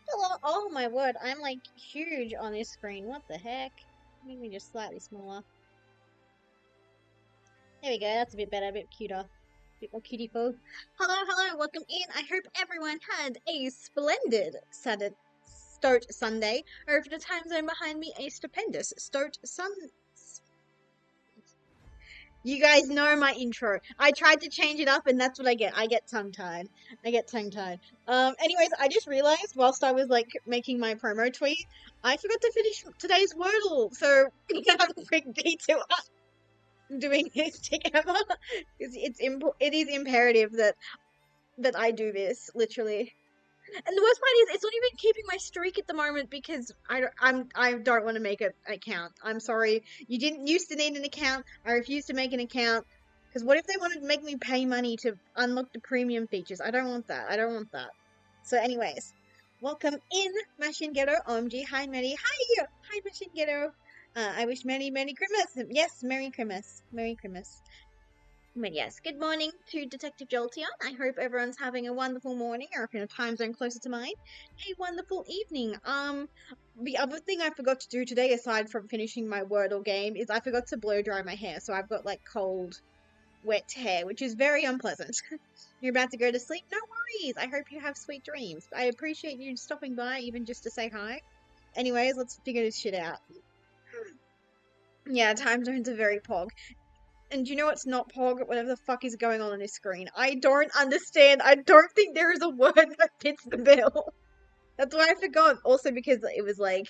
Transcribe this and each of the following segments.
Hello. Oh my word, I'm like huge on this screen. What the heck? Make me just slightly smaller. There we go. That's a bit better, a bit cuter, a bit more cutie-ful. Hello, hello. Welcome in. I hope everyone had a splendid Saturday start Sunday, or for the time zone behind me, a stupendous start Sun. You guys know my intro. I tried to change it up, and that's what I get. I get tongue-tied. I get tongue-tied. Anyways, I just realized whilst I was like making my promo tweet, I forgot to finish today's Wordle. So we're gonna have a quick detour doing this together. It is imperative that I do this literally. And the worst part is, it's not even keeping my streak at the moment because I don't want to make an account. I'm sorry. You didn't used to need an account. I refuse to make an account. Because what if they wanted to make me pay money to unlock the premium features? I don't want that. I don't want that. So anyways, welcome in, Machine Ghetto. OMG. Hi, Maddie. Hi! Hi, Machine Ghetto. I wish Merry Christmas. Yes, Merry Christmas. Merry Christmas. But yes, good morning to Detective Jolteon. I hope everyone's having a wonderful morning, or if in a time zone closer to mine, a wonderful evening. The other thing I forgot to do today, aside from finishing my Wordle game, is I forgot to blow dry my hair, so I've got like cold, wet hair, which is very unpleasant. You're about to go to sleep? No worries. I hope you have sweet dreams. I appreciate you stopping by, even just to say hi. Anyways, let's figure this shit out. Yeah, time zones are very pog. And you know what's not POG? Whatever the fuck is going on this screen. I don't understand. I don't think there is a word that fits the bill. That's why I forgot. Also because it was like,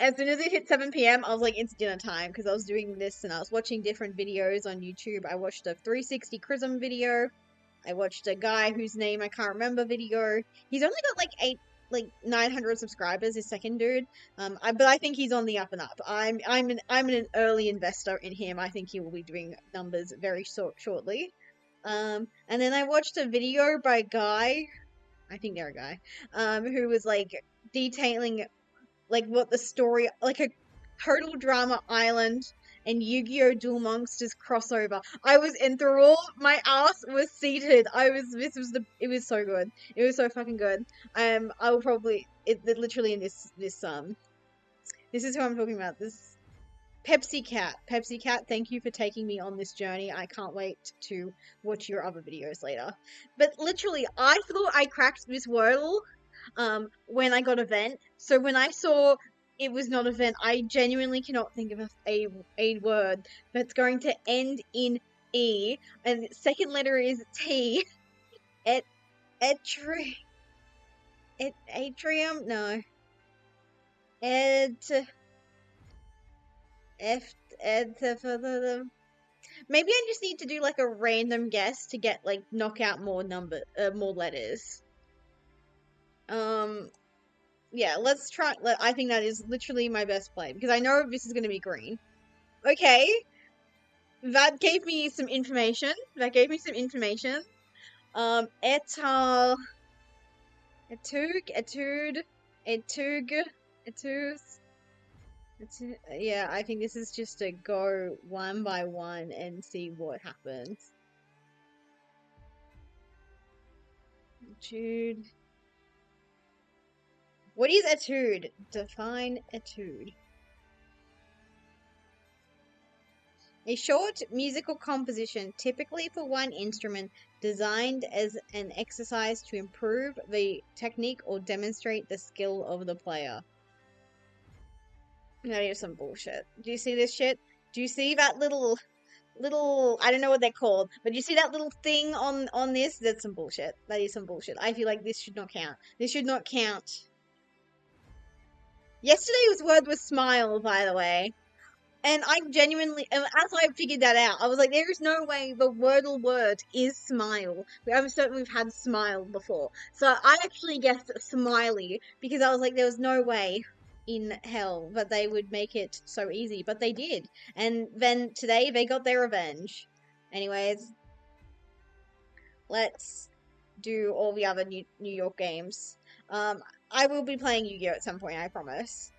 as soon as it hit 7 p.m., I was like, it's dinner time. Because I was doing this and I was watching different videos on YouTube. I watched a 360 Chrism video. I watched a guy whose name I can't remember video. He's only got like 900 subscribers, his second dude. But I think he's on the up and up. I'm an early investor in him. I think he will be doing numbers very shortly. And then I watched a video by a guy, I think they're a guy, who was like detailing like what the story, like a total drama island and Yu-Gi-Oh! Duel Monsters crossover. I was enthralled. My ass was seated. It was so good. It was so fucking good. I will probably, literally in this is who I'm talking about. This Pepsi Cat. Pepsi Cat, thank you for taking me on this journey. I can't wait to watch your other videos later. But literally, I thought I cracked this Wordle when I got a vent. So when I saw it was not a vent, I genuinely cannot think of a word that's going to end in E, and the second letter is T. Et etri atrium? No. Et F maybe I just need to do like a random guess to get like knock out more letters. Um Yeah, let's try. I think that is literally my best play because I know this is going to be green. Okay, that gave me some information. Etal, etug, etude, etug, etus. Yeah, I think this is just to go one by one and see what happens. Etude. What is etude? Define etude. A short musical composition, typically for one instrument, designed as an exercise to improve the technique or demonstrate the skill of the player. That is some bullshit. Do you see this shit? Do you see that little I don't know what they're called, but you see that little thing on this? That's some bullshit. That is some bullshit. I feel like this should not count. This should not count. Yesterday's word was smile, by the way. And I genuinely, as I figured that out, I was like, there is no way the Wordle word is smile. I'm certain we've had smile before. So I actually guessed smiley because I was like, there was no way in hell that they would make it so easy. But they did. And then today they got their revenge. Anyways, let's do all the other New York games. I will be playing Yu-Gi-Oh! At some point, I promise.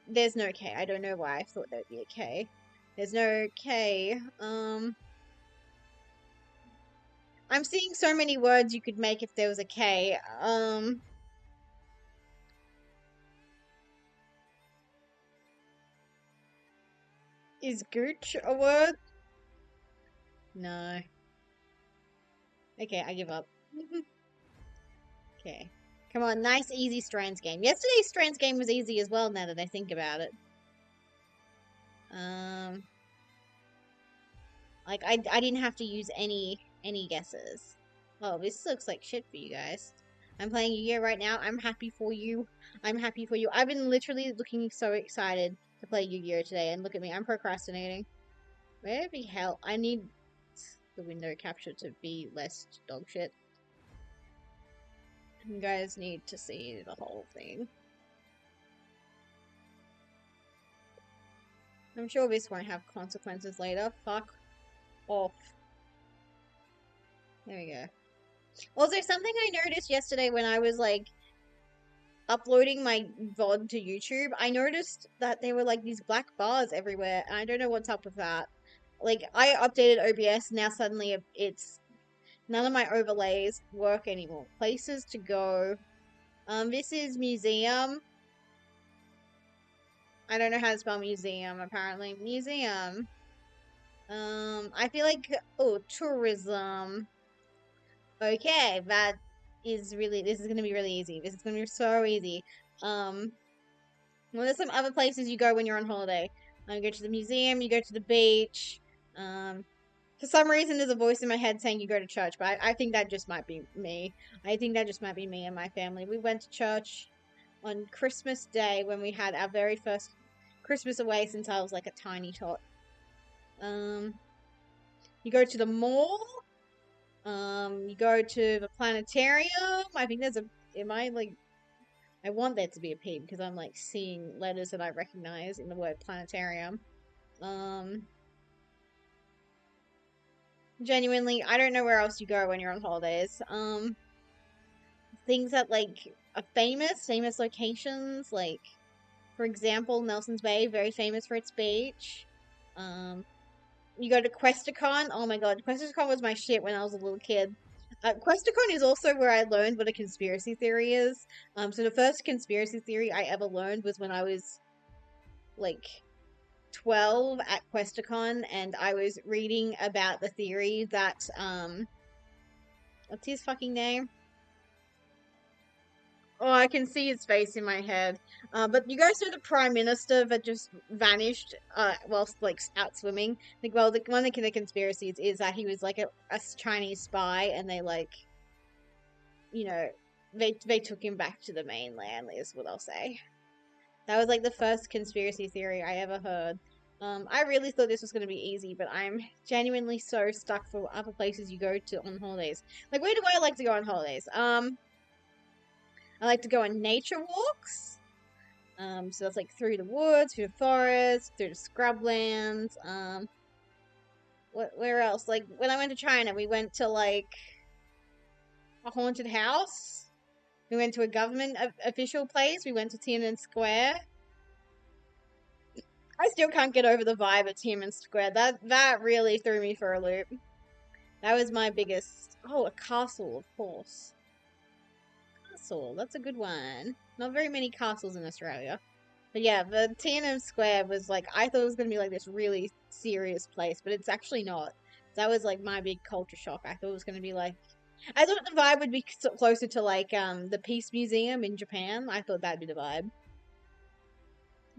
There's no K. I don't know why I thought there'd be a K. There's no K. I'm seeing so many words you could make if there was a K. Is gooch a word? No. Okay, I give up. Okay. Come on, nice, easy Strands game. Yesterday's Strands game was easy as well, now that I think about it. Um, like, I didn't have to use any guesses. Oh, this looks like shit for you guys. I'm playing Yu-Gi-Oh right now. I'm happy for you. I'm happy for you. I've been literally looking so excited to play Yu-Gi-Oh today, and look at me. I'm procrastinating. Where the hell? I need the window capture to be less dog shit. You guys need to see the whole thing. I'm sure this won't have consequences later. Fuck off. There we go. Also, something I noticed yesterday when I was like uploading my VOD to YouTube, I noticed that there were like these black bars everywhere, and I don't know what's up with that. Like, I updated OBS, now suddenly it's none of my overlays work anymore. Places to go. This is museum. I don't know how to spell museum, apparently. Museum. I feel like, oh, tourism. Okay, that is really, this is going to be really easy. This is going to be so easy. Well, there's some other places you go when you're on holiday. You go to the museum, you go to the beach. For some reason, there's a voice in my head saying you go to church, but I think that just might be me. I think that just might be me and my family. We went to church on Christmas Day when we had our very first Christmas away since I was like a tiny tot. You go to the mall. You go to the planetarium. I think there's a. Am I like? I want there to be a P because I'm like seeing letters that I recognize in the word planetarium. Um, Genuinely, I don't know where else you go when you're on holidays. Things that like are famous locations, like for example, Nelson's Bay, very famous for its beach. Um, you go to Questacon. Oh my god, Questacon was my shit when I was a little kid. Questacon is also where I learned what a conspiracy theory is. So the first conspiracy theory I ever learned was when I was like 12 at Questacon, and I was reading about the theory that what's his fucking name? Oh, I can see his face in my head. But you guys know the prime minister that just vanished whilst like out swimming. Like, well, one of the conspiracies is that he was like a Chinese spy, and they like, you know, they took him back to the mainland. Is what I'll say. That was like the first conspiracy theory I ever heard. I really thought this was going to be easy, but I'm genuinely so stuck for other places you go to on holidays. Like, where do I like to go on holidays? I like to go on nature walks. So that's like through the woods, through the forest, through the scrublands. Where else? Like when I went to China, we went to like a haunted house. We went to a government official place. We went to Tiananmen Square. I still can't get over the vibe at Tiananmen Square. That really threw me for a loop. That was my biggest. Oh, a castle, of course. Castle, that's a good one. Not very many castles in Australia. But yeah, the Tiananmen Square was like, I thought it was going to be like this really serious place, but it's actually not. That was like my big culture shock. I thought it was going to be like, I thought the vibe would be closer to like the Peace Museum in Japan. I thought that'd be the vibe.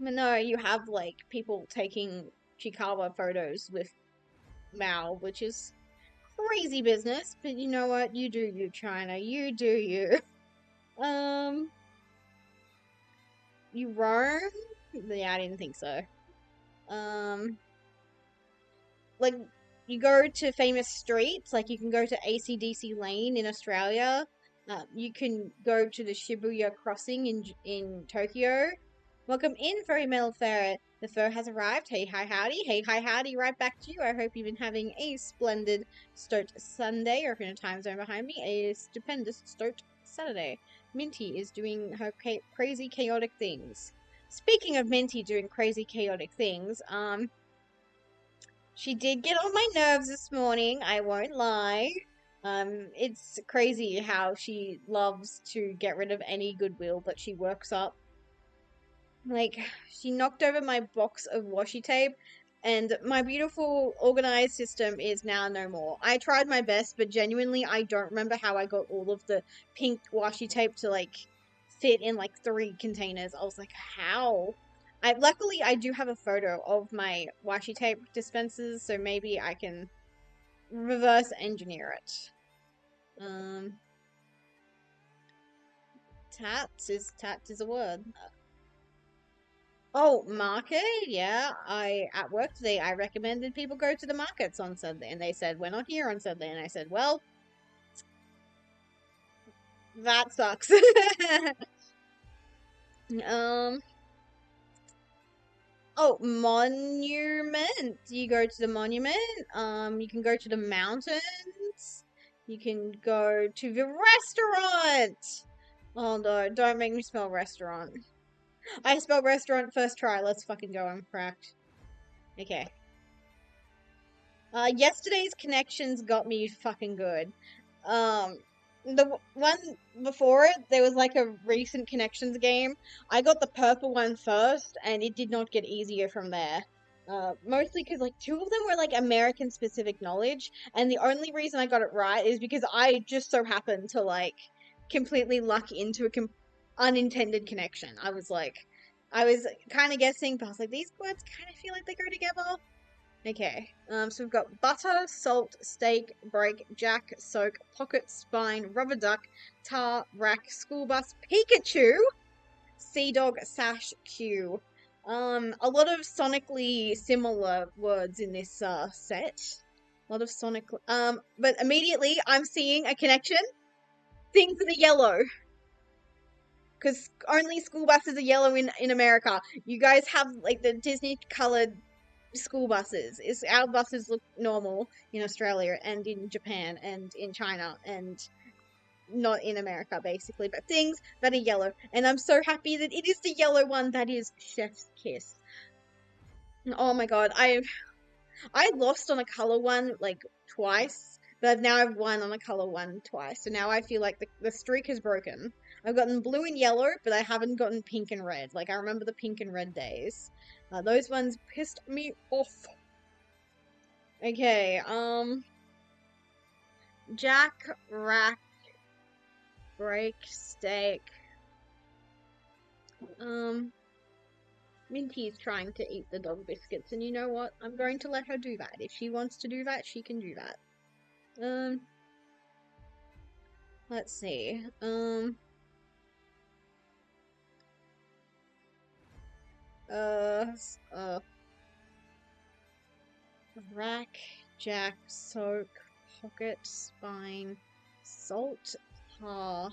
But no, you have like people taking Chikawa photos with Mao, which is crazy business. But you know what? You do you, China. You do you. Um, you roam? Yeah, I didn't think so. Um, like you go to famous streets, like you can go to ACDC Lane in Australia. You can go to the Shibuya Crossing in Tokyo. Welcome in, Furry Metal Ferret. The fur has arrived. Hey, hi, howdy. Hey, hi, howdy. Right back to you. I hope you've been having a splendid start Sunday, or if you're in a time zone behind me, a stupendous start Saturday. Minty is doing her crazy, chaotic things. Speaking of Minty doing crazy, chaotic things, she did get on my nerves this morning, I won't lie. It's crazy how she loves to get rid of any goodwill that she works up. Like, she knocked over my box of washi tape, and my beautiful organized system is now no more. I tried my best, but genuinely, I don't remember how I got all of the pink washi tape to like fit in like 3 containers. I was like, how? Luckily I do have a photo of my washi tape dispensers, so maybe I can reverse engineer it. Um, tats is a word. Oh, market? Yeah, I at work today I recommended people go to the markets on Sunday, and they said we're not here on Sunday, and I said, well, that sucks. um, oh, monument. You go to the monument. You can go to the mountains. You can go to the restaurant. Oh no, don't make me spell restaurant. I spelled restaurant first try. Let's fucking go. I'm cracked. Okay. Yesterday's connections got me fucking good. One before it, there was like a recent connections game. I got the purple one first, and it did not get easier from there. Mostly because like 2 of them were like American specific knowledge, and the only reason I got it right is because I just so happened to like completely luck into a unintended connection. I was kind of guessing, but I was like, these words kind of feel like they go together. Okay, so we've got butter, salt, steak, break, jack, soak, pocket, spine, rubber duck, tar, rack, school bus, Pikachu, sea dog, sash, Q. A lot of sonically similar words in this set. A lot of sonic. But immediately I'm seeing a connection. Things that are yellow. Because only school buses are yellow in America. You guys have like the Disney colored school buses. Is our buses look normal in Australia and in Japan and in China and not in America basically, but things that are yellow. And I'm so happy that it is the yellow one that is Chef's Kiss. Oh my god, I lost on a color one like twice, but now I've won on a color one twice. So now I feel like the streak is broken. I've gotten blue and yellow, but I haven't gotten pink and red. Like I remember the pink and red days. Those ones pissed me off. Okay, Jack, rack, break, steak. Minty's trying to eat the dog biscuits, and you know what? I'm going to let her do that. If she wants to do that, she can do that. Let's see. Uh, uh, rack, jack, soak, pocket, spine, salt, tar,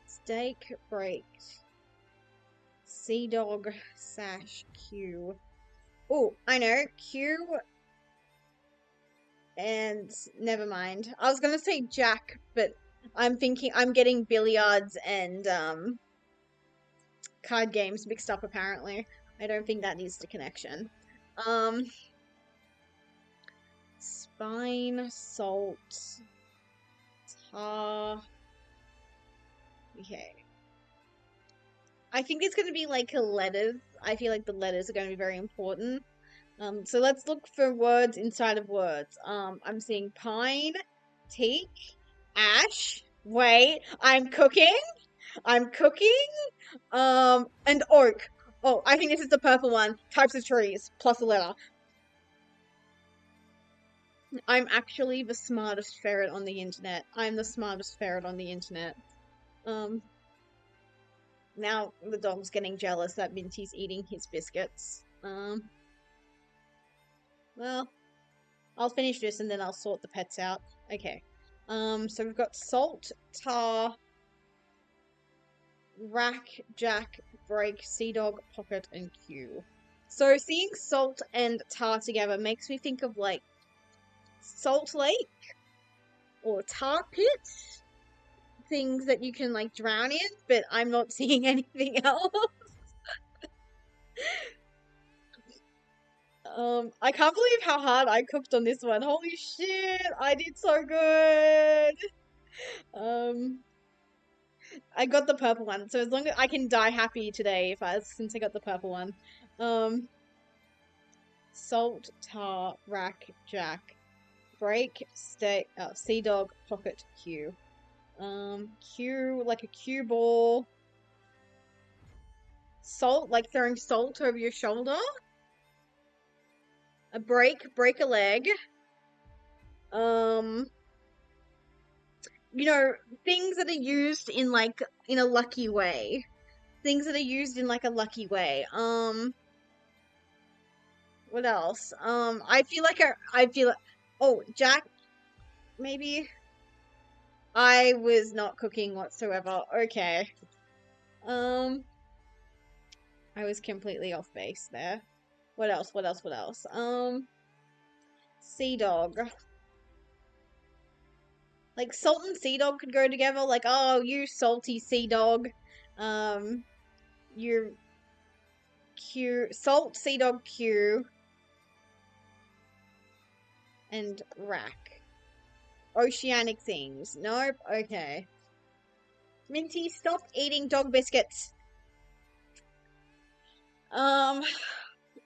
steak, break, sea dog, sash, Q. Oh, I know. Q and never mind. I was gonna say Jack, but I'm getting billiards and card games mixed up apparently. I don't think that needs the connection. Um Spine, salt, tar. Okay. I think it's gonna be like letters. I feel like the letters are gonna be very important. So let's look for words inside of words. I'm seeing pine, teak, ash. Wait, I'm cooking. I'm cooking. And oak. Oh, I think this is the purple one. Types of trees plus a letter. I'm actually the smartest ferret on the internet. I'm the smartest ferret on the internet. Um, Now the dog's getting jealous that Minty's eating his biscuits. Well, I'll finish this and then I'll sort the pets out. Okay. So we've got salt, tar, rack, jack, break, sea dog, pocket, and Q. So seeing salt and tar together makes me think of like Salt Lake or tar pits, things that you can like drown in, but I'm not seeing anything else. I can't believe how hard I cooked on this one. Holy shit, I did so good. Um, I got the purple one, so as long as I can die happy today since I got the purple one. Um, salt, tar, rack, jack, break, sea dog, pocket, Q. Q like a cue ball. Salt, like throwing salt over your shoulder. A break a leg. Um, you know, things that are used in like in a lucky way. Things that are used in like a lucky way. What else? I feel like, oh, Jack, maybe I was not cooking whatsoever. Okay. Um, I was completely off base there. What else? What else? What else? Sea dog. Like salt and sea dog could go together. Like, oh, you salty sea dog. Um, you're Q salt sea dog Q and rack. Oceanic things. Nope. Okay. Minty, stop eating dog biscuits. Um,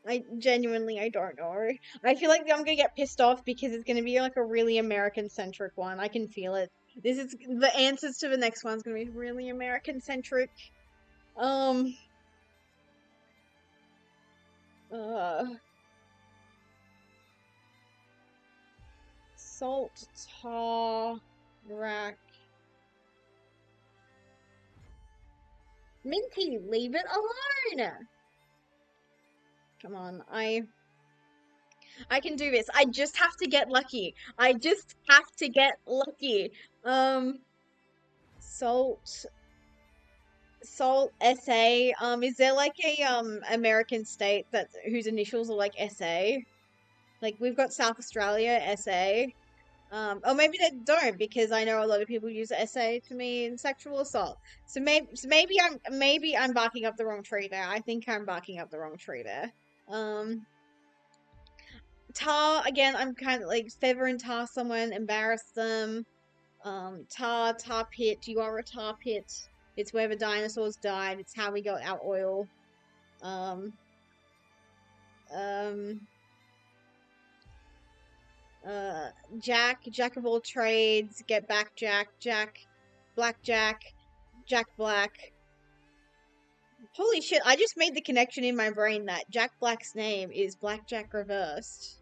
I genuinely I don't know. I feel like I'm gonna get pissed off because it's gonna be like a really American centric one. I can feel it. This is the answers to the next one's gonna be really American centric. Um, uh, salt, tar, rack. Minty, leave it alone. Come on, I can do this. I just have to get lucky. I just have to get lucky. Um, salt, salt, SA. Is there like a American state that whose initials are like SA? Like we've got South Australia, SA. Or maybe they don't because I know a lot of people use SA to mean sexual assault. So maybe I'm barking up the wrong tree there. I think I'm barking up the wrong tree there. Um, tar again. I'm kind of like feather and tar someone, embarrass them. Tar pit. You are a tar pit. It's where the dinosaurs died. It's how we got our oil. Um, um, uh, Jack of all trades. Get back, Jack, Blackjack, Jack Black. Holy shit! I just made the connection in my brain that Jack Black's name is Blackjack reversed.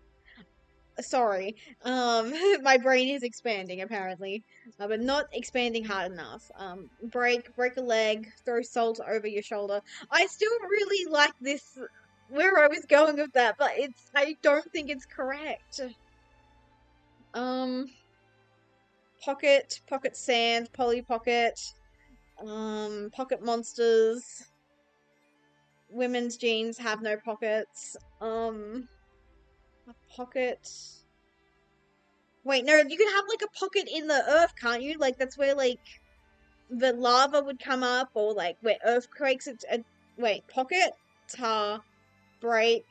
Sorry. My brain is expanding apparently, but not expanding hard enough. Break a leg, throw salt over your shoulder. I still really like this, where I was going with that, but I don't think it's correct. Um, pocket sand, Polly Pocket, pocket monsters. Women's jeans have no pockets. A pocket. Wait, no, you can have like a pocket in the earth, can't you? Like that's where like the lava would come up, or like where earthquakes. Wait, pocket, tar, break,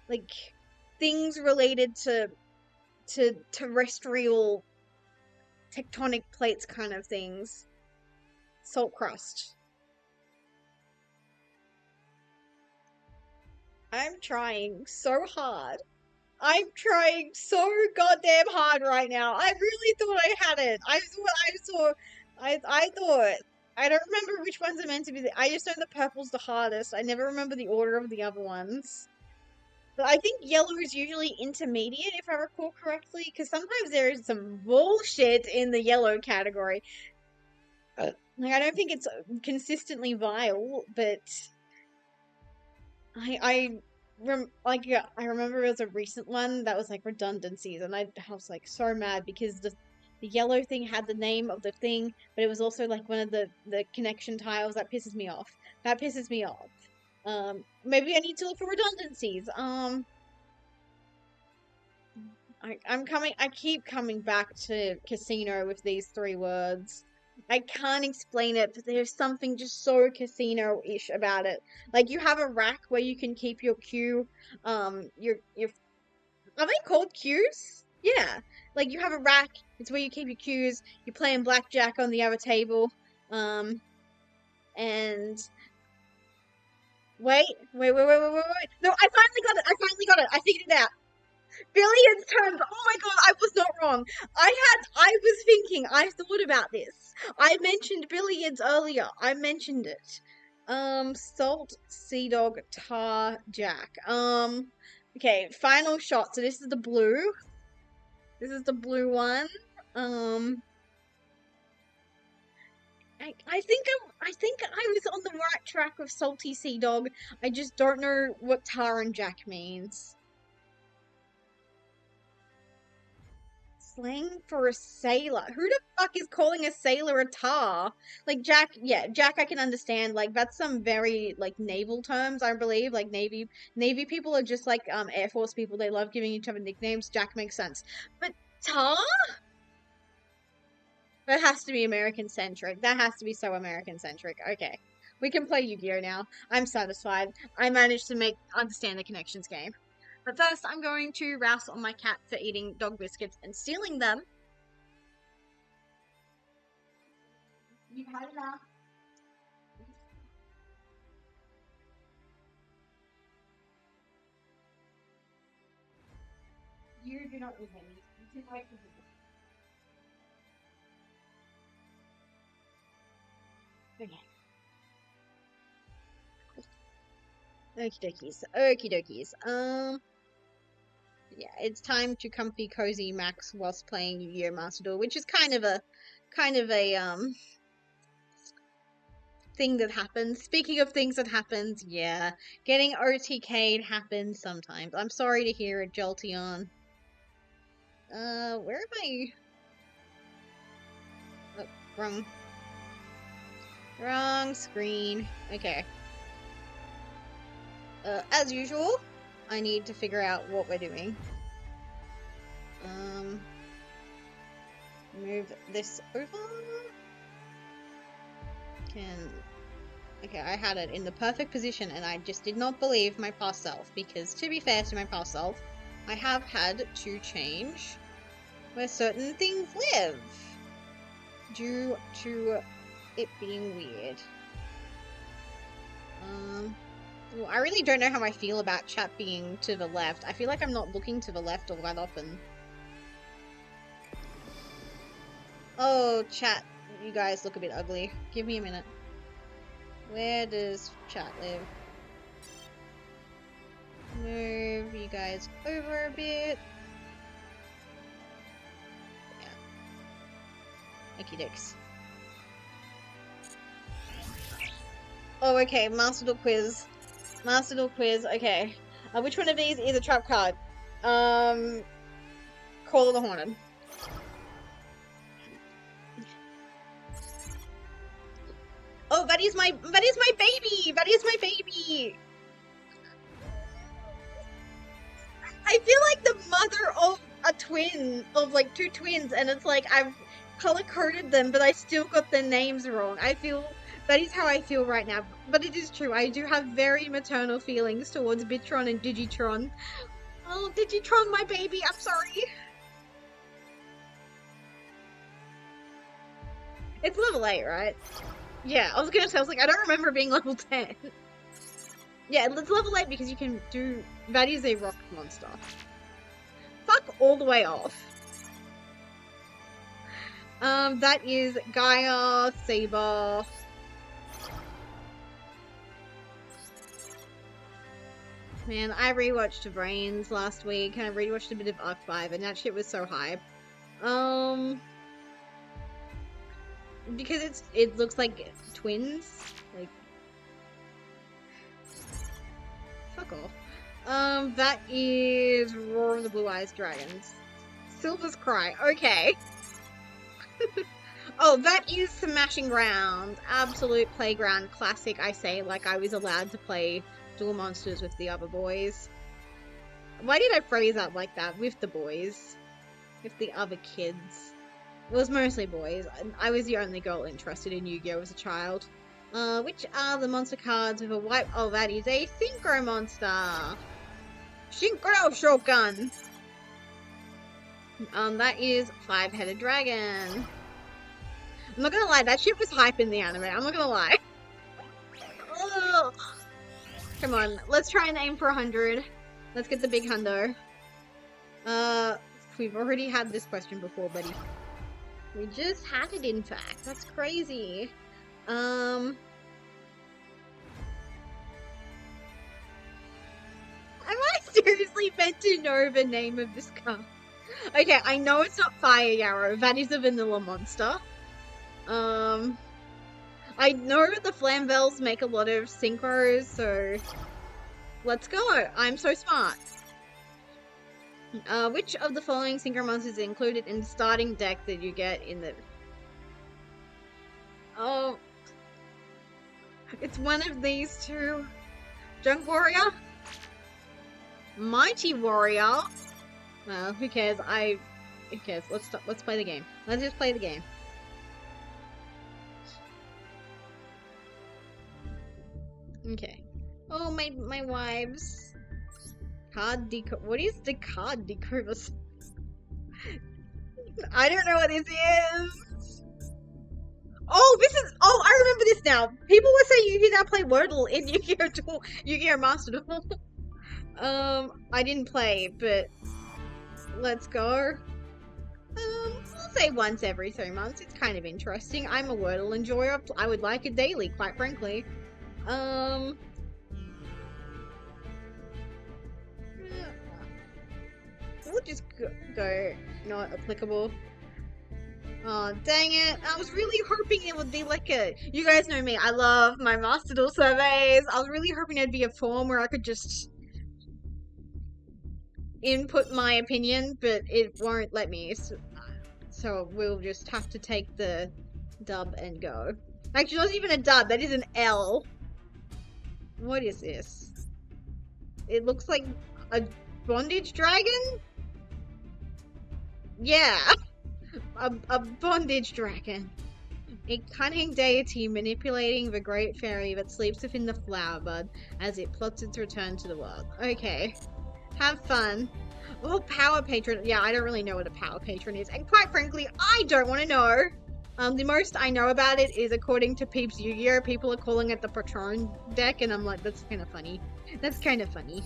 like things related to terrestrial tectonic plates, kind of things. Salt crust. I'm trying so hard. I'm trying so goddamn hard right now. I really thought I had it. I thought. I don't remember which ones are meant to be. I just know the purple's the hardest. I never remember the order of the other ones. But I think yellow is usually intermediate, if I recall correctly, because sometimes there is some bullshit in the yellow category. Like, I don't think it's consistently vile, but I I remember it was a recent one that was like redundancies, and I was like so mad because the yellow thing had the name of the thing, but it was also like one of the connection tiles. That pisses me off. That pisses me off. Maybe I need to look for redundancies. I keep coming back to casino with these three words. I can't explain it, but there's something just so casino-ish about it. Like you have a rack where you can keep your cue, your are they called cues? Yeah. Like you have a rack, it's where you keep your cues. You're playing blackjack on the other table. Um, and wait. No, I finally got it. I finally got it. I figured it out. Billions turns. Oh my god, I was not wrong. I thought about this. I mentioned billions earlier. I mentioned it. Salt, Sea Dog, Tar, Jack. Okay, final shot. So this is the blue. This is the blue one. Um, I think I was on the right track with Salty Sea Dog. I just don't know what Tar and Jack means. Slang for a sailor. Who the fuck is calling a sailor a tar? Like Jack, yeah, Jack I can understand. Like that's some very like naval terms, I believe. Like Navy people are just like Air Force people. They love giving each other nicknames. Jack makes sense. But tar? That has to be American centric. That has to be so American centric. Okay. We can play Yu-Gi-Oh now. I'm satisfied. I managed to make understand the connections game. But first, I'm going to rouse on my cat for eating dog biscuits and stealing them. You've had enough. You do not eat any. You can wait for the okay. Okie dokies. Okie dokies. Yeah, it's time to comfy cozy max whilst playing Yu-Gi-Oh! Master Duel, which is kind of a thing that happens. Speaking of things that happens, yeah, getting OTK'd happens sometimes. I'm sorry to hear it, Jolteon. Where am I? Oh, wrong screen. Okay. As usual, I need to figure out what we're doing. Move this over. Okay, I had it in the perfect position and I just did not believe my past self because, to be fair to my past self, I have had to change where certain things live due to it being weird. I really don't know how I feel about chat being to the left. I feel like I'm not looking to the left all that often. Oh, chat, you guys look a bit ugly. Give me a minute. Where does chat live? Move you guys over a bit. Yeah. Okie dokes. Oh, okay. Master Duel quiz. Master Duel quiz. Okay. Which one of these is a trap card? Call of the Haunted. Oh, that is my baby. That is my baby. I feel like the mother of a twin, of like two twins, and it's like I've color coded them, but I still got their names wrong. I feel that is how I feel right now. But it is true. I do have very maternal feelings towards Bitron and Digitron. Oh, Digitron, my baby. I'm sorry. It's level 8, right? Yeah, I was gonna say, I was like, I don't remember being level 10. Yeah, it's level 8 because you can do... That is a rock monster. Fuck all the way off. That is Gaia, Saber. Man, I rewatched Brains last week, and I rewatched a bit of Arc 5, and that shit was so hype. Because it looks like twins. Like... Fuck off. That is Roar of the Blue Eyes Dragons. Silver's Cry. Okay. Oh, that is Smashing Ground. Absolute playground classic, I say, like I was allowed to play Duel Monsters with the other boys. Why did I phrase that like that? With the boys. With the other kids. It was mostly boys. I was the only girl interested in Yu-Gi-Oh! As a child. Which are the monster cards with a white... Oh, that is a Synchro monster! Synchro Shogun! That is Five-Headed Dragon. I'm not gonna lie, that shit was hype in the anime. I'm not gonna lie. Ugh. Come on, let's try and aim for 100. Let's get the big hundo. We've already had this question before, buddy. We just had it, in fact. That's crazy. Am I seriously meant to know the name of this card? Okay, I know it's not Fire Yarrow. That is a vanilla monster. I know the Flamvels make a lot of synchros, so let's go. I'm so smart. Which of the following synchro monsters is included in the starting deck that you get in the... Oh, it's one of these two. Junk Warrior? Mighty Warrior? Well, who cares? Who cares? Let's play the game. Let's just play the game. Okay. Oh, my wives. Card deco... What is the card decoders? I don't know what this is. Oh, this is... Oh, I remember this now. People were saying you can now play Wordle in Yu-Gi-Oh! Master Duel. I didn't play, but let's go. I'll say once every 3 months. It's kind of interesting. I'm a Wordle enjoyer. I would like it daily, quite frankly. We'll just go not applicable. Oh, dang it. I was really hoping it would be like a... You guys know me. I love my Master Duel surveys. I was really hoping it'd be a form where I could just input my opinion, but it won't let me. So we'll just have to take the dub and go. Actually, not even a dub. That is an L. What is this? It looks like a bondage dragon? Yeah. A bondage dragon. A cunning deity manipulating the great fairy that sleeps within the flower bud as it plots its return to the world. Okay. Have fun. Oh, power patron. Yeah, I don't really know what a power patron is. And quite frankly, I don't want to know. The most I know about it is according to Peeps Yu-Gi-Oh! People are calling it the Patron deck, and I'm like, that's kind of funny. That's kind of funny.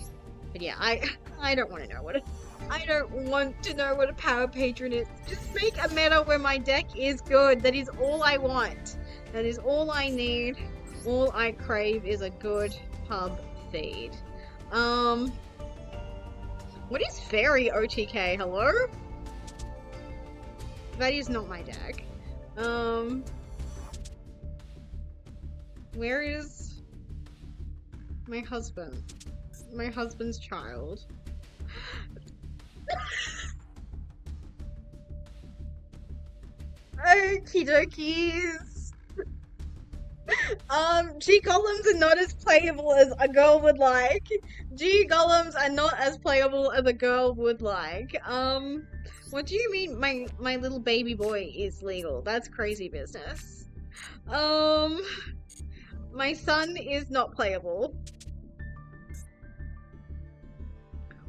But yeah, I don't want to know what it... I don't want to know what a power patron is. Just make a meta where my deck is good. That is all I want. That is all I need. All I crave is a good pub feed. What is Fairy OTK? Hello? That is not my deck. Where is my husband? My husband's child. Okie dokies. G golems are not as playable as a girl would like. G golems are not as playable as a girl would like. What do you mean my little baby boy is legal? That's crazy business. My son is not playable.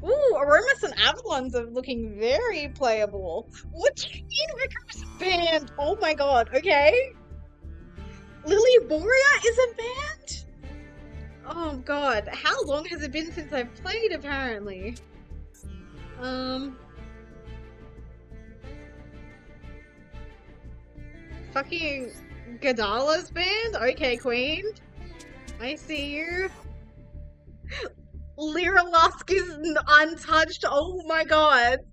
Ooh, Aromas and Avalons are looking very playable. What do you mean Rickers band? Oh my god, okay. Lily Borea is a band? Oh god, how long has it been since I've played apparently? Fucking Gadala's band? Okay, queen. I see you. Lyra Lusk is untouched. Oh my god.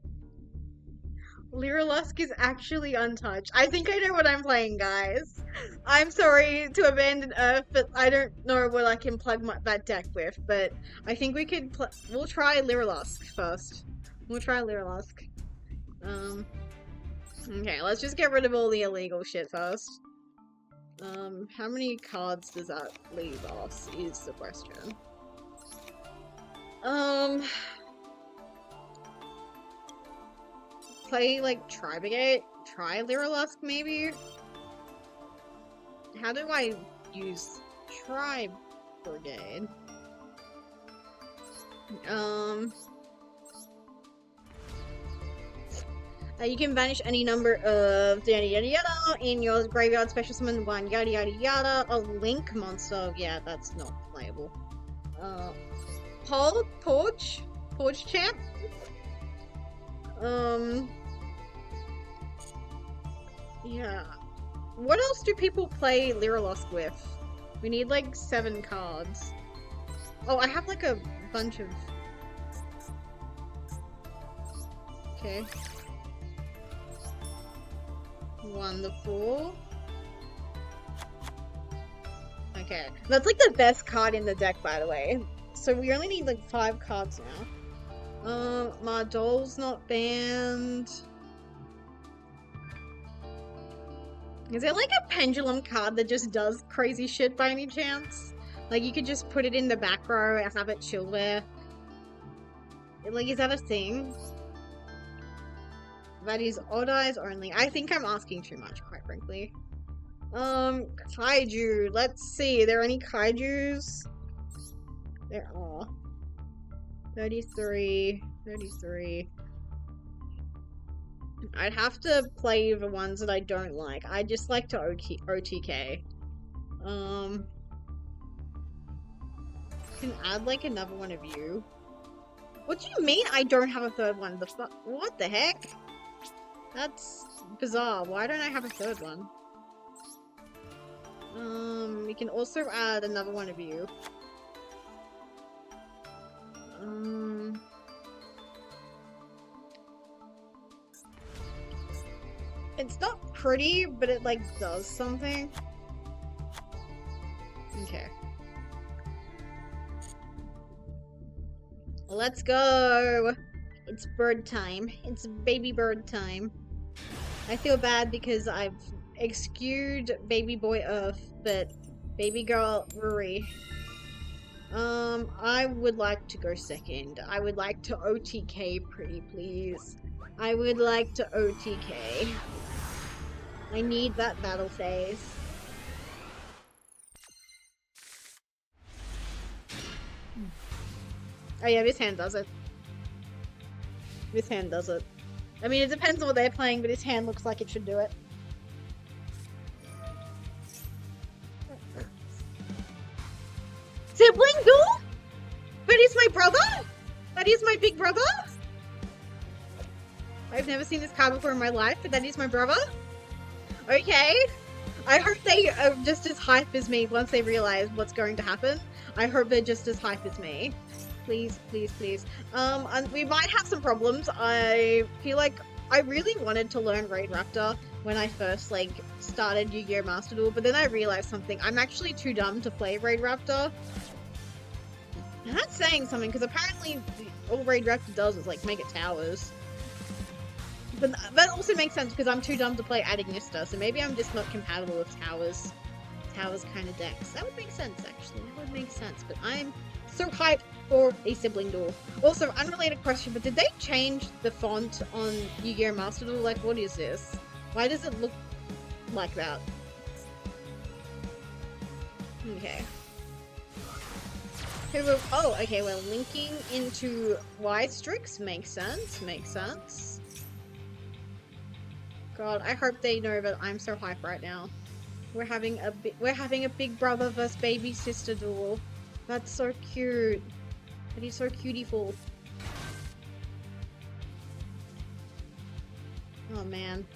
Lyra Lusk is actually untouched. I think I know what I'm playing, guys. I'm sorry to abandon Earth, but I don't know what I can plug that deck with. But I think we could. We'll try Lyra Lusk first. We'll try Lyra Lusk. Okay, let's just get rid of all the illegal shit first. How many cards does that leave us? Is the question. Play like Tribegate? try Lyrilusk, maybe? How do I use Tri Brigade? You can banish any number of yada yada yada in your graveyard, special summon one yada yada yada. A link monster. Yeah, that's not playable. Porch champ. Yeah. What else do people play Lyrilusk with? We need like 7 cards. Oh, I have like a bunch of... Okay. Wonderful. Okay. That's like the best card in the deck, by the way. So we only need like 5 cards now. Mardol's not banned. Is there like a pendulum card that just does crazy shit by any chance? Like you could just put it in the back row and have it chill there. Like, is that a thing? That is odd eyes only. I think I'm asking too much, quite frankly. Kaiju. Let's see. Are there any kaijus? There are. 33. 33. I'd have to play the ones that I don't like. I just like to OTK. Can add like another one of you. What do you mean I don't have a third one? What the heck? That's bizarre. Why don't I have a third one? We can also add another one of you. It's not pretty, but it like does something. Okay. Let's go! It's bird time. It's baby bird time. I feel bad because I've excused baby boy Earth, but baby girl Ruri. I would like to go second. I would like to OTK pretty please. I would like to OTK. I need that battle phase. Oh yeah, this hand does it. This hand does it. I mean, it depends on what they're playing, but this hand looks like it should do it. Sibling duel? But he's my brother? That is my big brother? I've never seen this card before in my life, but that is my brother? Okay. I hope they are just as hype as me once they realize what's going to happen. I hope they're just as hype as me. Please, please, please. And we might have some problems. I feel like I really wanted to learn Raid Raptor when I first, like, started Yu-Gi-Oh! Master Duel, but then I realized something. I'm actually too dumb to play Raid Raptor. And that's saying something, because apparently all Raid Raptor does is, like, make it towers. But that also makes sense, because I'm too dumb to play Adignista, so maybe I'm just not compatible with towers. Towers kind of decks. That would make sense, actually. That would make sense, but I'm so hyped for a sibling duel. Also, unrelated question, but did they change the font on Yu-Gi-Oh! Master Duel? Like, what is this? Why does it look like that? Okay. Oh, okay, well, linking into Y-Strix makes sense, makes sense. God, I hope they know that I'm so hyped right now. We're having a big brother versus baby sister duel. That's so cute. That is so cutie-ful. Oh man.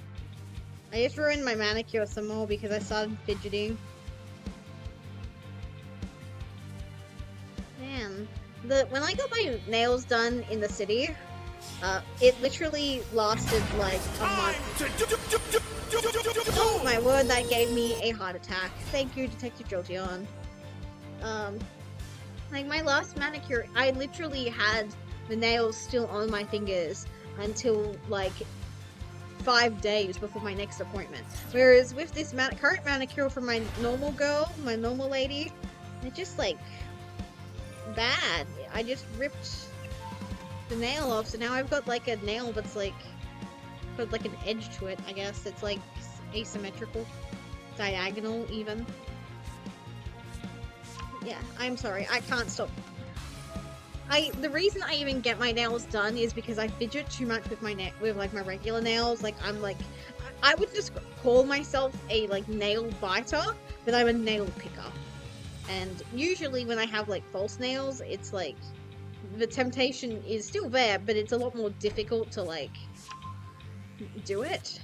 I just ruined my manicure some more because I started fidgeting. Man. When I got my nails done in the city, it literally lasted like a month. Oh my word, that gave me a heart attack. Thank you, Detective Jolteon. Like my last manicure, I literally had the nails still on my fingers until like 5 days before my next appointment. Whereas with this current manicure from my normal girl, my normal lady, it's just like bad. I just ripped the nail off, so now I've got like a nail that's like got like an edge to it, I guess. It's like asymmetrical, diagonal even. Yeah, I'm sorry, I can't stop. The reason I even get my nails done is because I fidget too much with like my regular nails. Like I'm like, I would just call myself a like nail biter, but I'm a nail picker. And usually when I have like false nails, it's like the temptation is still there, but it's a lot more difficult to like do it.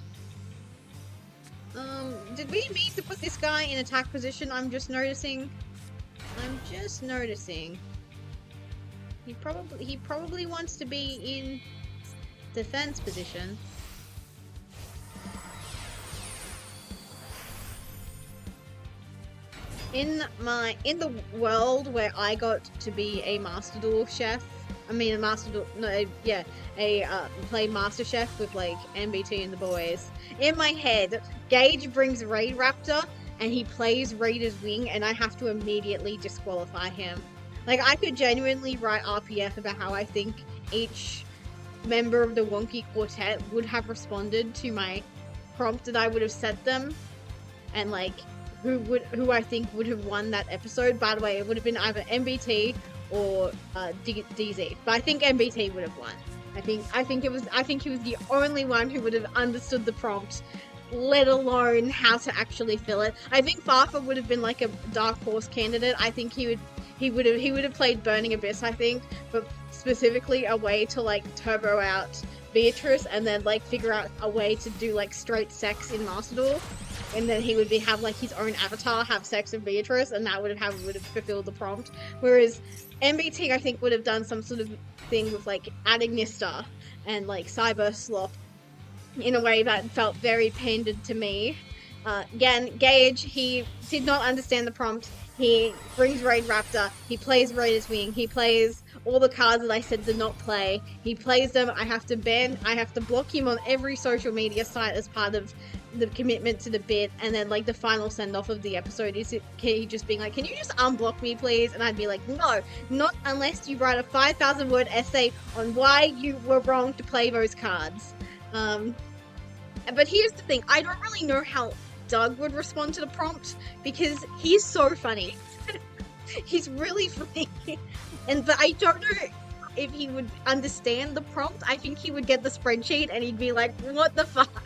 Did we mean to put this guy in attack position? I'm just noticing. He probably wants to be in defense position. In the world where I got to be a Master Duel chef, play Master Chef with like MBT and the boys. In my head, Gage brings Raid Raptor and he plays Raider's Wing, and I have to immediately disqualify him. Like, I could genuinely write RPF about how I think each member of the Wonky Quartet would have responded to my prompt that I would have set them, and like who I think would have won that episode. By the way, it would have been either MBT or DZ, but I think MBT would have won. I think he was the only one who would have understood the prompt, let alone how to actually fill it. I think Farfa would have been like a dark horse candidate. I think he would have played Burning Abyss, I think, but specifically a way to like turbo out Beatrice and then like figure out a way to do like straight sex in Master Duel, and then he would have like his own avatar have sex with Beatrice, and that would have fulfilled the prompt. Whereas MBT, I think, would have done some sort of thing with like adding Nista and like Cyber Slop in a way that felt very pandered to me. Again, Gage, he did not understand the prompt. He brings Raid Raptor, he plays Raider's Wing, he plays all the cards that I said to not play. He plays them, I have to block him on every social media site as part of the commitment to the bit, and then like the final send-off of the episode is he just being like, can you just unblock me please? And I'd be like, no, not unless you write a 5,000 word essay on why you were wrong to play those cards. But here's the thing, I don't really know how Doug would respond to the prompt, because he's so funny. He's really funny. But I don't know if he would understand the prompt. I think he would get the spreadsheet and he'd be like, what the fuck?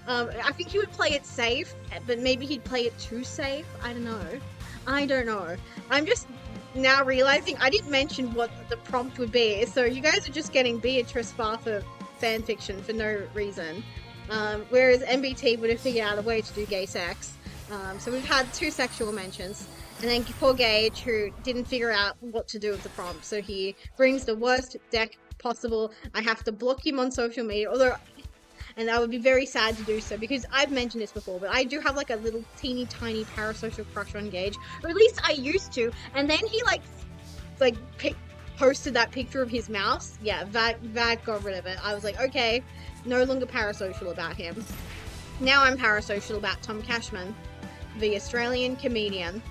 I think he would play it safe, but maybe he'd play it too safe. I don't know. I'm just now realizing I didn't mention what the prompt would be, so you guys are just getting Beatrice Farfa fanfiction for no reason. Whereas MBT would have figured out a way to do gay sex. So we've had 2 sexual mentions. And then poor Gage, who didn't figure out what to do with the prompt. So he brings the worst deck possible. I have to block him on social media. And I would be very sad to do so, because I've mentioned this before, but I do have like a little teeny tiny parasocial crush on Gage. Or at least I used to. And then he posted that picture of his mouse. Yeah, that got rid of it. I was like, okay, no longer parasocial about him. Now I'm parasocial about Tom Cashman, the Australian comedian.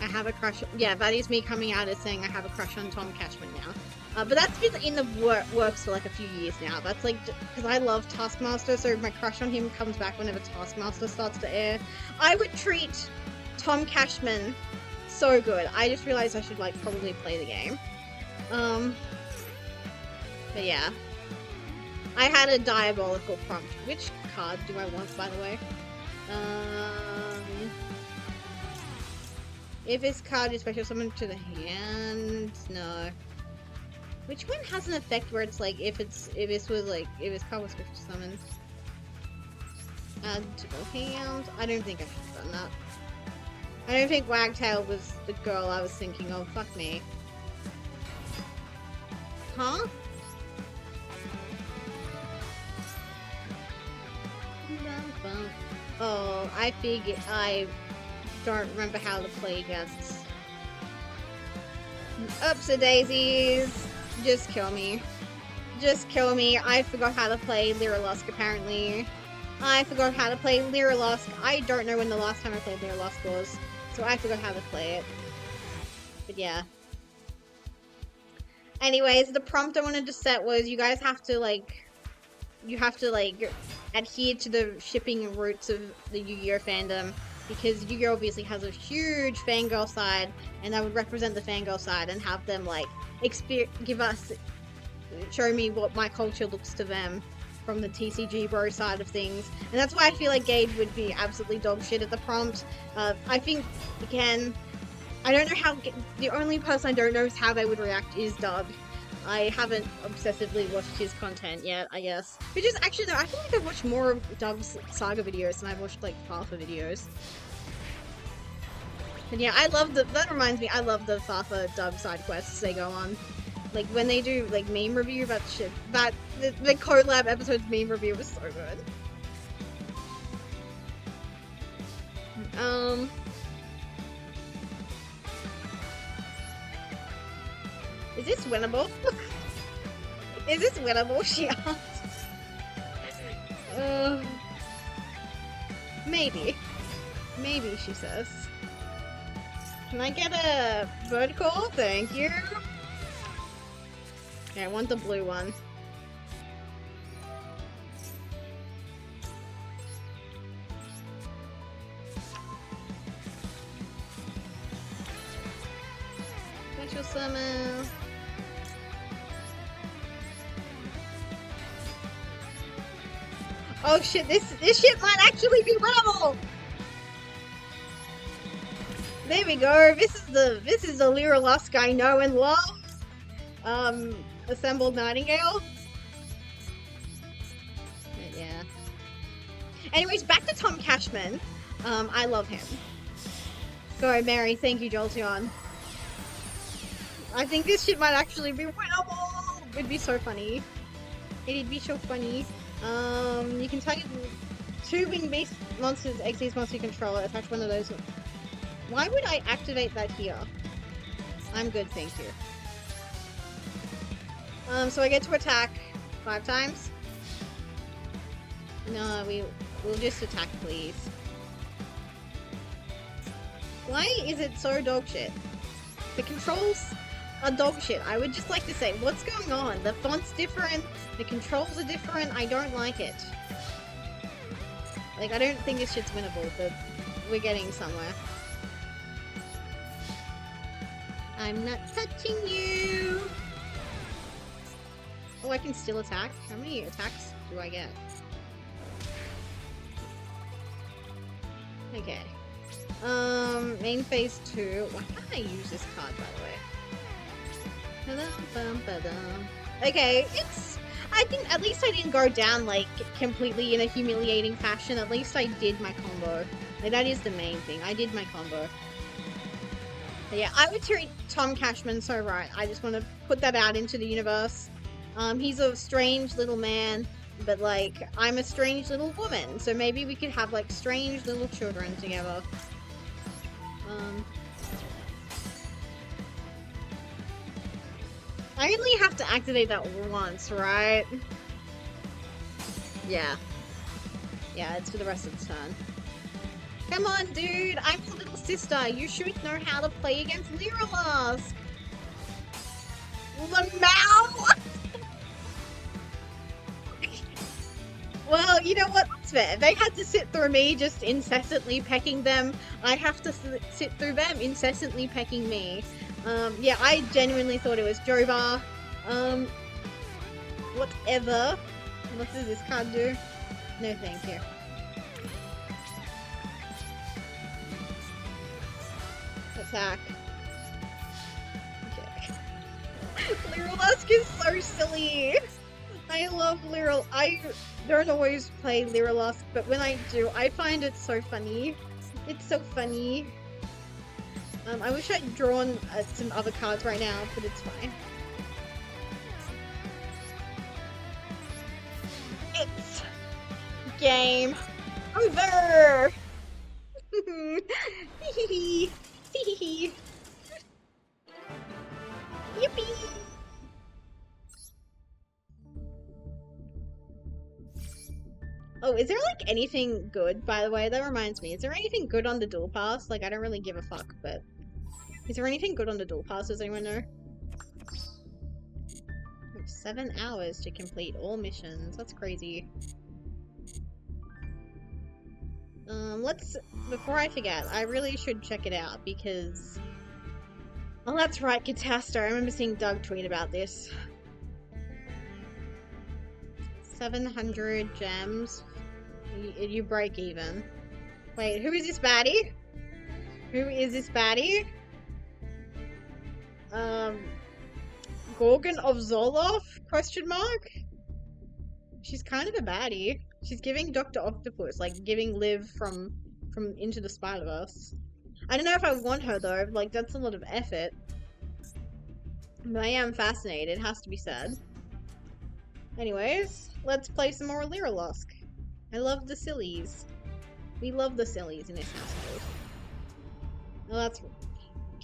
I have a crush. Yeah, that is me coming out as saying I have a crush on Tom Cashman now. But that's been in the works for like a few years now. That's like, because I love Taskmaster, so my crush on him comes back whenever Taskmaster starts to air. I would treat Tom Cashman so good. I just realized I should like probably play the game. But yeah. I had a diabolical prompt. Which card do I want, by the way? If this card is special summon to the hand, no. Which one has an effect where it's like if this card was special summoned? Add to the hand. I don't think I should have done that. I don't think Wagtail was the girl I was thinking of. Fuck me. Huh? Oh, I don't remember how to play guests. Oopsie daisies. Just kill me. Just kill me. I forgot how to play Lyrilusk, apparently. I forgot how to play Lyrilusk. I don't know when the last time I played Lyrilusk was, so I forgot how to play it. But yeah. Anyways, the prompt I wanted to set was you guys have to, like, you have to like adhere to the shipping routes of the Yu-Gi-Oh fandom, because Yu-Gi-Oh obviously has a huge fangirl side, and I would represent the fangirl side and have them like show me what my culture looks to them from the TCG bro side of things. And that's why I feel like Gage would be absolutely dog shit at the prompt. I think, again, I don't know how, the only person I don't know is how they would react is Doug. I haven't obsessively watched his content yet, I guess. Which is actually, no, I feel like I've watched more of Doug's Saga videos than I've watched like Farfa videos. And yeah, that reminds me, I love the Farfa Doug side quests they go on. Like, when they do, like, meme review about shit, the collab episode's meme review was so good. Is this winnable? Is this winnable? She asked. Maybe. Maybe, she says. Can I get a bird call? Thank you. Okay, I want the blue one. Special summon. Oh shit, this shit might actually be winnable! There we go. This is the Lyra Lusk I know and love. Assembled Nightingale. But yeah. Anyways, back to Tom Cashman. I love him. Go, Mary. Thank you, Jolteon. I think this shit might actually be winnable. It'd be so funny. It'd be so funny. You can target 2 wing-based monsters, Xyz monster controller, attach one of those. Why would I activate that here? I'm good, thank you. So I get to attack 5 times? No, we'll just attack, please. Why is it so dog shit? The controls are dog shit. I would just like to say, what's going on? The font's different, the controls are different, I don't like it. Like, I don't think this shit's winnable, but we're getting somewhere. I'm not touching you! Oh, I can still attack? How many attacks do I get? Okay. Main phase 2. Why can't I use this card, by the way? Okay, I think at least I didn't go down, like, completely in a humiliating fashion. At least I did my combo. Like, that is the main thing. I did my combo. But yeah, I would treat Tom Cashman so right. I just want to put that out into the universe. He's a strange little man, but, like, I'm a strange little woman. So maybe we could have, like, strange little children together. I only have to activate that once, right? Yeah. Yeah, it's for the rest of the turn. Come on, dude! I'm your little sister! You should know how to play against Lyra Lusk! Lamau! Well, you know what? That's fair. They had to sit through me just incessantly pecking them. I have to sit through them incessantly pecking me. Yeah, I genuinely thought it was Jobar. Whatever. What does this card do? No, thank you. Attack. Okay. Lyra Lusk is so silly. I love Lyra. I don't always play Lyra Lusk, but when I do, I find it so funny. It's so funny. I wish I'd drawn some other cards right now, but it's fine. It's game over! Yippee! Oh, is there, like, anything good, by the way? That reminds me. Is there anything good on the Duel Pass? Like, I don't really give a fuck, but... Is there anything good on the Duel Pass? Does anyone know? Let's 7 hours to complete all missions. That's crazy. Before I forget, I really should check it out because... Oh, that's right, Catasta. I remember seeing Doug tweet about this. 700 gems. You break even. Wait, who is this baddie? Who is this baddie? Gorgon of Zoloff? Question mark? She's kind of a baddie. She's giving Dr. Octopus, like giving Liv from Into the Spider-Verse. I don't know if I want her though, like that's a lot of effort. But I am fascinated, has to be said. Anyways, let's play some more Lyrilusk. I love the sillies. We love the sillies in this household. Well, that's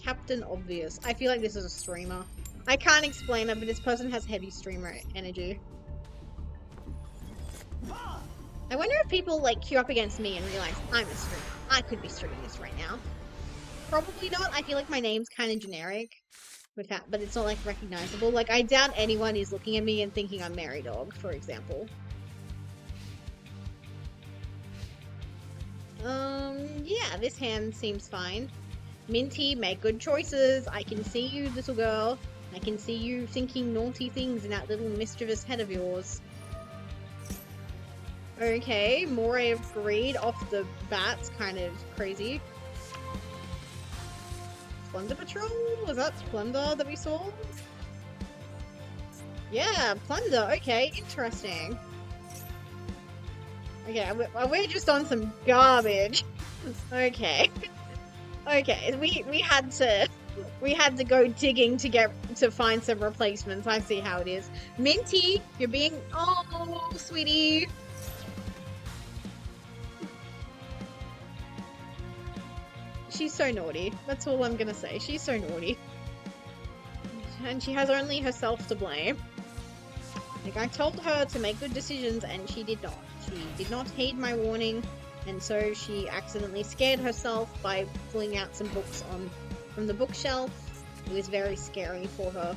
Captain Obvious. I feel like this is a streamer. I can't explain it, but this person has heavy streamer energy. I wonder if people like queue up against me and realize I'm a streamer. I could be streaming this right now. Probably not. I feel like my name's kind of generic with that, but it's not like recognizable. Like I doubt anyone is looking at me and thinking I'm Mary Dog, for example. Yeah, this hand seems fine. Minty, make good choices. I can see you, little girl. I can see you thinking naughty things in that little mischievous head of yours. Okay, Moray of Greed off the bat's kind of crazy. Plunder Patrol? Was that Plunder that we saw? Yeah, Plunder. Okay, interesting. Okay, we're just on some garbage. Okay. Okay, we had to go digging to find some replacements. I see how it is. Minty, you're being oh sweetie. She's so naughty. That's all I'm gonna say. She's so naughty. And she has only herself to blame. Like, I told her to make good decisions and she did not. She did not heed my warning, and so she accidentally scared herself by pulling out some books from the bookshelf. It was very scary for her.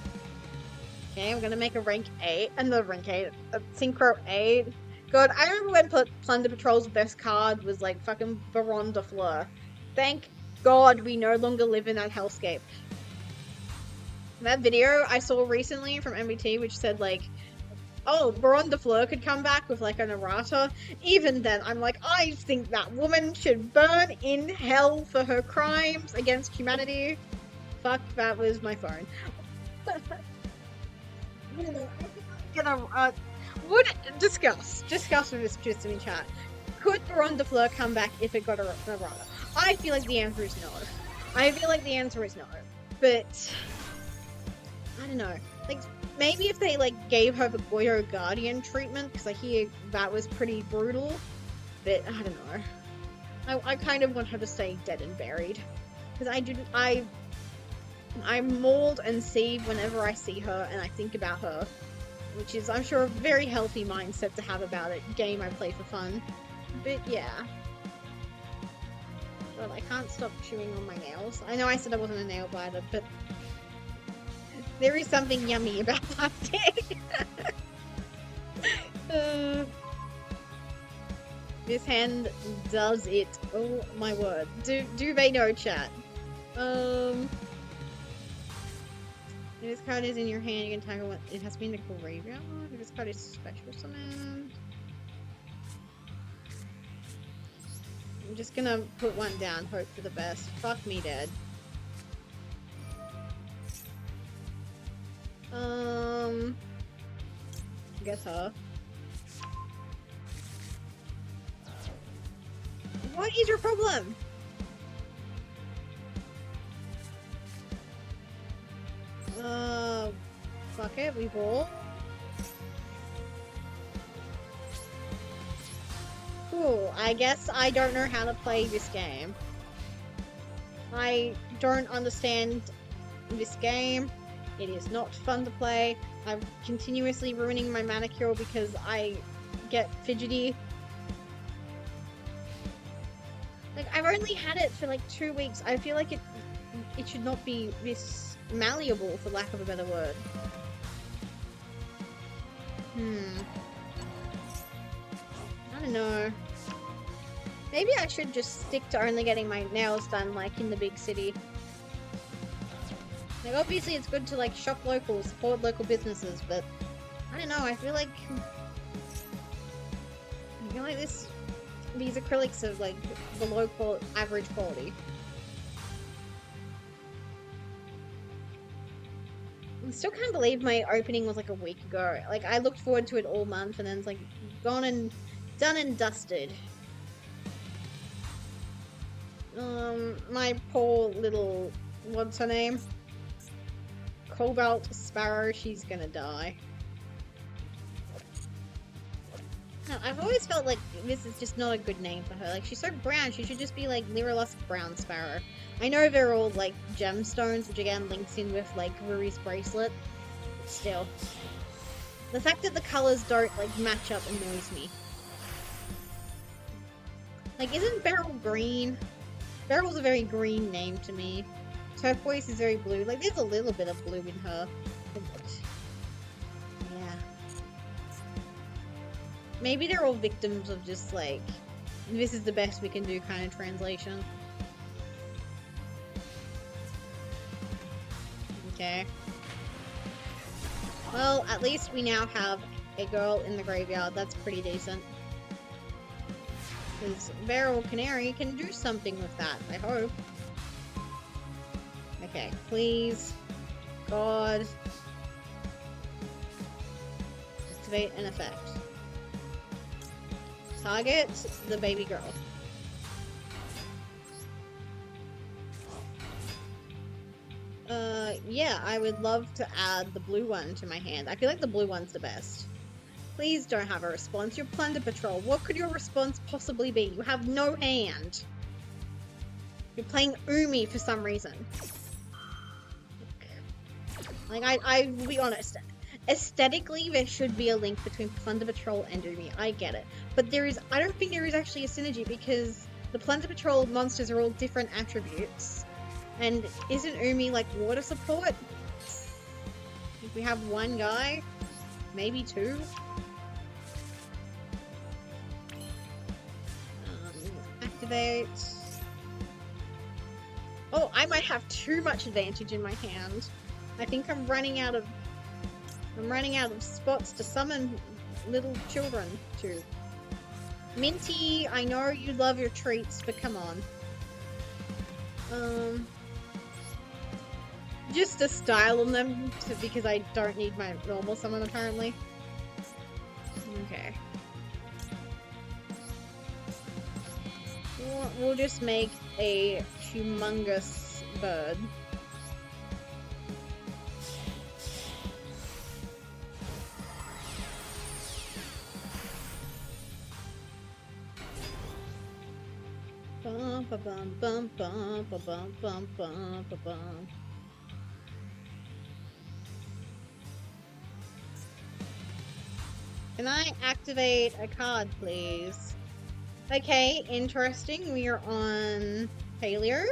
Okay, I'm gonna make a rank 8, and the rank 8, a Synchro 8. God, I remember when Plunder Patrol's best card was like fucking Baron de Fleur. Thank God we no longer live in that hellscape. That video I saw recently from MBT, which said like, oh, Baron de Fleur could come back with like an errata. Even then, I'm like, I think that woman should burn in hell for her crimes against humanity. Fuck, that was my phone. Would discuss with this person in chat. Could Baron de Fleur come back if it got an errata? I feel like the answer is no. But I don't know. Like, maybe if they like gave her the Goyo Guardian treatment, because I hear that was pretty brutal. But I don't know. I kind of want her to stay dead and buried, because I mold and seethe whenever I see her and I think about her, which is, I'm sure, a very healthy mindset to have about a game I play for fun. But yeah. God, I can't stop chewing on my nails. I know I said I wasn't a nail biter, but there is something yummy about plastic. This hand does it. Oh my word. Do they know, chat? If this card is in your hand, you can tackle it. It has to be in the graveyard. If this card is special summon. I'm just gonna put one down, hope for the best. Fuck me dead. Guess her. What is your problem? Fuck it, we roll. Cool, I guess I don't know how to play this game. I don't understand this game. It is not fun to play. I'm continuously ruining my manicure because I get fidgety. Like, I've only had it for like 2 weeks. I feel like it should not be this malleable, for lack of a better word. I don't know. Maybe I should just stick to only getting my nails done, like, in the big city. Like, obviously it's good to, like, shop local, support local businesses, but I don't know, I feel like these acrylics are, like, below average quality. I still can't believe my opening was, like, a week ago. Like, I looked forward to it all month, and then it's, like, gone and done and dusted. My poor little, what's her name? Cobalt Sparrow, she's gonna die. No, I've always felt like this is just not a good name for her. Like, she's so brown, she should just be like Lyrilusk Brown Sparrow. I know they're all like gemstones, which again links in with like Ruri's bracelet, but still. The fact that the colors don't like match up annoys me. Like, isn't Beryl green? Beryl's a very green name to me. Turquoise is very blue. Like, there's a little bit of blue in her. But, yeah. Maybe they're all victims of just, like, this is the best we can do kind of translation. Okay. Well, at least we now have a girl in the graveyard. That's pretty decent. Because Beryl Canary can do something with that, I hope. Okay, please. God. Activate an effect. Target the baby girl. Yeah, I would love to add the blue one to my hand. I feel like the blue one's the best. Please don't have a response. You're Plunder Patrol. What could your response possibly be? You have no hand. You're playing Umi for some reason. Like, I will be honest. Aesthetically, there should be a link between Plunder Patrol and Umi. I get it. But I don't think there is actually a synergy because the Plunder Patrol monsters are all different attributes. And isn't Umi like water support? If we have one guy, maybe two. Activate. Oh, I might have too much advantage in my hand. I think I'm running out of spots to summon little children to. Minty, I know you love your treats, but come on. Just to style on them because I don't need my normal summon apparently. Okay. We'll just make a humongous bird. Bum, ba, bum, bum, bum, ba, bum, bum, bum, ba, bum. Can I activate a card, please? Okay, interesting. We are on failure.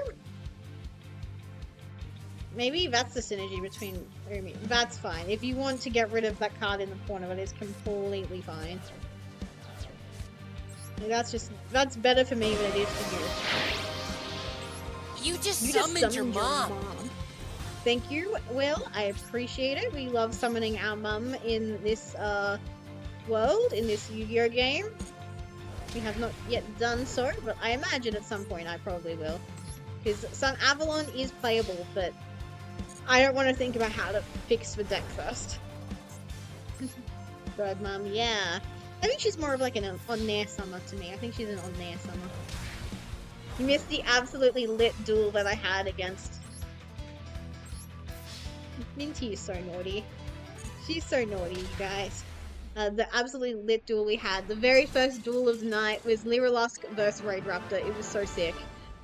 Maybe that's the synergy between Umi. That's fine. If you want to get rid of that card in the corner, it is completely fine. That's better for me than it is for you. You just summoned your mom. Thank you, Will. I appreciate it. We love summoning our mum in this world, in this Yu-Gi-Oh game. We have not yet done so, but I imagine at some point I probably will. Because Sun Avalon is playable, but I don't want to think about how to fix the deck first. Bird Mum, yeah. I think she's more of like an on-air summer to me. I think she's an on-air summer. You missed the absolutely lit duel that I had against... Minty is so naughty. She's so naughty, you guys. The absolutely lit duel we had. The very first duel of the night was Lyrilusk versus Raid Raptor. It was so sick.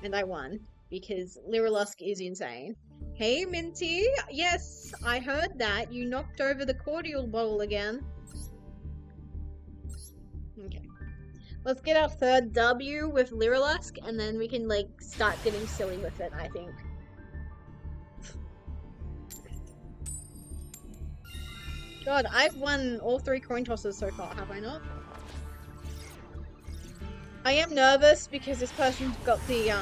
And I won. Because Lyrilusk is insane. Hey, Minty! Yes, I heard that. You knocked over the cordial bowl again. Okay. Let's get our third W with Lyrilusk, and then we can, like, start getting silly with it, I think. God, I've won all 3 coin tosses so far, have I not? I am nervous because this person's got the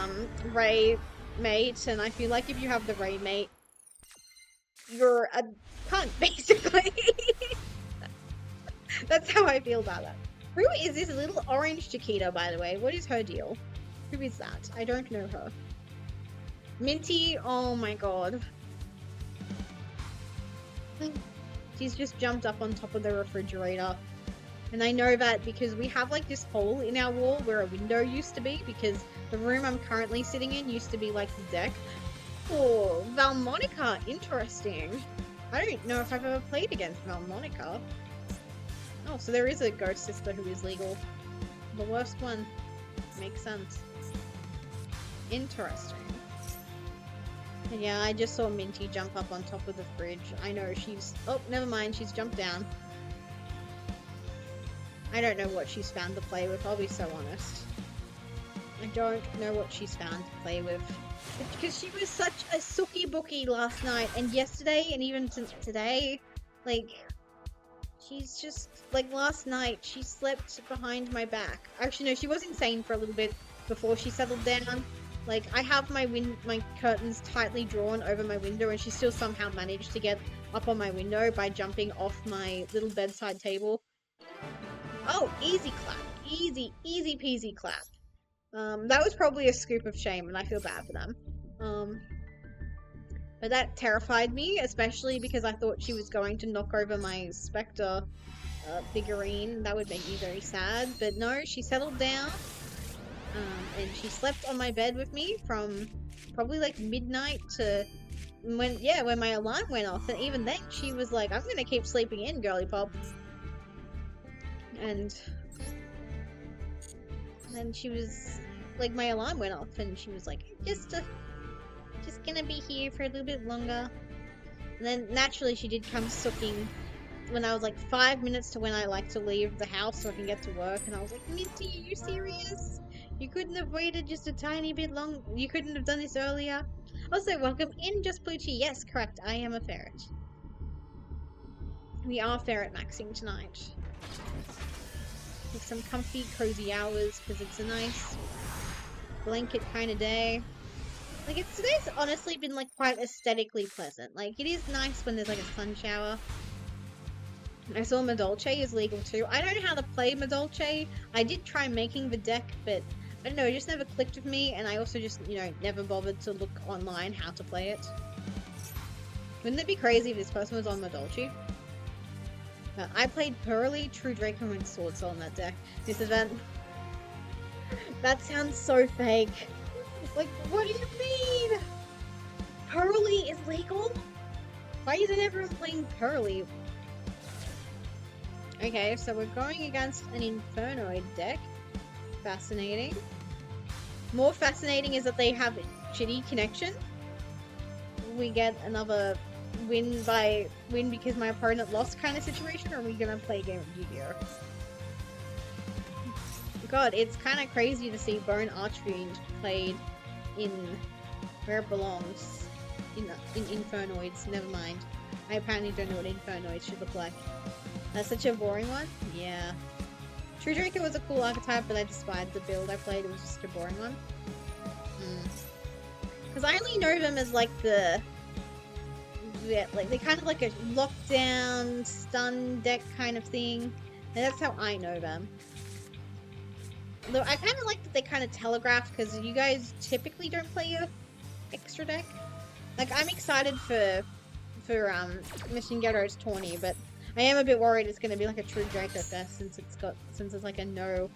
Ray mate, and I feel like if you have the Ray mate, you're a cunt, basically. That's how I feel about that. Who is this little orange Chiquita, by the way? What is her deal? Who is that? I don't know her. Minty, oh my god. She's just jumped up on top of the refrigerator. And I know that because we have like this hole in our wall where a window used to be, because the room I'm currently sitting in used to be like the deck. Oh, Valmonica, interesting. I don't know if I've ever played against Valmonica. Oh, so there is a ghost sister who is legal. The worst one. Makes sense. Interesting. And yeah, I just saw Minty jump up on top of the fridge. I know she's... Oh, never mind. She's jumped down. I don't know what she's found to play with, I'll be so honest. I don't know what she's found to play with. Because she was such a sookie bookie last night and yesterday and even today. Like, she's just... Like, last night, she slept behind my back. Actually, no, she was insane for a little bit before she settled down. Like, I have my curtains tightly drawn over my window and she still somehow managed to get up on my window by jumping off my little bedside table. Oh, easy clap. Easy, easy peasy clap. That was probably a scoop of shame and I feel bad for them. But that terrified me, especially because I thought she was going to knock over my Spectre figurine. That would make me very sad. But no, she settled down. And she slept on my bed with me from probably like midnight to when my alarm went off. And even then she was like, I'm gonna keep sleeping in, girly pop. And then she was like, my alarm went off and she was like, just gonna be here for a little bit longer. And then naturally she did come sooking when I was like 5 minutes to when I like to leave the house so I can get to work. And I was like, Minty, are you serious? You couldn't have waited just a tiny bit long? You couldn't have done this earlier? Also, welcome in, Just Pluchy. Yes, correct, I am a ferret. We are ferret maxing tonight. With some comfy, cozy hours, because it's a nice blanket kind of day. Like, today's honestly been, like, quite aesthetically pleasant. Like, it is nice when there's, like, a sun shower. I saw Madolche is legal too. I don't know how to play Madolche. I did try making the deck, but I don't know, it just never clicked with me, and I also just, you know, never bothered to look online how to play it. Wouldn't it be crazy if this person was on Madolche? I played Pearly, True Draco, and Sword Soul in that deck. This event. That sounds so fake. Like, what do you mean? Pearly is legal? Why isn't everyone playing Pearly? Okay, so we're going against an Infernoid deck. Fascinating. More fascinating is that they have shitty connection. We get another win because my opponent lost kind of situation, or are we gonna play a game of Yu-Gi-Oh? God, it's kind of crazy to see Bone Archfiend played in where it belongs. In Infernoids, never mind. I apparently don't know what Infernoids should look like. That's such a boring one? Yeah. True Draco was a cool archetype, but I despised the build I played. It was just a boring one. Because I only know them as like they're kind of like a lockdown, stun deck kind of thing. And that's how I know them. Though I kind of like that they kind of telegraph, because you guys typically don't play a extra deck. Like, I'm excited for Mishingero's tourney, but I am a bit worried it's going to be like a True Draco fest since it's like a no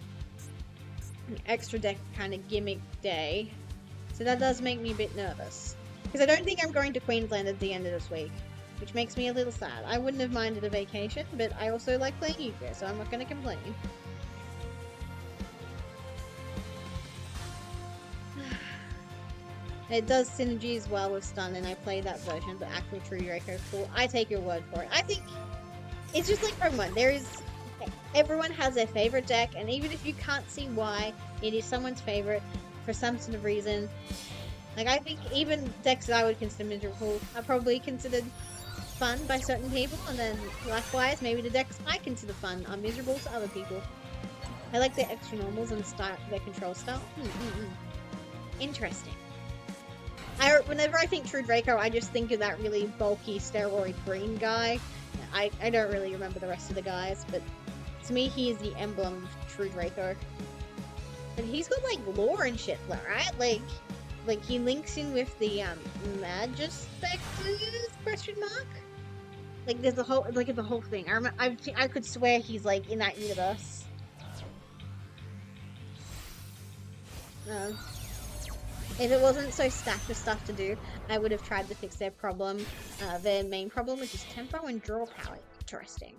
extra deck kind of gimmick day. So that does make me a bit nervous. Because I don't think I'm going to Queensland at the end of this week, which makes me a little sad. I wouldn't have minded a vacation, but I also like playing Yu-Gi-Oh, so I'm not going to complain. It does synergy as well with stun, and I played that version, but actual True Draco is cool. I take your word for it. I think it's just like Pokemon. Everyone has their favorite deck, and even if you can't see why it is someone's favorite for some sort of reason, like I think even decks that I would consider miserable are probably considered fun by certain people, and then likewise, maybe the decks I consider fun are miserable to other people. I like their extra normals and their control style. Interesting. Whenever I think True Draco, I just think of that really bulky steroid green guy. I don't really remember the rest of the guys, but to me, he is the emblem of True Draco. And he's got like lore and shit, right? Like he links in with the Magispectors question mark. Like there's the whole thing. I could swear he's like in that universe. If it wasn't so stacked with stuff to do, I would have tried to fix their problem, their main problem, which is tempo and draw power. Interesting.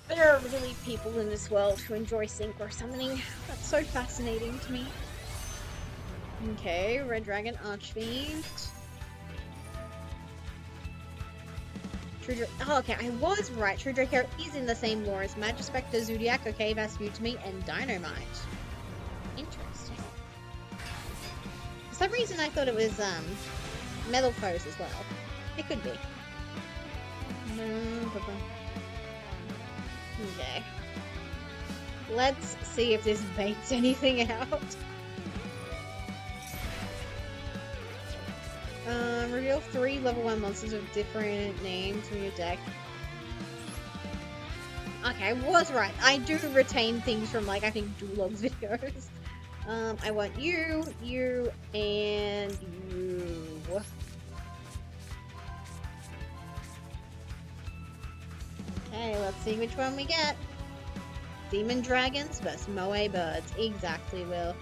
There are really people in this world who enjoy synchro summoning. That's so fascinating to me. Okay, Red Dragon Archfiend. Oh, okay, I was right. True Draco is in the same lore as Magispector, Zodiac, okay, Mutami, and Dynamite. Interesting. For some reason, I thought it was Metal Foes as well. It could be. Okay. Let's see if this baits anything out. Reveal 3 level 1 monsters with different names from your deck. Okay, I was right. I do retain things from, like, I think Duelog's videos. I want you, and you. Okay, let's see which one we get. Demon Dragons versus Moe Birds. Exactly, Will.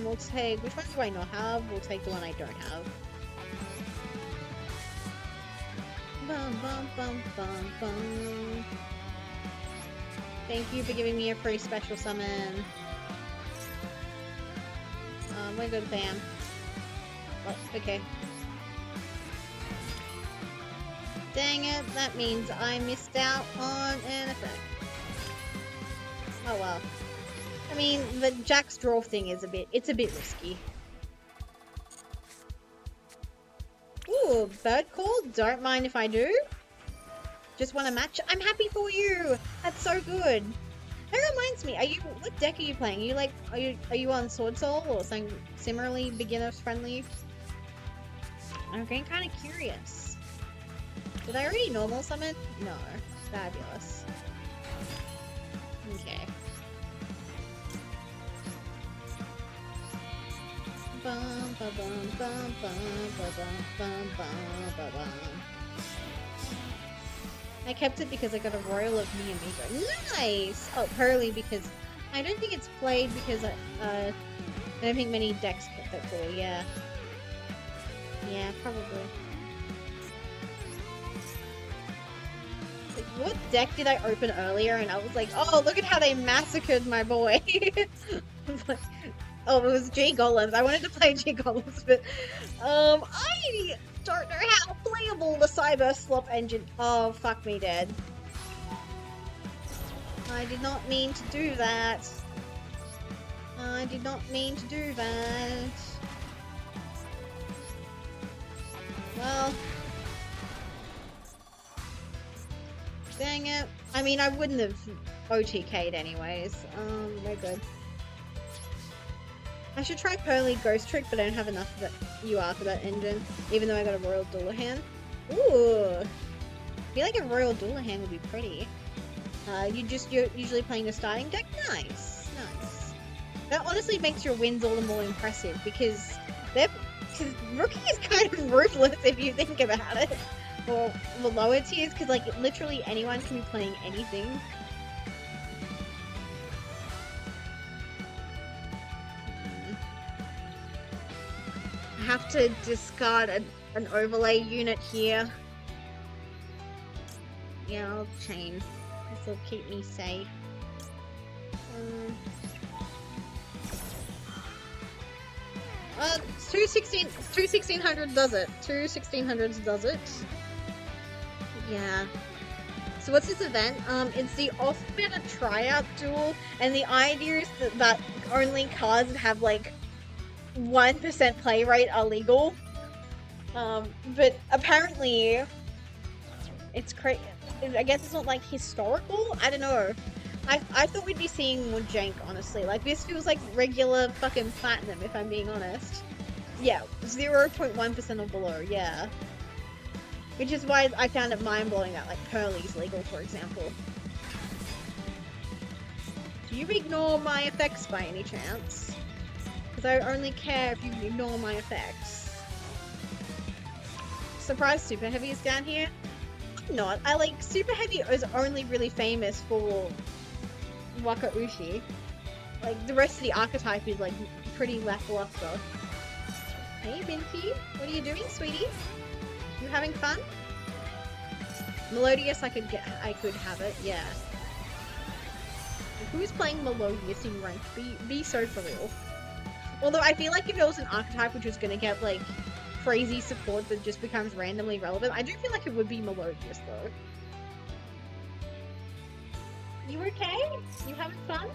We'll take... Which one do I not have? We'll take the one I don't have. Bum, bum, bum, bum, bum. Thank you for giving me a free special summon. We're good, Pam. Oh, okay. Dang it, that means I missed out on an effect. Oh well. I mean, the Jack's draw thing is it's a bit risky. Ooh, bird call? Don't mind if I do. Just want a match? I'm happy for you! That's so good. That reminds me, what deck are you playing? Are you on Sword Soul or something similarly beginner's friendly? I'm getting kind of curious. Did I already normal summon? No. Fabulous. Okay. Bum, ba, bum, bum, bum, ba, bum, bum, bum. I kept it because I got a Royal of Mi Amigo. Nice! Oh, Hurley because I don't think it's played because I don't think many decks kept that cool, yeah. Yeah, probably. Like, what deck did I open earlier? And I was like, oh, look at how they massacred my boy. Like, oh, it was G Golems. I wanted to play G Golems, but I don't know how playable the Cyber Slop engine. Oh, fuck me dead. I did not mean to do that. I did not mean to do that. Well, dang it. I mean, I wouldn't have OTK'd anyways. We're good. I should try Pearly Ghost Trick, but I don't have enough of that UR for that engine, even though I got a Royal Dullahan. Ooh! I feel like a Royal Dullahan would be pretty. You're usually playing the starting deck? Nice. Nice. That honestly makes your wins all the more impressive, because Rookie is kind of ruthless if you think about it. Or the lower tiers, because like literally anyone can be playing anything. I have to discard an overlay unit here. Yeah, I'll chain. This will keep me safe. 1600 does it. 1600s does it. Yeah. So what's this event? It's the off-meta tryout duel, and the idea is that only cards that have like 1% play rate are legal. But apparently it's crazy. I guess it's not like historical. I don't know. I thought we'd be seeing more jank, honestly. Like this feels like regular fucking platinum, if I'm being honest. Yeah, 0.1% or below. Yeah, which is why I found it mind blowing that like Pearly's legal, for example. Do you ignore my effects by any chance? Because I only care if you ignore my effects. Surprise, Super Heavy is down here. I'm not. I like Super Heavy is only really famous for Waka Ushi. Like the rest of the archetype is like pretty lackluster. Hey Binky, what are you doing, sweetie? You having fun? Melodious, I could have it, yeah. Who's playing Melodious in ranked? Be so for real. Although I feel like if it was an archetype which was gonna get like crazy support that just becomes randomly relevant, I do feel like it would be Melodious though. You okay? You having fun?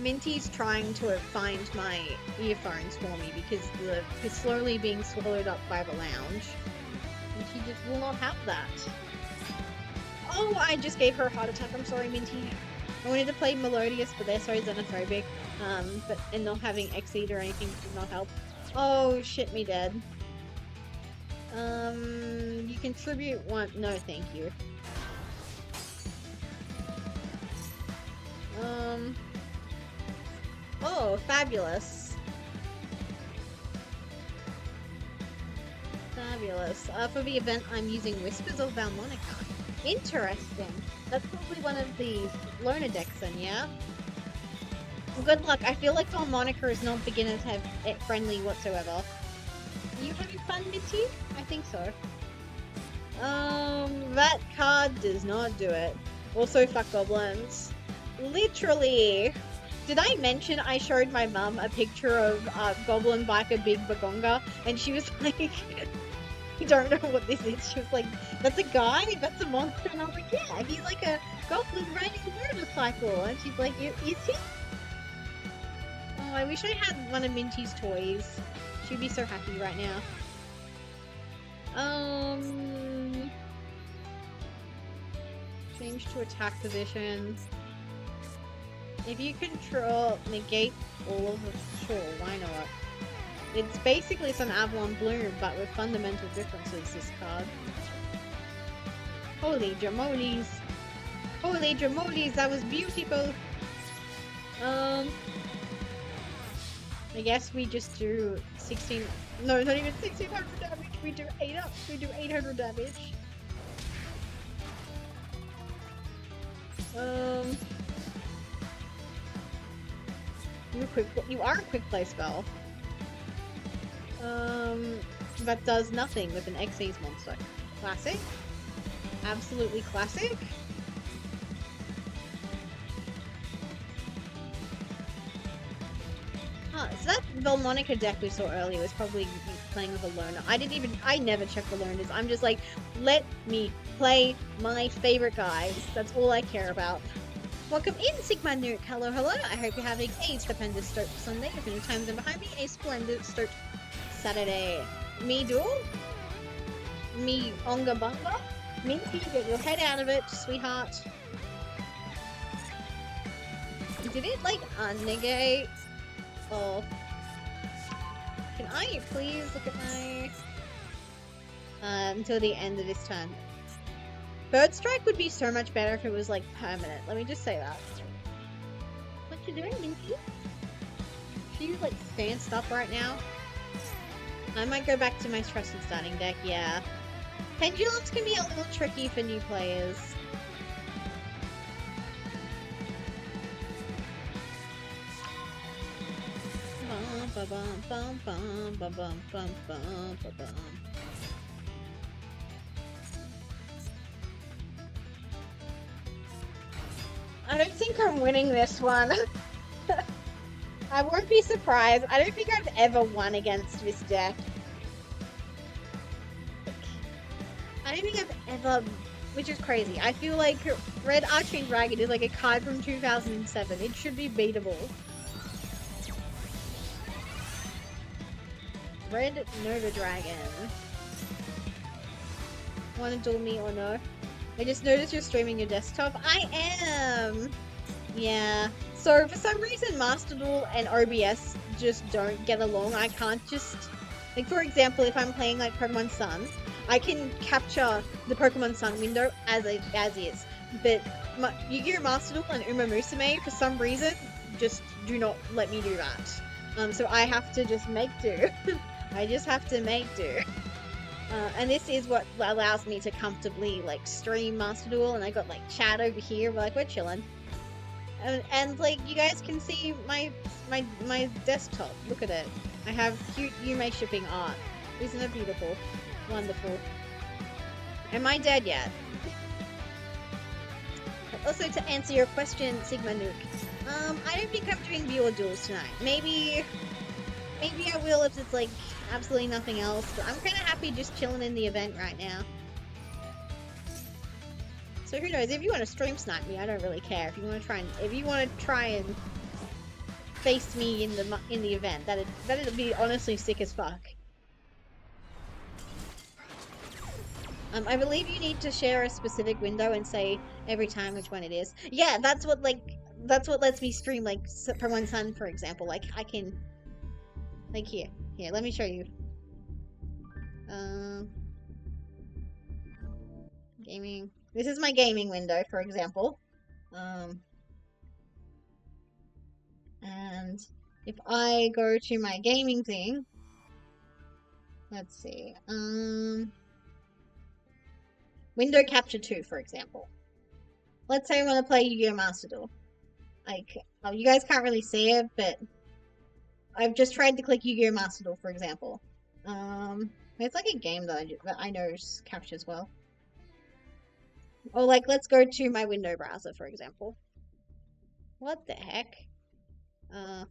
Minty's trying to find my earphones for me because they're slowly being swallowed up by the lounge. And she just will not have that. Oh, I just gave her a heart attack. I'm sorry, Minty. I wanted to play Melodious, but they're so xenophobic. And not having Exceed or anything did not help. Oh, shit me dead. You contribute one. No, thank you. Oh, fabulous. Fabulous. For the event, I'm using Whispers of Valmonica. Interesting. That's probably one of the loner decks then, yeah? Well, good luck. I feel like Valmonica is not beginner type friendly whatsoever. Are you having fun, Minty? I think so. That card does not do it. Also, fuck goblins. Literally. Did I mention I showed my mum a picture of Goblin Biker Big Bagonga, and she was like, you don't know what this is. She was like, that's a guy? That's a monster? And I was like, yeah, he's like a goblin riding a motorcycle. And she's like, is he? Oh, I wish I had one of Minty's toys. She'd be so happy right now. Change to attack position. If you control, negate all of them, sure, why not? It's basically some Avalon Bloom, but with fundamental differences, this card. Holy Jamolies! Holy Jamolies, that was beautiful! I guess we just do 16... No, not even 1600 damage, we do 800 damage. You are a quick play spell. That does nothing with an Xyz monster. Classic. Absolutely classic. Huh, so that Valmonica deck we saw earlier was probably playing with a loner. I never check the loners. I'm just like, let me play my favorite guys. That's all I care about. Welcome in, Sigma Nuke. Hello, hello. I hope you're having a stupendous Stoke Sunday. If any times in behind me, a splendid Stoke Saturday. Me Duel? Me Onga Bunga? Minty, get your head out of it, sweetheart. Did it, like, unnegate? Oh. Can I please look at my... until the end of this turn. Bird Strike would be so much better if it was, like, permanent. Let me just say that. What you doing, Minty? She's, like, stanced up right now. I might go back to my trusted starting deck, yeah. Pendulums can be a little tricky for new players. Bum, bum, bum, bum, bum, bum, bum, bum, bum, bum. I don't think I'm winning this one. I won't be surprised. I don't think I've ever won against this deck. I don't think I've ever... Which is crazy. I feel like Red Arching Dragon is like a card from 2007. It should be beatable. Red Nova Dragon. Wanna duel me or no? I just noticed you're streaming your desktop. I am! Yeah. So, for some reason, Master Duel and OBS just don't get along. I can't just... Like, for example, if I'm playing, like, Pokemon Sun, I can capture the Pokemon Sun window as is. But Yu-Gi-Oh! Master Duel and Uma Musume, for some reason, just do not let me do that. So I have to just make do. I just have to make do. And this is what allows me to comfortably, like, stream Master Duel, and I got, like, chat over here, we're chilling. And like, you guys can see my desktop. Look at it. I have cute Yume shipping art. Isn't it beautiful? Wonderful. Am I dead yet? Also, to answer your question, Sigma Nuke. I don't think I'm doing viewer duels tonight. Maybe I will if it's like absolutely nothing else. But I'm kind of happy just chilling in the event right now. So who knows? If you want to stream snipe me, I don't really care. If you want to try and face me in the event, that'd be honestly sick as fuck. I believe you need to share a specific window and say every time which one it is. Yeah, that's what lets me stream, like, Pokemon Sun, for example. Like, I can, like, here, let me show you. Gaming. This is my gaming window, for example. And if I go to my gaming thing, let's see, window capture 2, for example. Let's say I want to play Yu-Gi-Oh! Master Duel. Like, you guys can't really see it, but I've just tried to click Yu-Gi-Oh! Master Duel, for example. It's like a game that I know captures well. Or like, let's go to my window browser, for example. What the heck? My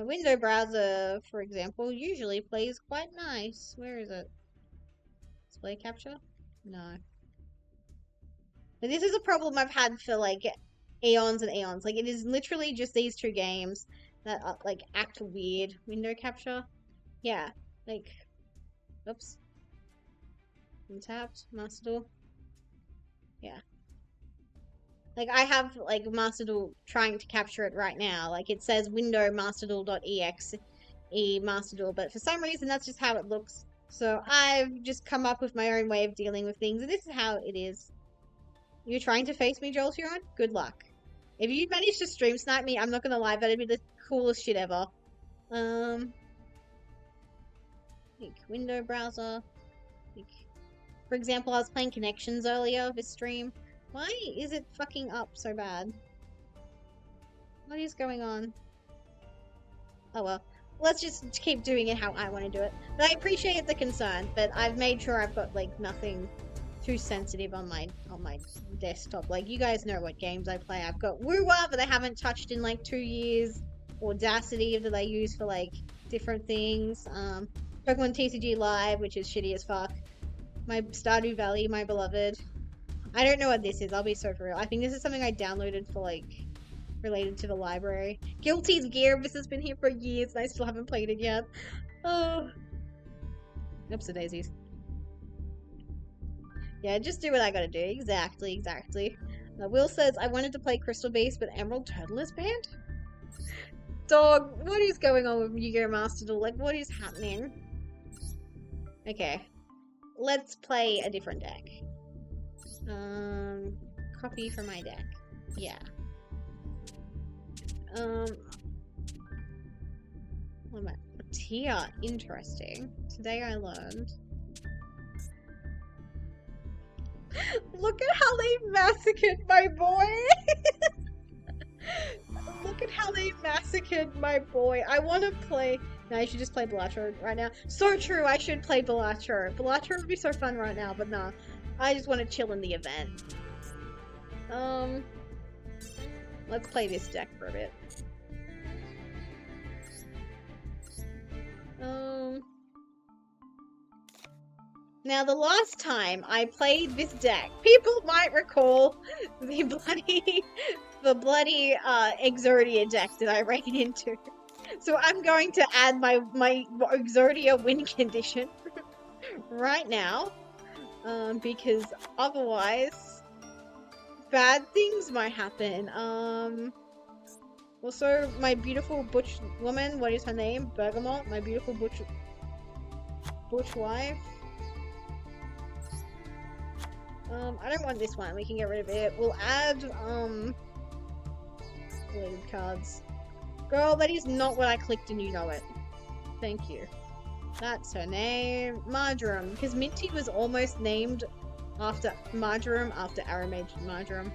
window browser, for example, usually plays quite nice. Where is it? Display capture? No. But this is a problem I've had for, like, eons and eons. Like, it is literally just these two games that, like, act weird. Window capture? Yeah. Like, oops. Untapped. Master Duel. Yeah. Like, I have, like, Master Duel trying to capture it right now. Like, it says window masterduel.exe Master Duel, but for some reason that's just how it looks. So I've just come up with my own way of dealing with things, and this is how it is. You're trying to face me, Jolteon? Good luck. If you manage to stream snipe me, I'm not gonna lie, that'd be the coolest shit ever. Like, window browser. Like, for example, I was playing Connections earlier this stream. Why is it fucking up so bad? What is going on? Oh well. Let's just keep doing it how I want to do it. But I appreciate the concern, but I've made sure I've got, like, nothing too sensitive on my desktop. Like, you guys know what games I play. I've got Woowa that I haven't touched in, like, 2 years. Audacity that I use for, like, different things. Pokemon TCG Live, which is shitty as fuck. My Stardew Valley, my beloved. I don't know what this is, I'll be so for real. I think this is something I downloaded for, like, related to the library. Guilty's Gear, this has been here for years and I still haven't played it yet. Oh. Oops, the daisies. Yeah, just do what I gotta do. Exactly. Will says, I wanted to play Crystal Beast, but Emerald Turtle is banned? Dog, what is going on with Yu-Gi-Oh! Master Duel? Like, what is happening? Okay. Let's play a different deck. Copy from my deck. Yeah. What am I? Tia, interesting. Today I learned. Look at how they massacred my boy! Look at how they massacred my boy. I want to play... No, I should just play Bellatrix right now. So true, I should play Bellatrix. Bellatrix would be so fun right now, but nah. I just want to chill in the event. Let's play this deck for a bit. Now, the last time I played this deck, people might recall the bloody Exodia deck that I ran into. So I'm going to add my Exodia win condition right now, because otherwise bad things might happen. Also, my beautiful butch woman, what is her name? Bergamot, my beautiful butch wife. I don't want this one. We can get rid of it. We'll add related cards. Girl, that is not what I clicked, and you know it. Thank you. That's her name. Marjoram, because Minty was almost named after Marjoram after Aramage Marjoram.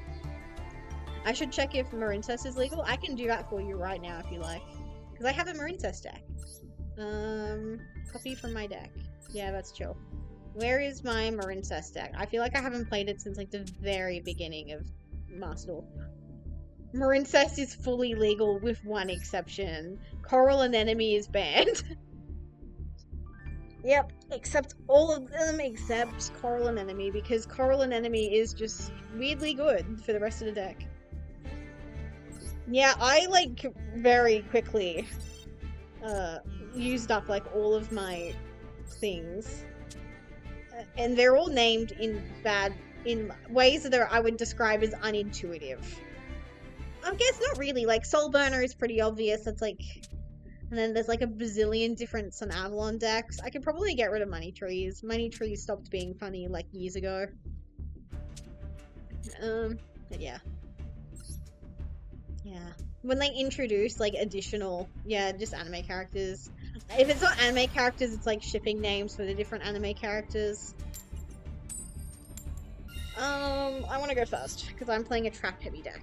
I should check if Marincess is legal. I can do that for you right now if you like. Because I have a Marincess deck. Copy from my deck. Yeah, that's chill. Where is my Marincess deck? I feel like I haven't played it since like the very beginning of Master Duel. Marincess is fully legal with one exception. Coral Anemone is banned. Yep, except all of them except Coral Anemone, because Coral Anemone is just weirdly good for the rest of the deck. Yeah, I like very quickly used up like all of my things. And they're all named in ways that I would describe as unintuitive. I guess not really. Like Soul Burner is pretty obvious. That's like, and then there's like a bazillion different Sun Avalon decks. I could probably get rid of Money Trees. Money Trees stopped being funny like years ago. But yeah. Yeah. When they introduce like additional, just anime characters. If it's not anime characters, it's like shipping names for the different anime characters. I want to go first because I'm playing a trap heavy deck.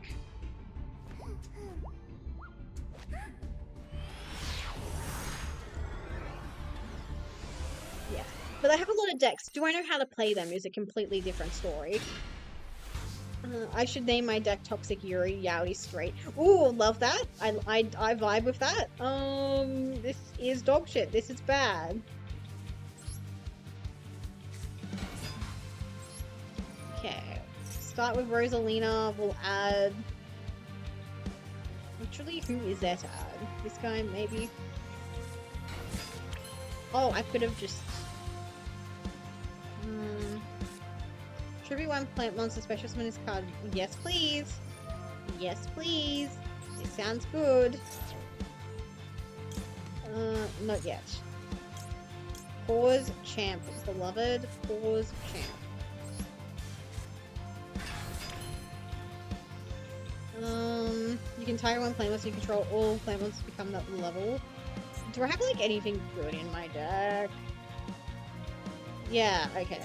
Yeah, but I have a lot of decks. Do I know how to play them is a completely different story. I should name my deck Toxic Yuri Yaoi Straight. Ooh, love that. I vibe with that. This is dog shit. This is bad. Okay. Start with Rosalina. We'll add... Actually, who is there to add? This guy, maybe? Oh, I could have just... Tribute 1 Plant Monster Special Summon this card. Yes, please. Yes, please. It sounds good. Not yet. Pause Champ. Beloved. Pause Champ. You can tire 1 Plant Monster you control. All Plant Monsters become that level. Do I have, like, anything good in my deck? Yeah, okay.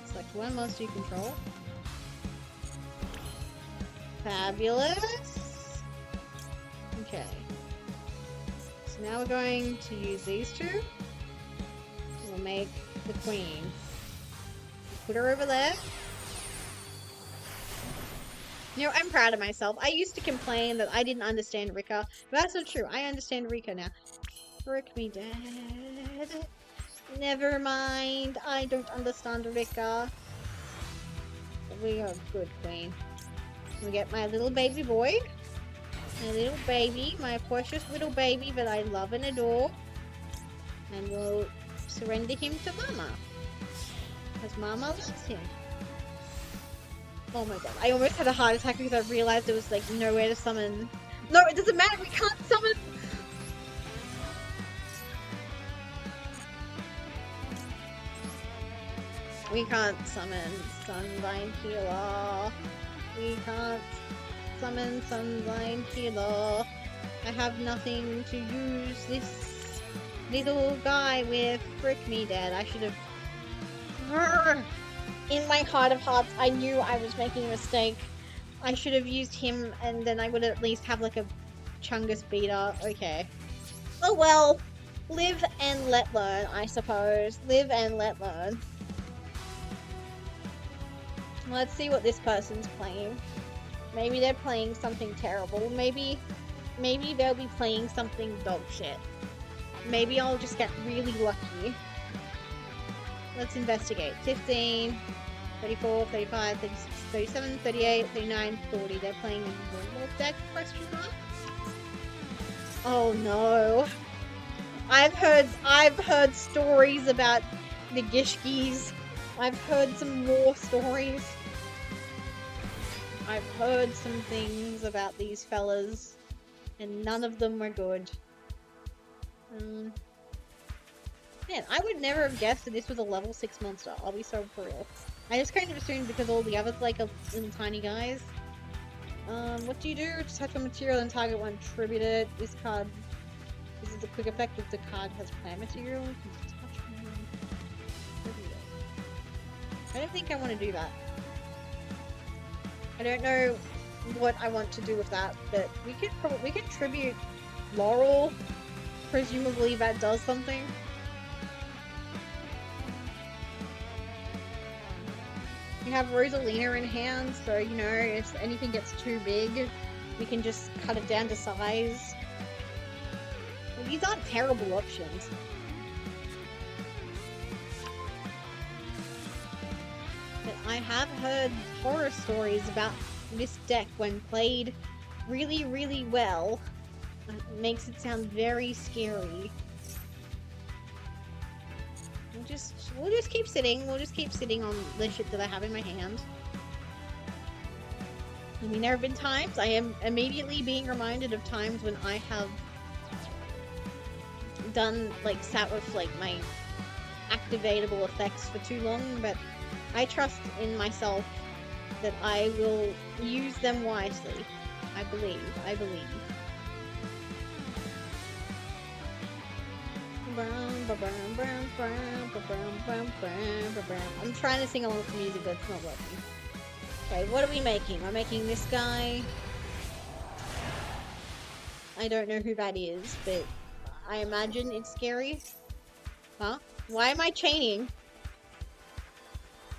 Select 1 monster you control. Fabulous. Okay. So now we're going to use these two. We'll make the queen. Put her over there. You know, I'm proud of myself. I used to complain that I didn't understand Rika, but that's not true. I understand Rika now. Frick me, Dad. Never mind. I don't understand Rika. We are good, Queen. We get my little baby boy. My little baby. My precious little baby that I love and adore. And we'll surrender him to Mama. Because Mama loves him. Oh my god. I almost had a heart attack because I realized there was like nowhere to summon. No, it doesn't matter. We can't summon. We can't summon Sunline Healer. We can't summon Sunline Healer. I have nothing to use this little guy with. Frick me, Dad. I should have... In my heart of hearts, I knew I was making a mistake. I should have used him, and then I would at least have like a Chungus beater. Okay. Oh well. Live and let learn, I suppose. Live and let learn. Let's see what this person's playing. Maybe they're playing something terrible. Maybe they'll be playing something dog shit. Maybe I'll just get really lucky. Let's investigate. 15, 34, 35, 36. 37, 38, 39, 40. They're playing a normal deck, question mark? Oh no. I've heard stories about the Gishkis. I've heard some war stories. I've heard some things about these fellas, and none of them were good. Man, I would never have guessed that this was a level 6 monster. I'll be so for real. I just kind of assumed because all the others like are little tiny guys. What do? Just touch one material and target one, tribute it. This card. This is a quick effect if the card has plant material. You can just touch one, tribute it. I don't think I want to do that. I don't know what I want to do with that, but we could tribute Laurel. Presumably that does something. We have Rosalina in hand, so you know, if anything gets too big, we can just cut it down to size. Well, these aren't terrible options. But I have heard horror stories about this deck when played really, really well. It makes it sound very scary. We'll just keep sitting. We'll just keep sitting on the shit that I have in my hand. I mean, there have been times I am immediately being reminded of times when I have done, like, sat with, like, my activatable effects for too long, but I trust in myself that I will use them wisely. I believe. I'm trying to sing along with the music, but it's not working. Okay, what are we making? We're making this guy. I don't know who that is, but I imagine it's scary. Huh? Why am I chaining?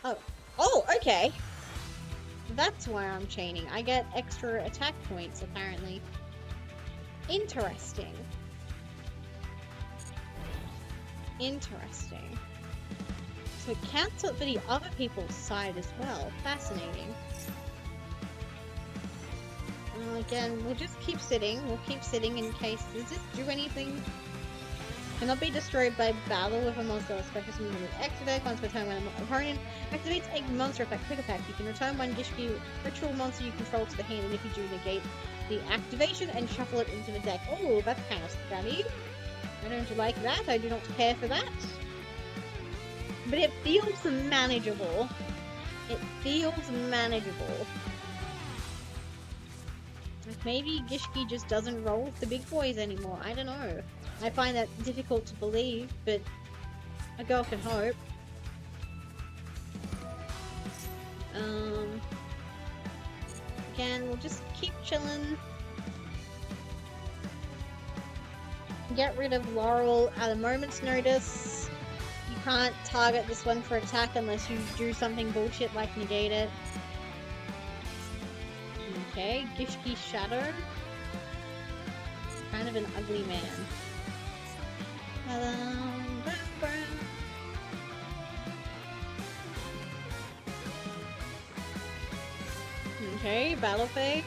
Oh, okay. That's why I'm chaining. I get extra attack points, apparently. Interesting. Interesting. So it counts up for the other people's side as well. Fascinating. Again, we'll just keep sitting. We'll keep sitting in case... Does this do anything? Cannot be destroyed by battle with a monster, especially something with extra deck. Once per turn when an opponent activates a monster effect, quick effect. You can return one Gishki ritual monster you control to the hand, and if you do, negate the activation and shuffle it into the deck. Oh, that's kind of scummy. I don't like that. I do not care for that. But it feels manageable. It feels manageable. Like maybe Gishki just doesn't roll with the big boys anymore. I don't know. I find that difficult to believe, but a girl can hope. Again, we'll just keep chilling. Get rid of Laurel at a moment's notice. You can't target this one for attack unless you do something bullshit like negate it. Okay, Gishki Shadow. Kind of an ugly man. Okay, battle phase.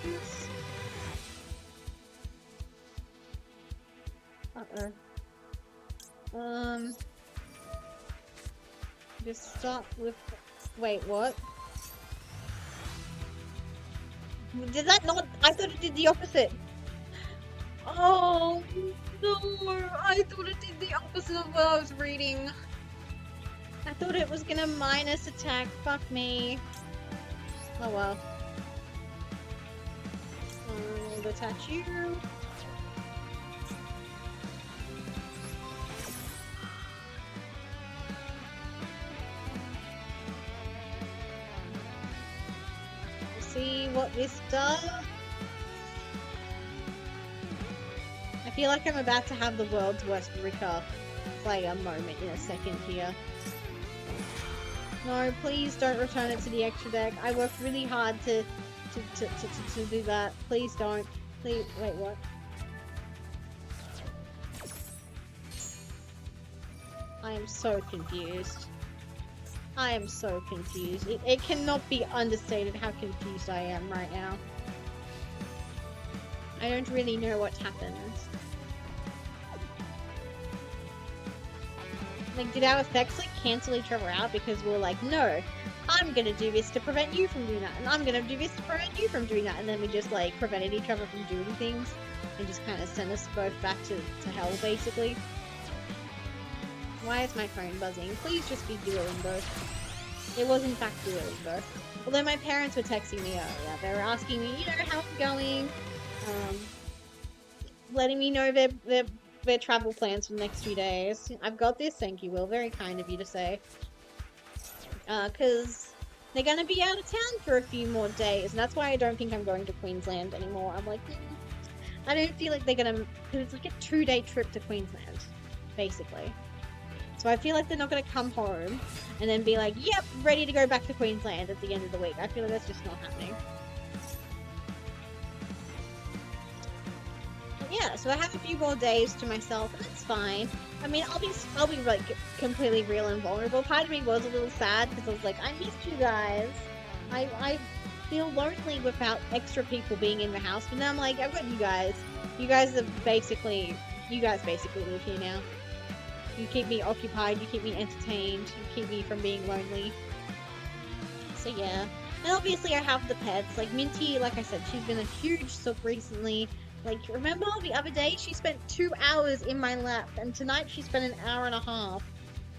Just start with... Wait, what? Did that not... I thought it did the opposite. Oh, no. I thought it did the opposite of what I was reading. I thought it was gonna minus attack. Fuck me. Oh well. I'll attach you. See what this does. I feel like I'm about to have the world's worst Rika player moment in a second here. No, please don't return it to the extra deck. I worked really hard to do that. Please don't. Please, wait, what? I am so confused. I am so confused. It cannot be understated how confused I am right now. I don't really know what happened. Like, did our effects, like, cancel each other out because we're like, no, I'm gonna do this to prevent you from doing that, and I'm gonna do this to prevent you from doing that, and then we just, like, prevented each other from doing things, and just kind of sent us both back to hell, basically. Why is my phone buzzing? Please just be Duolingo. It was in fact Duolingo. Although my parents were texting me earlier. They were asking me, you know, how it's going. Letting me know their travel plans for the next few days. I've got this, thank you, Will. Very kind of you to say. Because they're going to be out of town for a few more days. And that's why I don't think I'm going to Queensland anymore. I'm like, I don't feel like they're going to... Because it's like a 2-day trip to Queensland, basically. So I feel like they're not going to come home and then be like, yep, ready to go back to Queensland at the end of the week. I feel like that's just not happening. But yeah, so I have a few more days to myself, and that's fine. I mean, I'll be like completely real and vulnerable. Part of me was a little sad because I was like, I missed you guys. I feel lonely without extra people being in the house. But now I'm like, I've got you guys. You guys basically live here now. You keep me occupied, you keep me entertained, you keep me from being lonely. So yeah. And obviously I have the pets. Like Minty, like I said, she's been a huge sook recently. Like, remember the other day she spent 2 hours in my lap, and tonight she spent an hour and a half.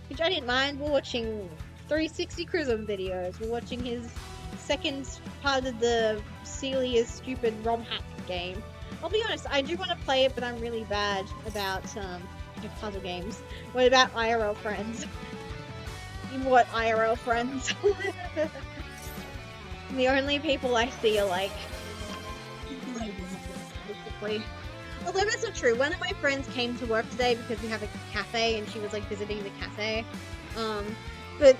Which I didn't mind. We're watching 360 Crism videos. We're watching his second part of the Celia's stupid ROM hack game. I'll be honest, I do want to play it, but I'm really bad about puzzle games. What about IRL friends? What IRL friends? The only people I see are like... Although that's not true. One of my friends came to work today because we have a cafe and she was like visiting the cafe. But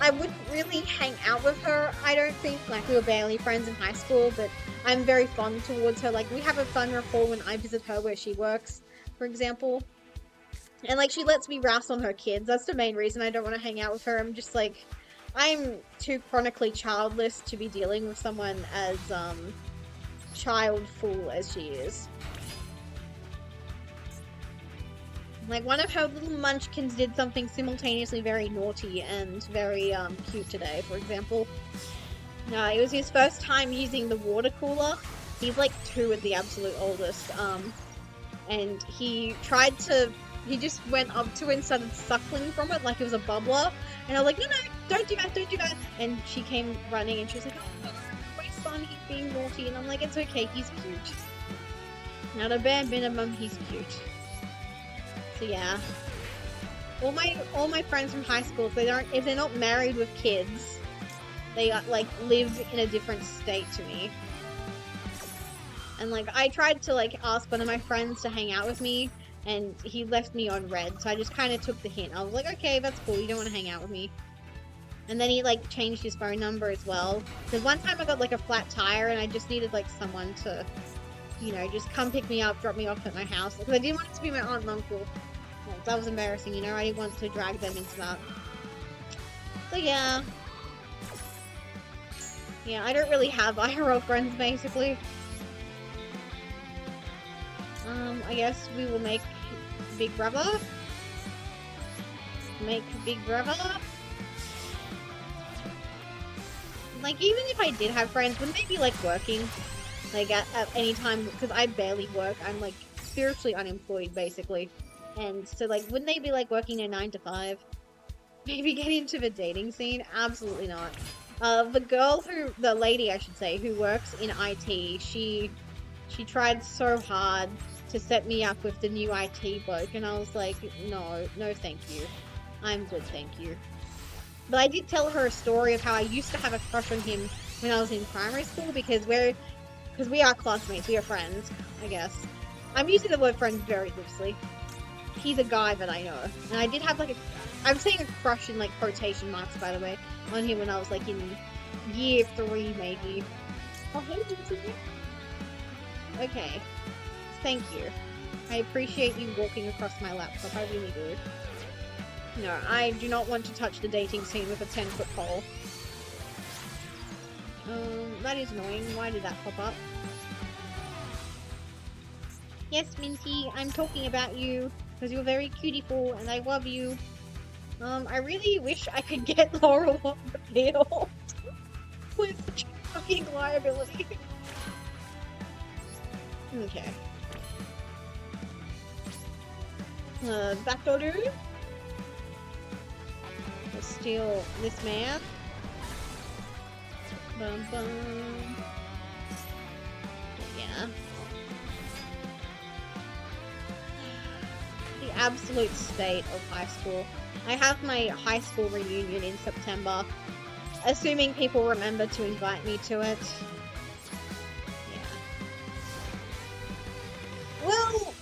I wouldn't really hang out with her. I don't think, like, we were barely friends in high school, but I'm very fond towards her. Like, we have a fun rapport when I visit her where she works, for example. And, like, she lets me rouse on her kids. That's the main reason I don't want to hang out with her. I'm just, like, I'm too chronically childless to be dealing with someone as, childful as she is. Like, one of her little munchkins did something simultaneously very naughty and very, cute today, for example. It was his first time using the water cooler. He's, like, 2 at the absolute oldest, and he just went up to it and started suckling from it like it was a bubbler. And I was like, no, don't do that, don't do that. And she came running and she was like, oh, my son, he's being naughty. And I'm like, it's okay, he's cute. Not a bare minimum, he's cute. So yeah. All my friends from high school, if they're not married with kids, they like live in a different state to me. And like I tried to like ask one of my friends to hang out with me, and he left me on red, so I just kind of took the hint. I was like, okay, that's cool, you don't want to hang out with me. And then he like changed his phone number as well, because one time I got like a flat tire and I just needed like someone to, you know, just come pick me up, drop me off at my house, because I didn't want it to be my aunt and uncle. Like, that was embarrassing, you know, I didn't want to drag them into that. So yeah. Yeah, I don't really have IRL friends, basically. I guess we will make Big Brother. Make Big Brother. Like, even if I did have friends, wouldn't they be, like, working? Like, at any time, because I barely work. I'm, like, spiritually unemployed, basically. And so, like, wouldn't they be, like, working a 9 to 5? Maybe get into the dating scene? Absolutely not. The lady, I should say, who works in IT, she tried so hard to set me up with the new IT bloke, and I was like, no thank you. I'm good, thank you. But I did tell her a story of how I used to have a crush on him when I was in primary school, because we are classmates, we are friends, I guess. I'm using the word friend very loosely. He's a guy that I know. And I did have like I'm saying a crush in like quotation marks, by the way, on him when I was like in year 3 maybe. Oh, hey, Jinty. Okay. Thank you. I appreciate you walking across my laptop, I really do. No, I do not want to touch the dating scene with a 10-foot pole. That is annoying. Why did that pop up? Yes, Minty, I'm talking about you, because you're very cutiful, and I love you. I really wish I could get Laurel on the field. With such a fucking liability. Okay. Backdoor dude? Let's steal this man. Bum bum. Yeah. The absolute state of high school. I have my high school reunion in September. Assuming people remember to invite me to it. Yeah. Well,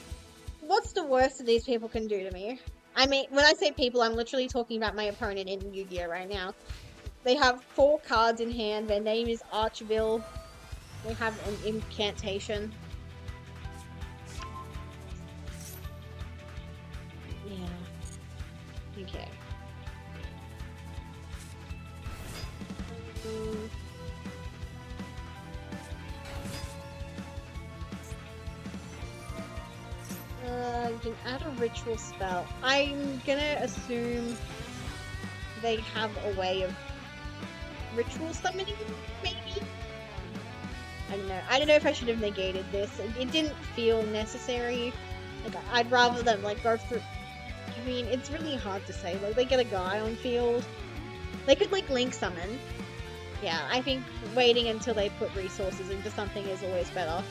what's the worst that these people can do to me? I mean, when I say people, I'm literally talking about my opponent in Yu-Gi-Oh! Right now. They have 4 cards in hand. Their name is Archville. They have an incantation. Yeah. Okay. You can add a ritual spell. I'm gonna assume they have a way of ritual summoning, maybe? I don't know. I don't know if I should have negated this. It didn't feel necessary. Like, I'd rather them, like, go through... I mean, it's really hard to say. Like, they get a guy on field. They could, like, link summon. Yeah, I think waiting until they put resources into something is always better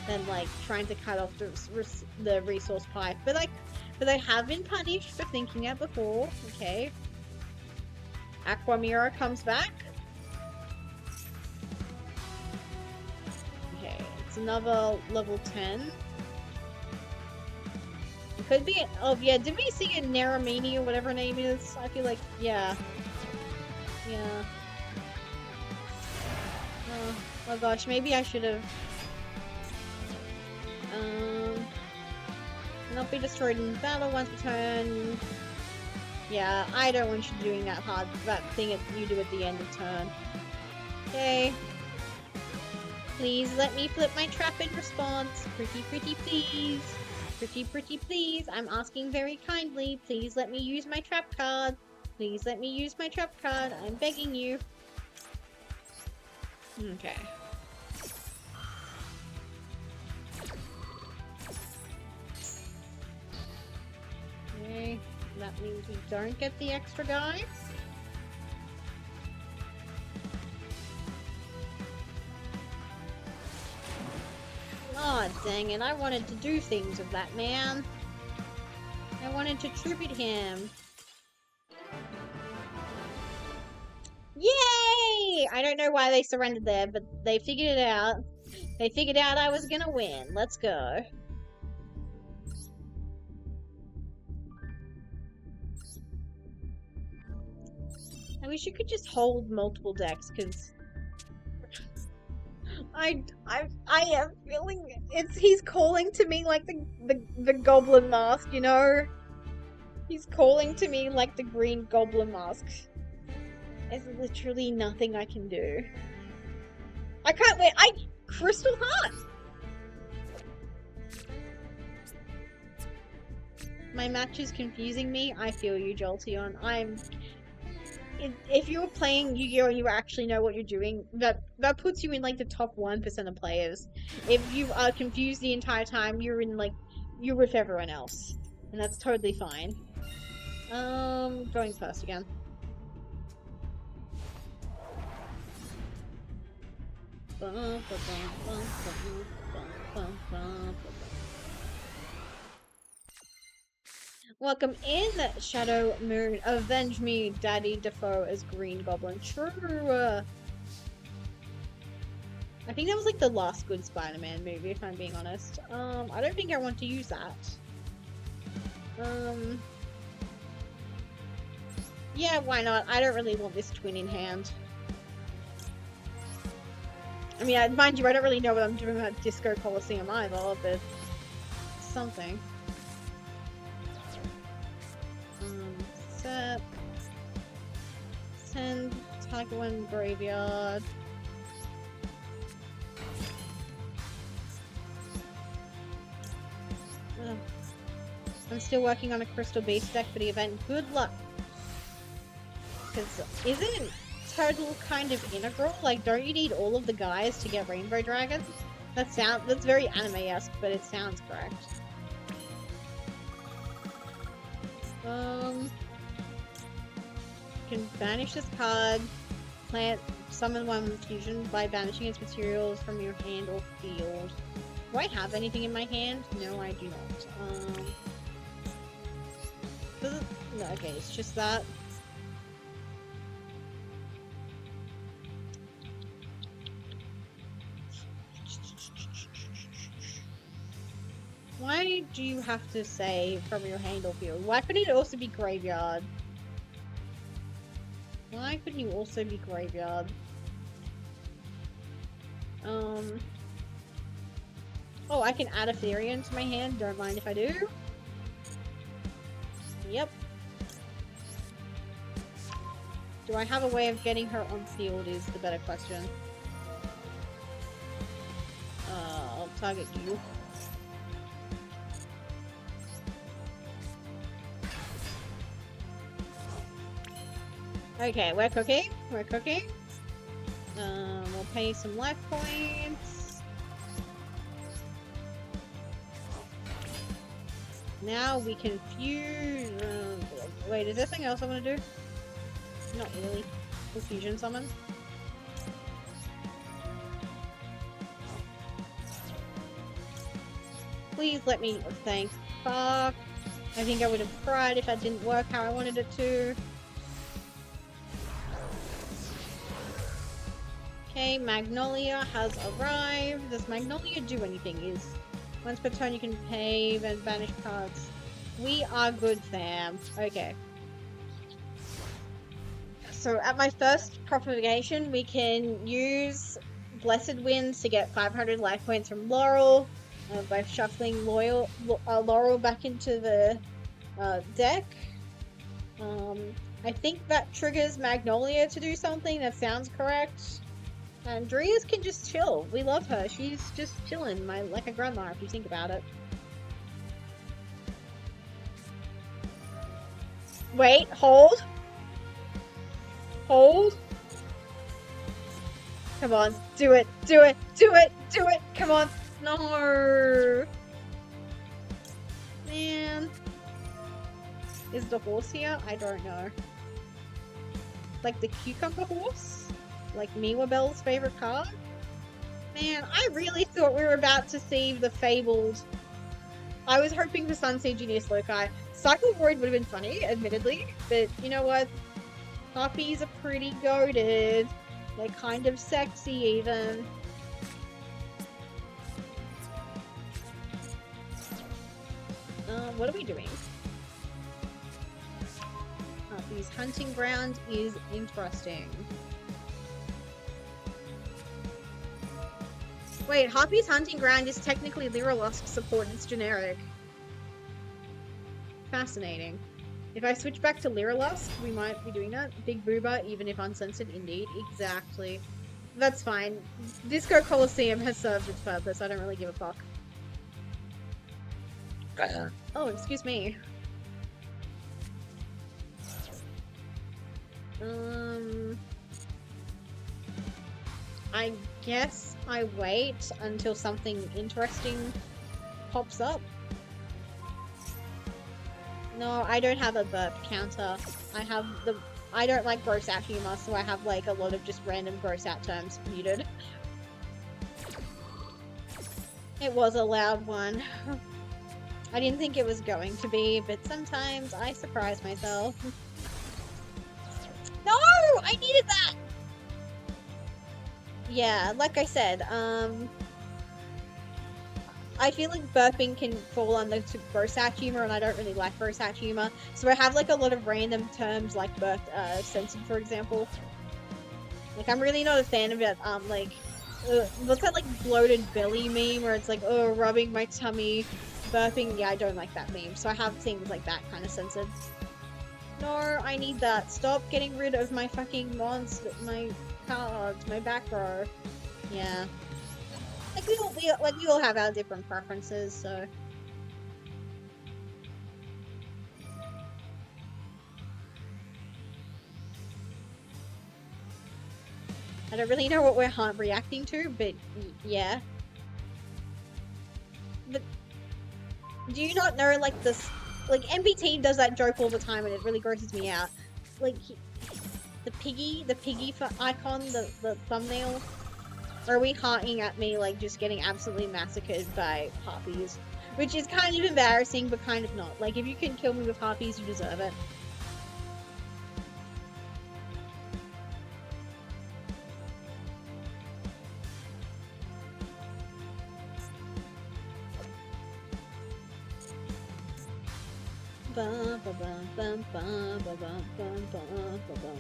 than, like, trying to cut off the resource pipe. But I have been punished for thinking it before. Okay. Aquamira comes back. Okay, it's another level 10. It could be... Oh, yeah, did we see a Naramini or whatever her name is? I feel like... Yeah. Yeah. Oh gosh, maybe I should have... Not be destroyed in battle once per turn. Yeah, I don't want you doing that thing you do at the end of turn. Okay. Please let me flip my trap in response. Pretty please. Pretty please. I'm asking very kindly. Please let me use my trap card. Please let me use my trap card. I'm begging you. Okay. Okay, that means we don't get the extra guy. Oh, dang it. I wanted to do things with that man. I wanted to tribute him. Yay! I don't know why they surrendered there, but they figured it out. They figured out I was gonna win. Let's go. I wish you could just hold multiple decks, because I am feeling he's calling to me like the goblin mask, you know? He's calling to me like the green goblin mask. There's literally nothing I can do. I can't wait. Crystal Heart! My match is confusing me. I feel you, Jolteon. If you're playing Yu-Gi-Oh! And you actually know what you're doing, that puts you in like the top 1% of players. If you are confused the entire time, you're with everyone else. And that's totally fine. Going first again. Welcome in, Shadow Moon. Avenge me, Daddy Defoe as Green Goblin. True. I think that was like the last good Spider-Man movie, if I'm being honest. I don't think I want to use that. Yeah, why not? I don't really want this twin in hand. I mean, mind you, I don't really know what I'm doing at Disco Coliseum either, but something. 7, Send target one graveyard. Ugh. I'm still working on a Crystal Beast deck for the event. Good luck. Because isn't Turtle kind of integral? Like, don't you need all of the guys to get Rainbow Dragons? That's very anime-esque, but it sounds correct. You can banish this card, summon one fusion by banishing its materials from your hand or field. Do I have anything in my hand? No, I do not. No, okay, it's just that. Why do you have to say from your hand or field? Why couldn't it also be graveyard? Why couldn't you also be graveyard? Oh, I can add a Therian to my hand. Don't mind if I do. Yep. Do I have a way of getting her on field is the better question. I'll target you. Okay, we're cooking. We're cooking. We'll pay some life points. Now we can fuse. Wait, is there something else I want to do? Not really. We'll fusion summon. Please let me. Thank fuck. I think I would have cried if that didn't work how I wanted it to. Okay, Magnolia has arrived. Does Magnolia do anything? Once per turn you can pave and banish cards. We are good, fam. Okay. So at my first propagation, we can use Blessed Winds to get 500 life points from Laurel by shuffling Laurel back into the deck. I think that triggers Magnolia to do something. That sounds correct. And Drias can just chill. We love her. She's just chilling, like a grandma, if you think about it. Wait, hold. Hold. Come on, do it, do it, do it, do it. Come on. No. Man. Is the horse here? I don't know. Like the cucumber horse? Like Miwabel's favorite card? Man, I really thought we were about to see the fabled... I was hoping for Sunset Genius Loci. Cycle Void would have been funny, admittedly, but you know what? Puppies are pretty goated. They're kind of sexy, even. What are we doing? Puppies Hunting Ground is interesting. Wait, Harpy's Hunting Ground is technically Lyrilusk support, it's generic. Fascinating. If I switch back to Lyrilusk, we might be doing that. Big Booba, even if uncensored, indeed. Exactly. That's fine. Disco Coliseum has served its purpose, I don't really give a fuck. Oh, excuse me. I guess I wait until something interesting pops up. No, I don't have a burp counter. I don't like gross out humor, so I have like a lot of just random gross out terms muted. It was a loud one. I didn't think it was going to be, but sometimes I surprise myself. No! I needed that! Yeah, like I said, I feel like burping can fall under gross out humor, and I don't really like gross out humor. So I have like a lot of random terms like censored, for example. Like, I'm really not a fan of it. What's that like bloated belly meme where it's like, oh, rubbing my tummy, burping? Yeah, I don't like that meme. So I have things like that kind of censored. No, I need that. Stop getting rid of my fucking monster, my cards, my back row. Yeah. Like we all have our different preferences, so. I don't really know what we're reacting to, but yeah. But do you not know, like, this... Like, MBT does that joke all the time and it really grosses me out. Like, the piggy icon, the thumbnail. Or are we hearting at me, like, just getting absolutely massacred by harpies? Which is kind of embarrassing, but kind of not. Like, if you can kill me with harpies, you deserve it. Bum, bum, bum, bum, bum, bum, bum, bum, bum, bum.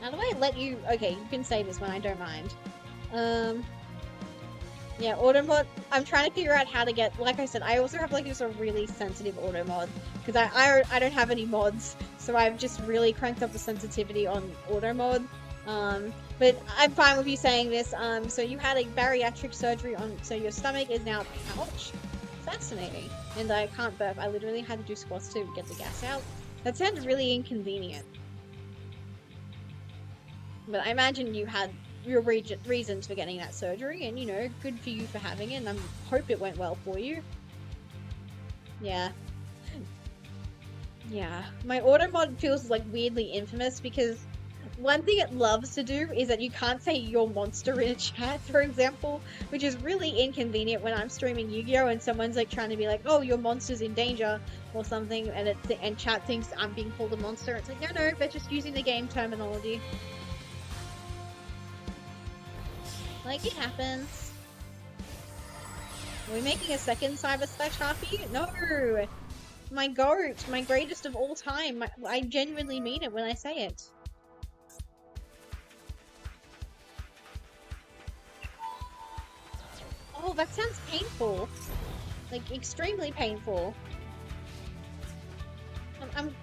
How do I let you... Okay, you can say this one, I don't mind. Yeah, auto mod. I'm trying to figure out how to get... Like I said, I also have, like, just a really sensitive auto mod. Because I don't have any mods, so I've just really cranked up the sensitivity on auto mod. But I'm fine with you saying this. So you had a bariatric surgery on... So your stomach is now a pouch? Fascinating. And I can't burp. I literally had to do squats to get the gas out. That sounds really inconvenient. But I imagine you had your reasons for getting that surgery, and, you know, good for you for having it, and I hope it went well for you. Yeah. Yeah. My auto mod feels, like, weirdly infamous, because one thing it loves to do is that you can't say your monster in a chat, for example, which is really inconvenient when I'm streaming Yu-Gi-Oh! And someone's, like, trying to be like, oh, your monster's in danger, or something, and chat thinks I'm being called a monster. It's like, no, they're just using the game terminology. Like, it happens. Are we making a second Cyber Slash Harpy? No! My goat! My greatest of all time! I genuinely mean it when I say it. Oh, that sounds painful. Like, extremely painful.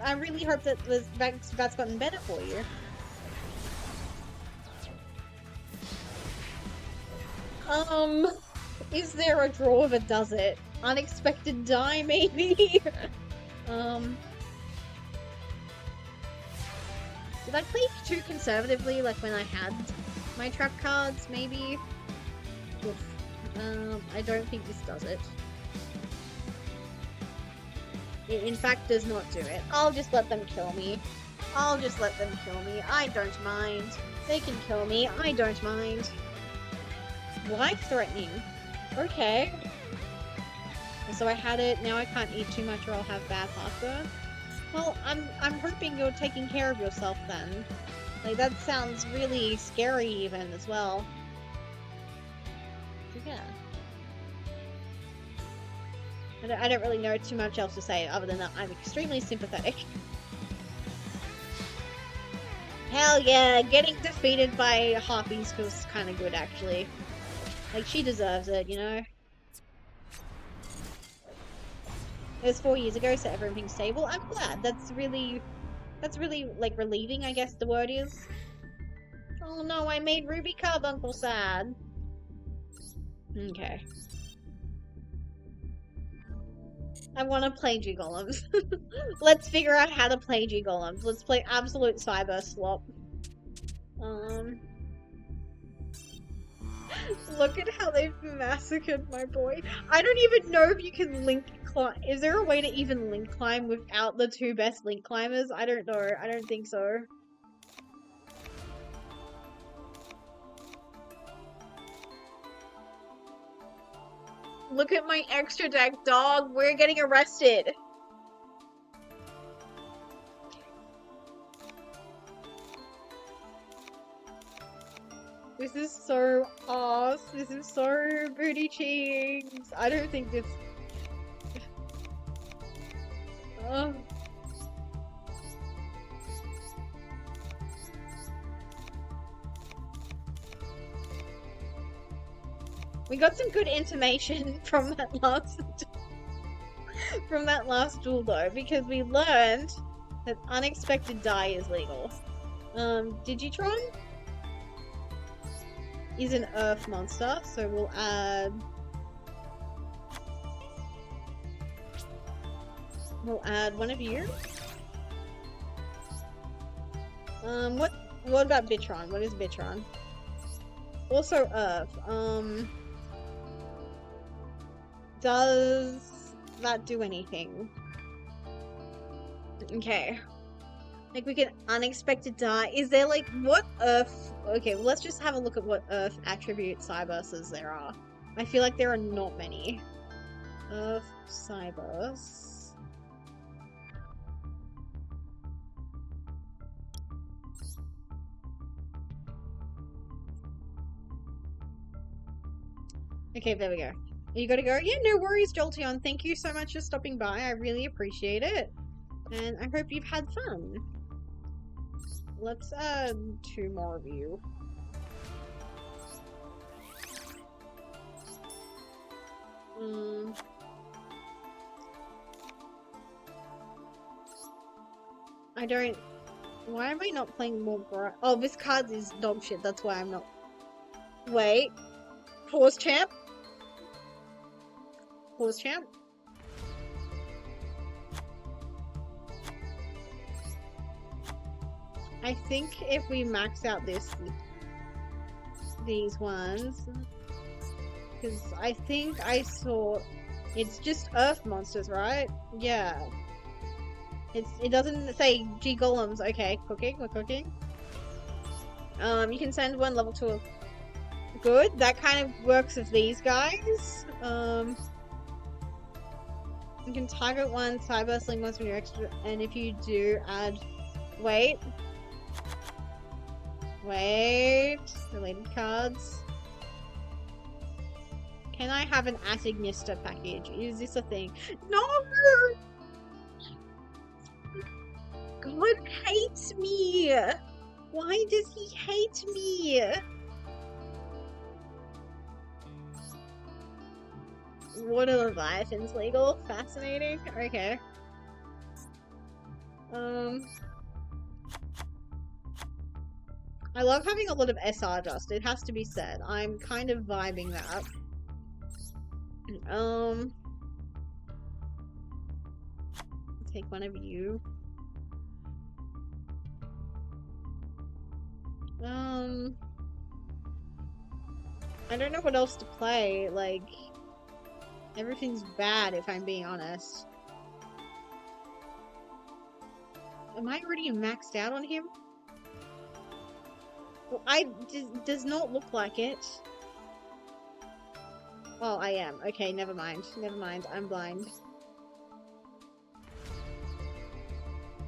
I really hope that that's gotten better for you. Is there a draw that does it? Unexpected die, maybe? Did I play too conservatively, like when I had my trap cards, maybe? Oof. I don't think this does it. It, in fact, does not do it. I'll just let them kill me. I'll just let them kill me. I don't mind. They can kill me. I don't mind. Life-threatening. Okay. So I had it, now I can't eat too much or I'll have bad heartburn. Well, I'm hoping you're taking care of yourself then. Like, that sounds really scary even as well. So, yeah. I don't really know too much else to say other than that I'm extremely sympathetic. Hell yeah, getting defeated by harpies feels kind of good actually. Like, she deserves it, you know? It was 4 years ago, so everything's stable. I'm glad. That's really, like, relieving, I guess the word is. Oh no, I made Ruby Carbuncle sad. Okay. I want to play G-Golems. Let's figure out how to play G-Golems. Let's play absolute cyber slop. Look at how they've massacred my boy. I don't even know if you can link climb. Is there a way to even link climb without the two best link climbers? I don't know. I don't think so. Look at my extra deck, dog. We're getting arrested. This is so ass. This is so booty cheeks. I don't think this... We got some good information from that last duel though, because we learned that unexpected die is legal. Digitron is an earth monster, so we'll add one of you. What about Bitron? What is Bitron? Also earth. Does that do anything? Okay. Like we get unexpected die. Is there like what earth? Okay, well let's just have a look at what earth attribute cybursts there are. I feel like there are not many. Earth cybursts. Okay, there we go. You gotta go? Yeah, no worries, Jolteon. Thank you so much for stopping by. I really appreciate it. And I hope you've had fun. Let's add 2 more of you. I don't... Why am I not playing more bright? Oh, this card is dog shit. That's why I'm not... Wait. Pause champ? Pause champ? I think if we max out these ones, because I think I saw it's just earth monsters, right? Yeah. It doesn't say G golems. Okay, we're cooking. You can send one level 2. Good. That kind of works with these guys. You can target one cyberstling once when you're extra, and if you do add Wait. Related cards. Can I have an Asignista package? Is this a thing? No! God hates me! Why does he hate me? What are Leviathans legal? Fascinating. Okay. I love having a lot of SR dust, it has to be said. I'm kind of vibing that. Take one of you. I don't know what else to play, like, everything's bad if I'm being honest. Am I already maxed out on him? Well, does not look like it. Oh, I am. Okay, never mind. Never mind. I'm blind.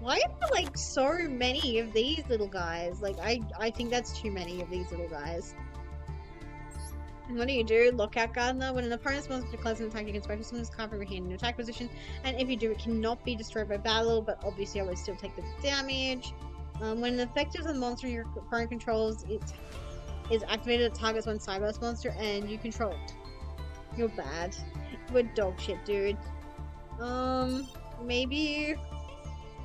Why are there, like, so many of these little guys? Like, I think that's too many of these little guys. And what do? Lockout Gardener. When an opponent's monster declares an attack, you can special summon this card from your hand in attack position. And if you do, it cannot be destroyed by battle, but obviously I would still take the damage. When an effect of the monster your opponent controls, it is activated, it targets one cyberburst monster, and you control it. You're bad. We're dog shit, dude. Maybe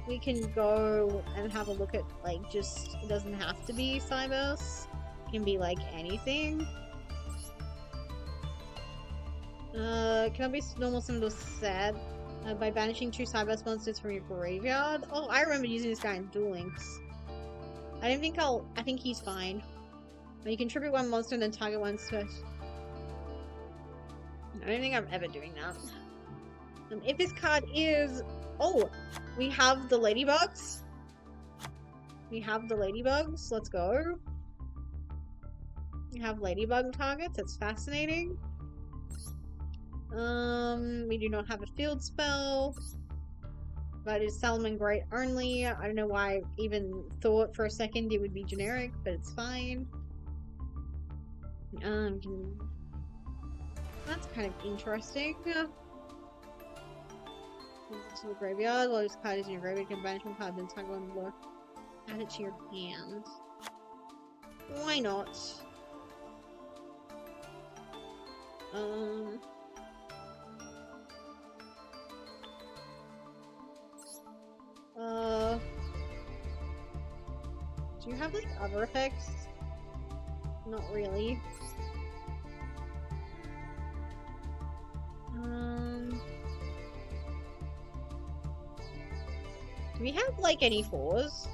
we can go and have a look at, like, just, it doesn't have to be cyberburst. It can be, like, anything. Can I be normal symbol sad? By banishing 2 cyberburst monsters from your graveyard? Oh, I remember using this guy in Duel Links. I think he's fine. You can tribute 1 monster and then target 1 special. I don't think I'm ever doing that. If this card is... Oh! We have the ladybugs. Let's go. We have ladybug targets. That's fascinating. We do not have a field spell. That is Salmon Great only. I don't know why I even thought for a second it would be generic, but it's fine. That's kind of interesting. To the graveyard. While this card is in your graveyard, you can banish one card, then tag one more. Add it to your hand. Why not? Um. Do you have like other effects? Not really. Do we have like any 4s?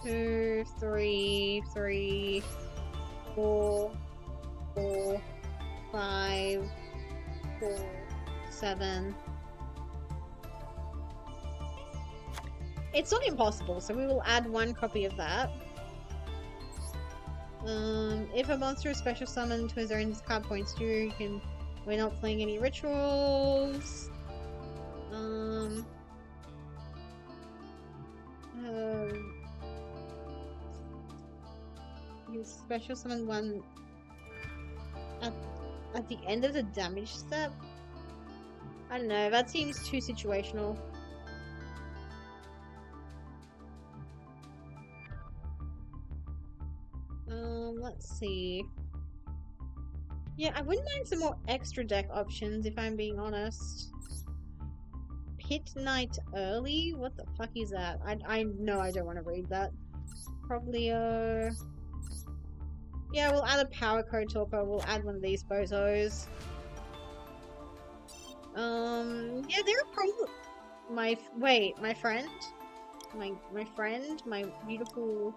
2, 3, 3, 4, 4, 5, 4, 7. It's not impossible, so we will add 1 copy of that. If a monster is special summoned to his own discard points due, we're not playing any rituals. You special summon 1 at the end of the damage step? I don't know, that seems too situational. Let's see. Yeah, I wouldn't mind some more extra deck options if I'm being honest. Pit Night Early? What the fuck is that? I know I don't want to read that. Probably, yeah, we'll add a power code talker. We'll add one of these bozos. Yeah, they're probably my friend, my beautiful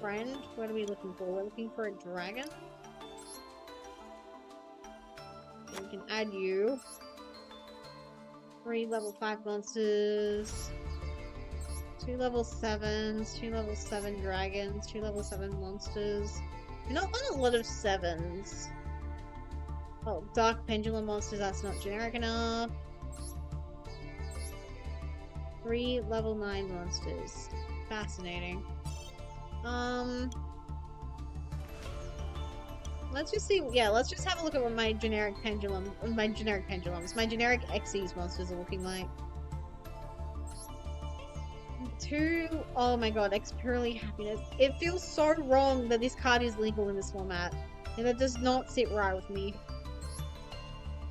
friend. What are we looking for? We're looking for a dragon. We can add you. 3 level 5 monsters. 2 level 7s, 2 level 7 dragons, 2 level 7 monsters. We're not on a lot of 7s. Oh, dark pendulum monsters, that's not generic enough. 3 level 9 monsters. Fascinating. Let's just see, yeah, let's just have a look at what my generic pendulums, my generic Xyz monsters are looking like. 2, oh my god, X Purely Happiness. It feels so wrong that this card is legal in this format. And that does not sit right with me.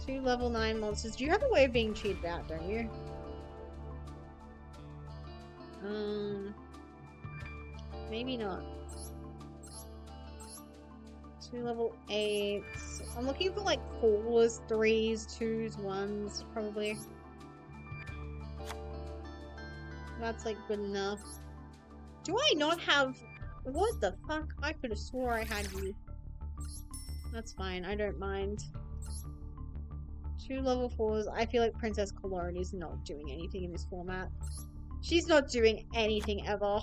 2 level 9 monsters. Do you have a way of being cheated out, don't you? Maybe not. 2 level 8s. I'm looking for like 4s, 3s, 2s, 1s, probably. That's like good enough. Do I not have... What the fuck? I could have swore I had you. That's fine, I don't mind. 2 level 4s. I feel like Princess Cologne is not doing anything in this format. She's not doing anything ever.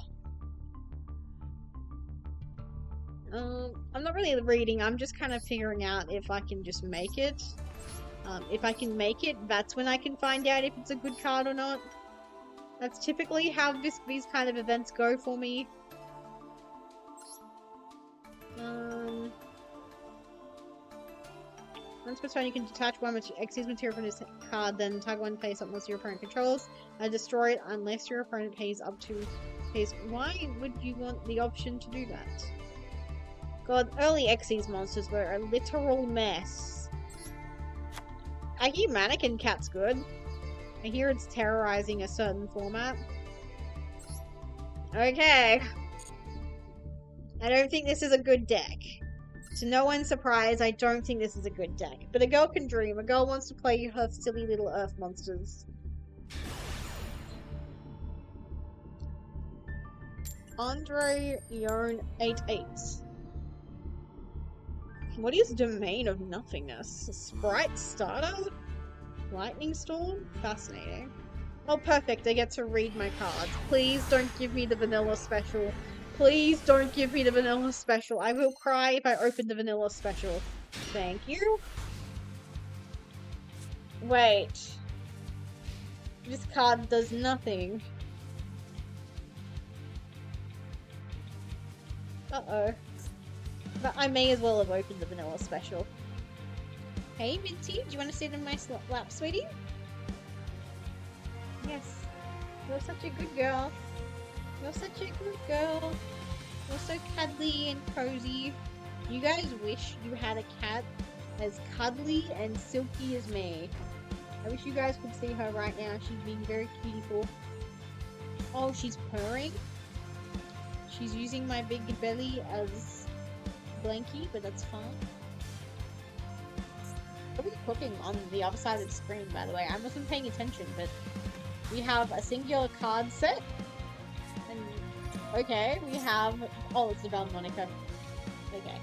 I'm not really reading, I'm just kind of figuring out if I can just make it. If I can make it, that's when I can find out if it's a good card or not. That's typically how these kind of events go for me. Once per turn, you can detach 1 Xyz material from this card, then tag 1 face up once your opponent controls, and destroy it unless your opponent pays up to pays. Why would you want the option to do that? God, early Xyz monsters were a literal mess. I hear Mannequin Cat's good. I hear it's terrorizing a certain format. Okay. I don't think this is a good deck. To no one's surprise, I don't think this is a good deck. But a girl can dream. A girl wants to play her silly little earth monsters. Andre Yon 88. What is Domain of Nothingness? A Sprite Starter? Lightning Storm? Fascinating. Oh, perfect. I get to read my cards. Please don't give me the vanilla special. Please don't give me the vanilla special. I will cry if I open the vanilla special. Thank you. Wait. This card does nothing. Uh-oh. But I may as well have opened the vanilla special. Hey, Minty, do you want to sit in my lap, sweetie? Yes. You're such a good girl. You're such a good girl. You're so cuddly and cozy. You guys wish you had a cat as cuddly and silky as me. I wish you guys could see her right now. She's being very beautiful. Oh, she's purring. She's using my big belly as blankie, but that's fine. What are we cooking on the other side of the screen, by the way? I wasn't paying attention, but we have a singular card set. And, okay, we have... Oh, it's the Monica. Okay.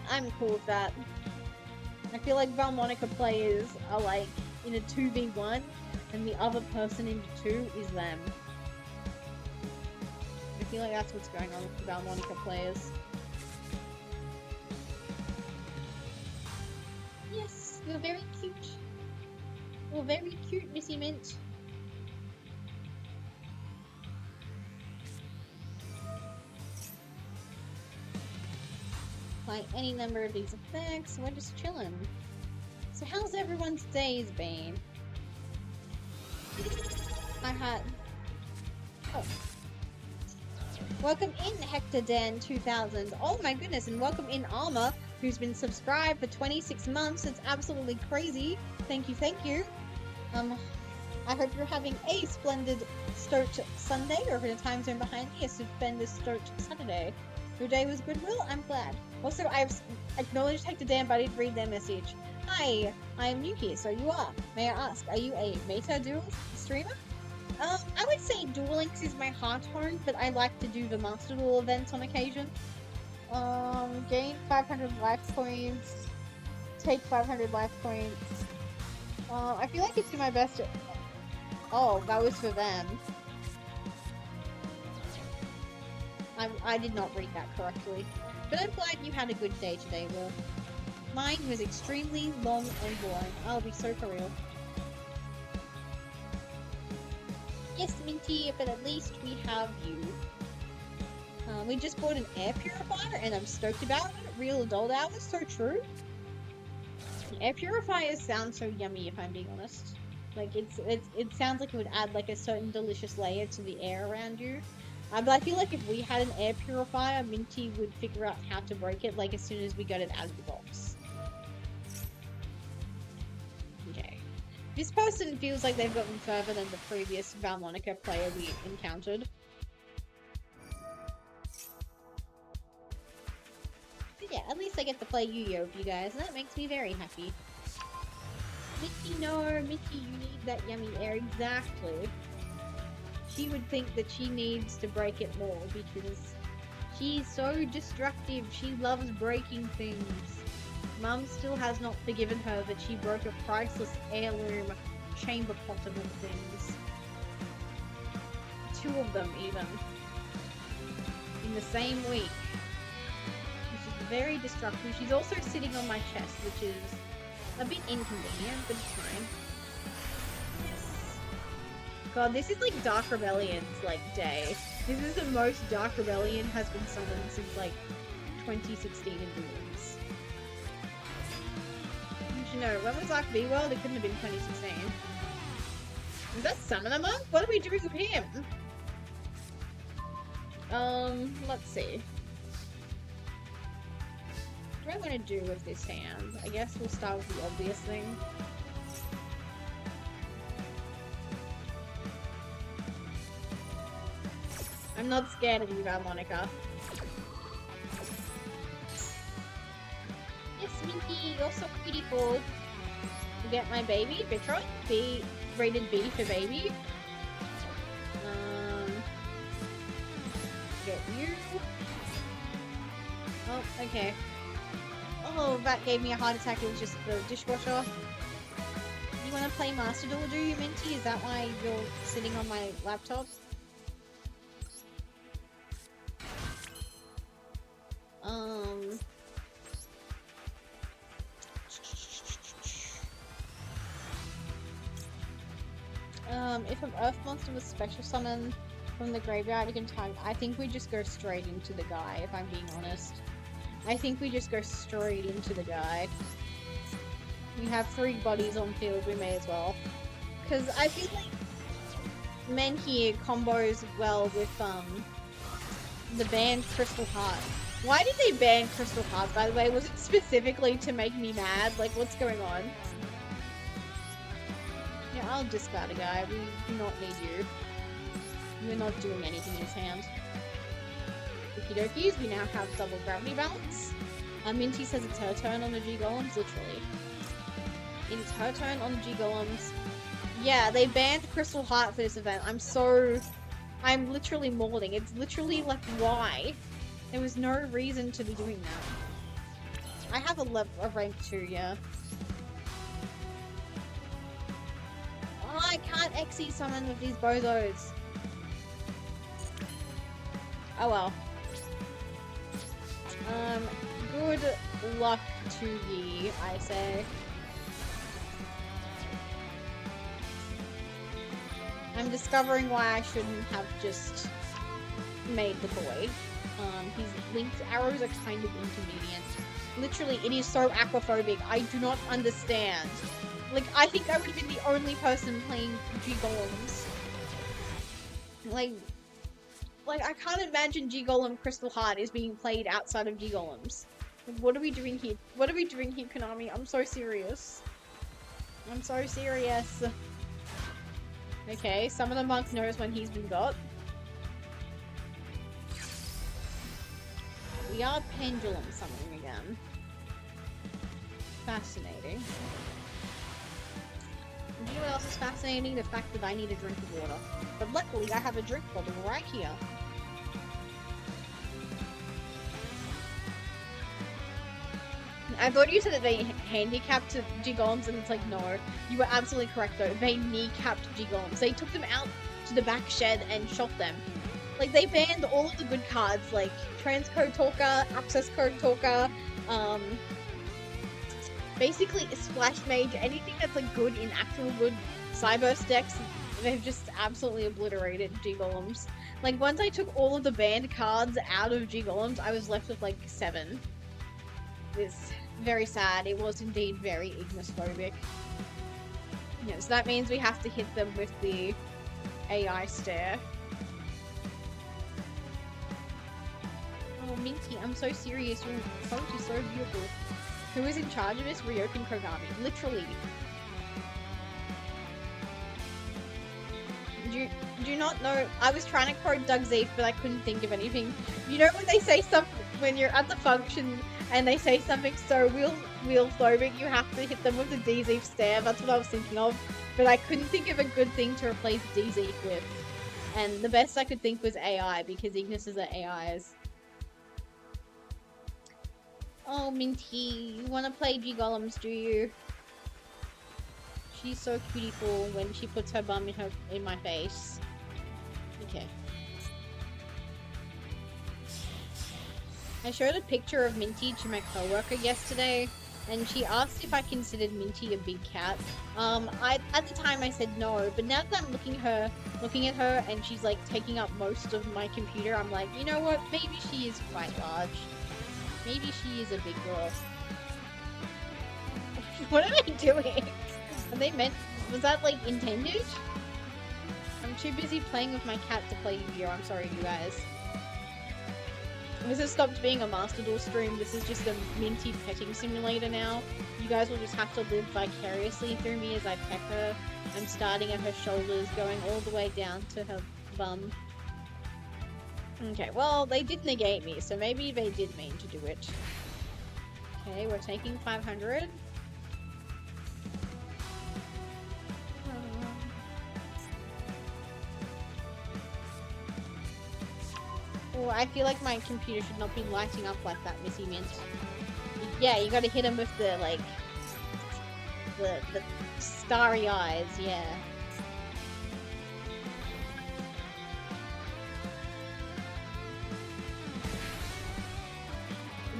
I'm cool with that. I feel like Monica players are like in a 2v1, and the other person in the 2 is them. I feel like that's what's going on with the Monica players. Yes, you're very cute. You're very cute, Missy Mint. Apply any number of these effects. We're just chilling. So how's everyone's days been? I had... Oh. Welcome in, Hector Dan 2000. Oh my goodness, and welcome in Armor, who's been subscribed for 26 months. It's absolutely crazy. Thank you, thank you. I hope you're having a splendid start Sunday, or if in a time zone behind me, a stupendous start Saturday. Your day was good, Will? I'm glad. Also, I've acknowledged Hector Dan, but I didn't read their message. Hi, I am new here, so you are. May I ask, are you a meta duel streamer? I would say Duel Links is my heart home, but I like to do the Master Duel events on occasion. Gain 500 life points. Take 500 life points. I feel like it's to my best. Oh, that was for them. I did not read that correctly. But I'm glad you had a good day today, Will. Mine was extremely long and boring. I'll be so for real. Yes, Minty, but at least we have you. We just bought an air purifier and I'm stoked about it. Real adult hours, so true. Air purifiers sound so yummy, if I'm being honest. Like, it sounds like it would add like a certain delicious layer to the air around you. But I feel like if we had an air purifier, Minty would figure out how to break it like as soon as we got it out of the box. Okay. This person feels like they've gotten further than the previous Monica player we encountered. But yeah, at least I get to play Yu-Gi-Oh! With you guys, and that makes me very happy. Mickey, no, Mickey, you need that yummy air. Exactly. She would think that she needs to break it more because she's so destructive. She loves breaking things. Mum still has not forgiven her that she broke a priceless heirloom chamber pot of all things. 2 of them, even. In the same week. She's very destructive. She's also sitting on my chest, which is a bit inconvenient, but it's fine. Yes. God, this is like Dark Rebellion's, like, day. This is the most Dark Rebellion has been summoned since, like, 2016 in Duels. You know, when was Arc V World? It couldn't have been 2016. Is that Summoner Monk? What are we doing with him? Let's see. What do I want to do with this hand? I guess we'll start with the obvious thing. I'm not scared of you, Monica. Yes, Minky, you're so beautiful. You get my baby, Vitron. B, rated B for baby. Get you. Oh, okay. Oh, that gave me a heart attack. It was just the dishwasher. You want to play Master Duel, do you, Minty? Is that why you're sitting on my laptop? If an Earth monster was special summoned from the graveyard, you can target. I think we just go straight into the guy, if I'm being honest. I think we just go straight into the guy. We have 3 bodies on field, we may as well. Because I feel like Men here combos well with the band Crystal Heart. Why did they ban Crystal Heart, by the way? Was it specifically to make me mad? Like, what's going on? Yeah, I'll discard a guy. We do not need you. You're not doing anything in his hand. Okie dokies, we now have double gravity balance. Minty says it's her turn on the G-Golems, literally. It's her turn on the G-Golems. Yeah, they banned Crystal Heart for this event. I'm literally mourning. It's literally like, why? There was no reason to be doing that. I have a rank 2, yeah. Oh, I can't XE summon with these bozos. Oh well. Good luck to ye, I say. I'm discovering why I shouldn't have just made the boy. His linked arrows are kind of inconvenient. Literally, it is so aquaphobic. I do not understand. Like, I think I would have been the only person playing G-Golems. Like, I can't imagine G-Golem Crystal Heart is being played outside of G-Golems. Like, what are we doing here? What are we doing here, Konami? I'm so serious. I'm so serious. Okay, some of the monk knows when he's been got. We are pendulum summoning again. Fascinating. And you know what else is fascinating? The fact that I need a drink of water. But luckily, I have a drink bottle right here. I thought you said that they handicapped G-Golems, and it's like, no. You were absolutely correct, though. They kneecapped G-Golems. They took them out to the back shed and shot them. Like, they banned all of the good cards, like Transcode Talker, Access Code Talker, basically Splash Mage, anything that's like good in actual good Cyberse decks, they've just absolutely obliterated G-Golems. Like, once I took all of the banned cards out of G-Golems, I was left with like 7. It's very sad. It was indeed very Ignisphobic. Yeah, so that means we have to hit them with the AI stare. Oh, Minty, I'm so serious. Your coach is so beautiful. Who is in charge of this? Ryokan Kogami. Literally. Do you not know? I was trying to quote Doug Zeef, but I couldn't think of anything. You know when they say something, when you're at the function and they say something so wheelphobic, you have to hit them with the D-Zeef stare. That's what I was thinking of. But I couldn't think of a good thing to replace D-Zeef with. And the best I could think was AI, because Ignis's are AIs. Oh, Minty, you want to play G-Golems, do you? She's so beautiful when she puts her bum in my face. Okay. I showed a picture of Minty to my coworker yesterday, and she asked if I considered Minty a big cat. At the time I said no, but now that I'm looking at her, and she's like taking up most of my computer, I'm like, you know what? Maybe she is quite large. Maybe she is a big girl. What are they doing? Are they meant? Was that like intended? I'm too busy playing with my cat to play Yu-Gi-Oh! I'm sorry, you guys. This has stopped being a Master Duel stream. This is just a Minty petting simulator now. You guys will just have to live vicariously through me as I pet her. I'm starting at her shoulders, going all the way down to her bum. Okay, well, they did negate me, so maybe they did mean to do it. Okay, we're taking 500. Oh, I feel like my computer should not be lighting up like that, Missy Mint. Yeah, you gotta hit him with the, like, the starry eyes, yeah.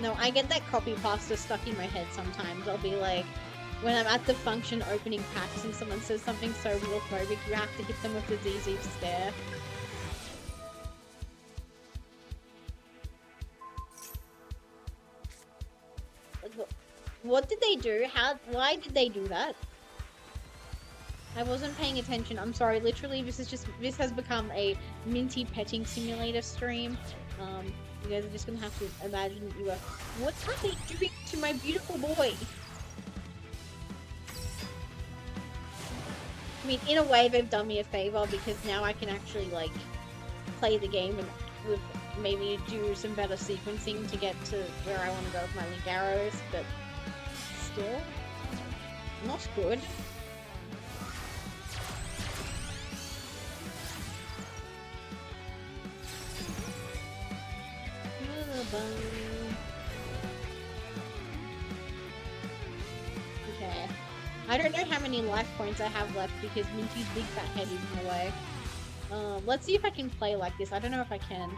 No, I get that copy pasta stuck in my head sometimes. I'll be like, when I'm at the function opening packs and someone says something so wheelphobic, you have to hit them with the ZZ stare. What did they do? Why did they do that? I wasn't paying attention. I'm sorry. Literally, this has become a Minty petting simulator stream. You guys are just gonna have to imagine that you are. What are they doing to my beautiful boy? I mean, in a way, they've done me a favor because now I can actually like play the game and with maybe do some better sequencing to get to where I want to go with my link arrows, but still not good. Okay. I don't know how many life points I have left because Minty's big fat head is in the way. Let's see if I can play like this. I don't know if I can.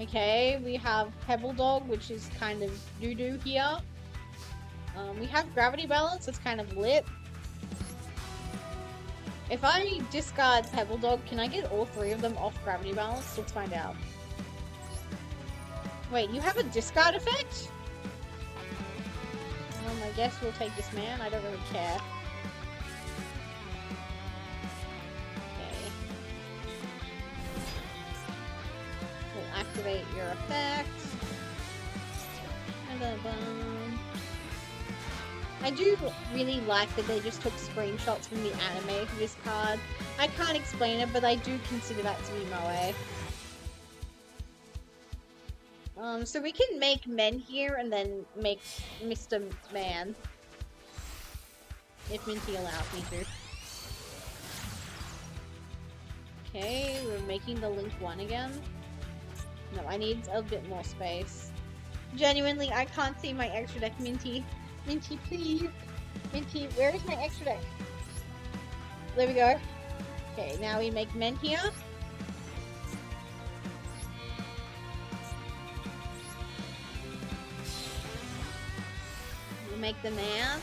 Okay, we have Pebble Dog, which is kind of doo-doo here. We have Gravity Balance, it's kind of lit. If I discard Pebble Dog, can I get all three of them off Gravity Balance? Let's find out. Wait, you have a discard effect? I guess we'll take this man. I don't really care. Okay. We'll activate your effect. I do really like that they just took screenshots from the anime for this card. I can't explain it, but I do consider that to be moe. So we can make men here and then make Mr. Man. If Minty allows me to. Okay, we're making the link 1 again. No, I need a bit more space. Genuinely, I can't see my extra deck, Minty. Minty, please. Minty, where is my extra deck? There we go. Okay, now we make men here. We'll make the man.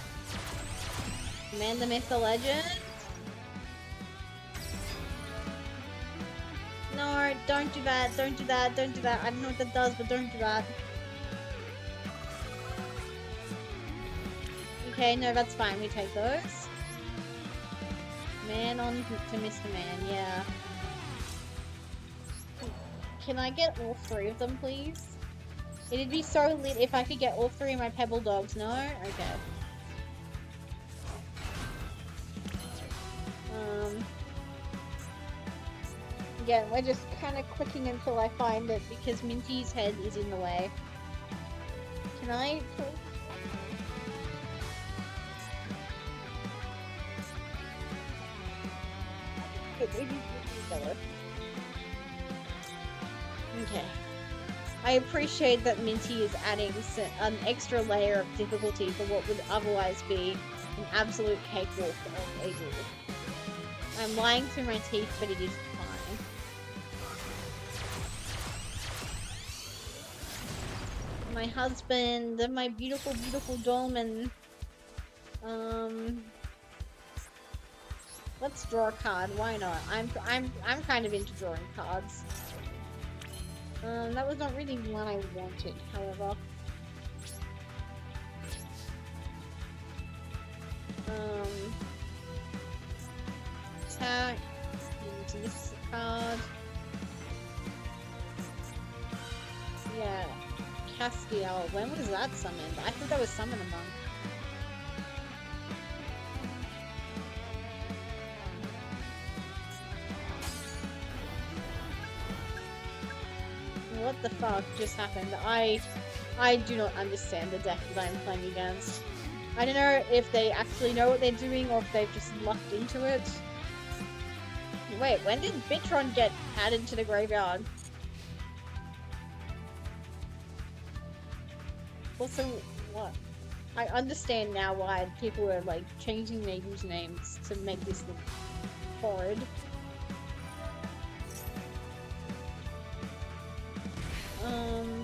Man, the myth, the legend. No, don't do that, don't do that, don't do that. I don't know what that does, but don't do that. Okay, no, that's fine. We take those. Man on to Mr. Man, yeah. Can I get all 3 of them, please? It'd be so lit if I could get all 3 of my Pebble Dogs, no? Okay. Again, we're just kind of clicking until I find it because Minty's head is in the way. Can I please? Okay. I appreciate that Minty is adding an extra layer of difficulty for what would otherwise be an absolute cakewalk of a duel. I'm lying through my teeth, but it is fine. My husband, my beautiful, beautiful dolman. Let's draw a card. Why not? I'm kind of into drawing cards. That was not really one I wanted, however. Attack into this card. Yeah, Castiel. When was that summoned? I thought that was Summon a Monk. What the fuck just happened? I do not understand the deck that I'm playing against. I don't know if they actually know what they're doing or if they've just lucked into it. Wait, when did Bitron get added to the graveyard? Also, what? I understand now why people were like changing their usernames to make this look horrid.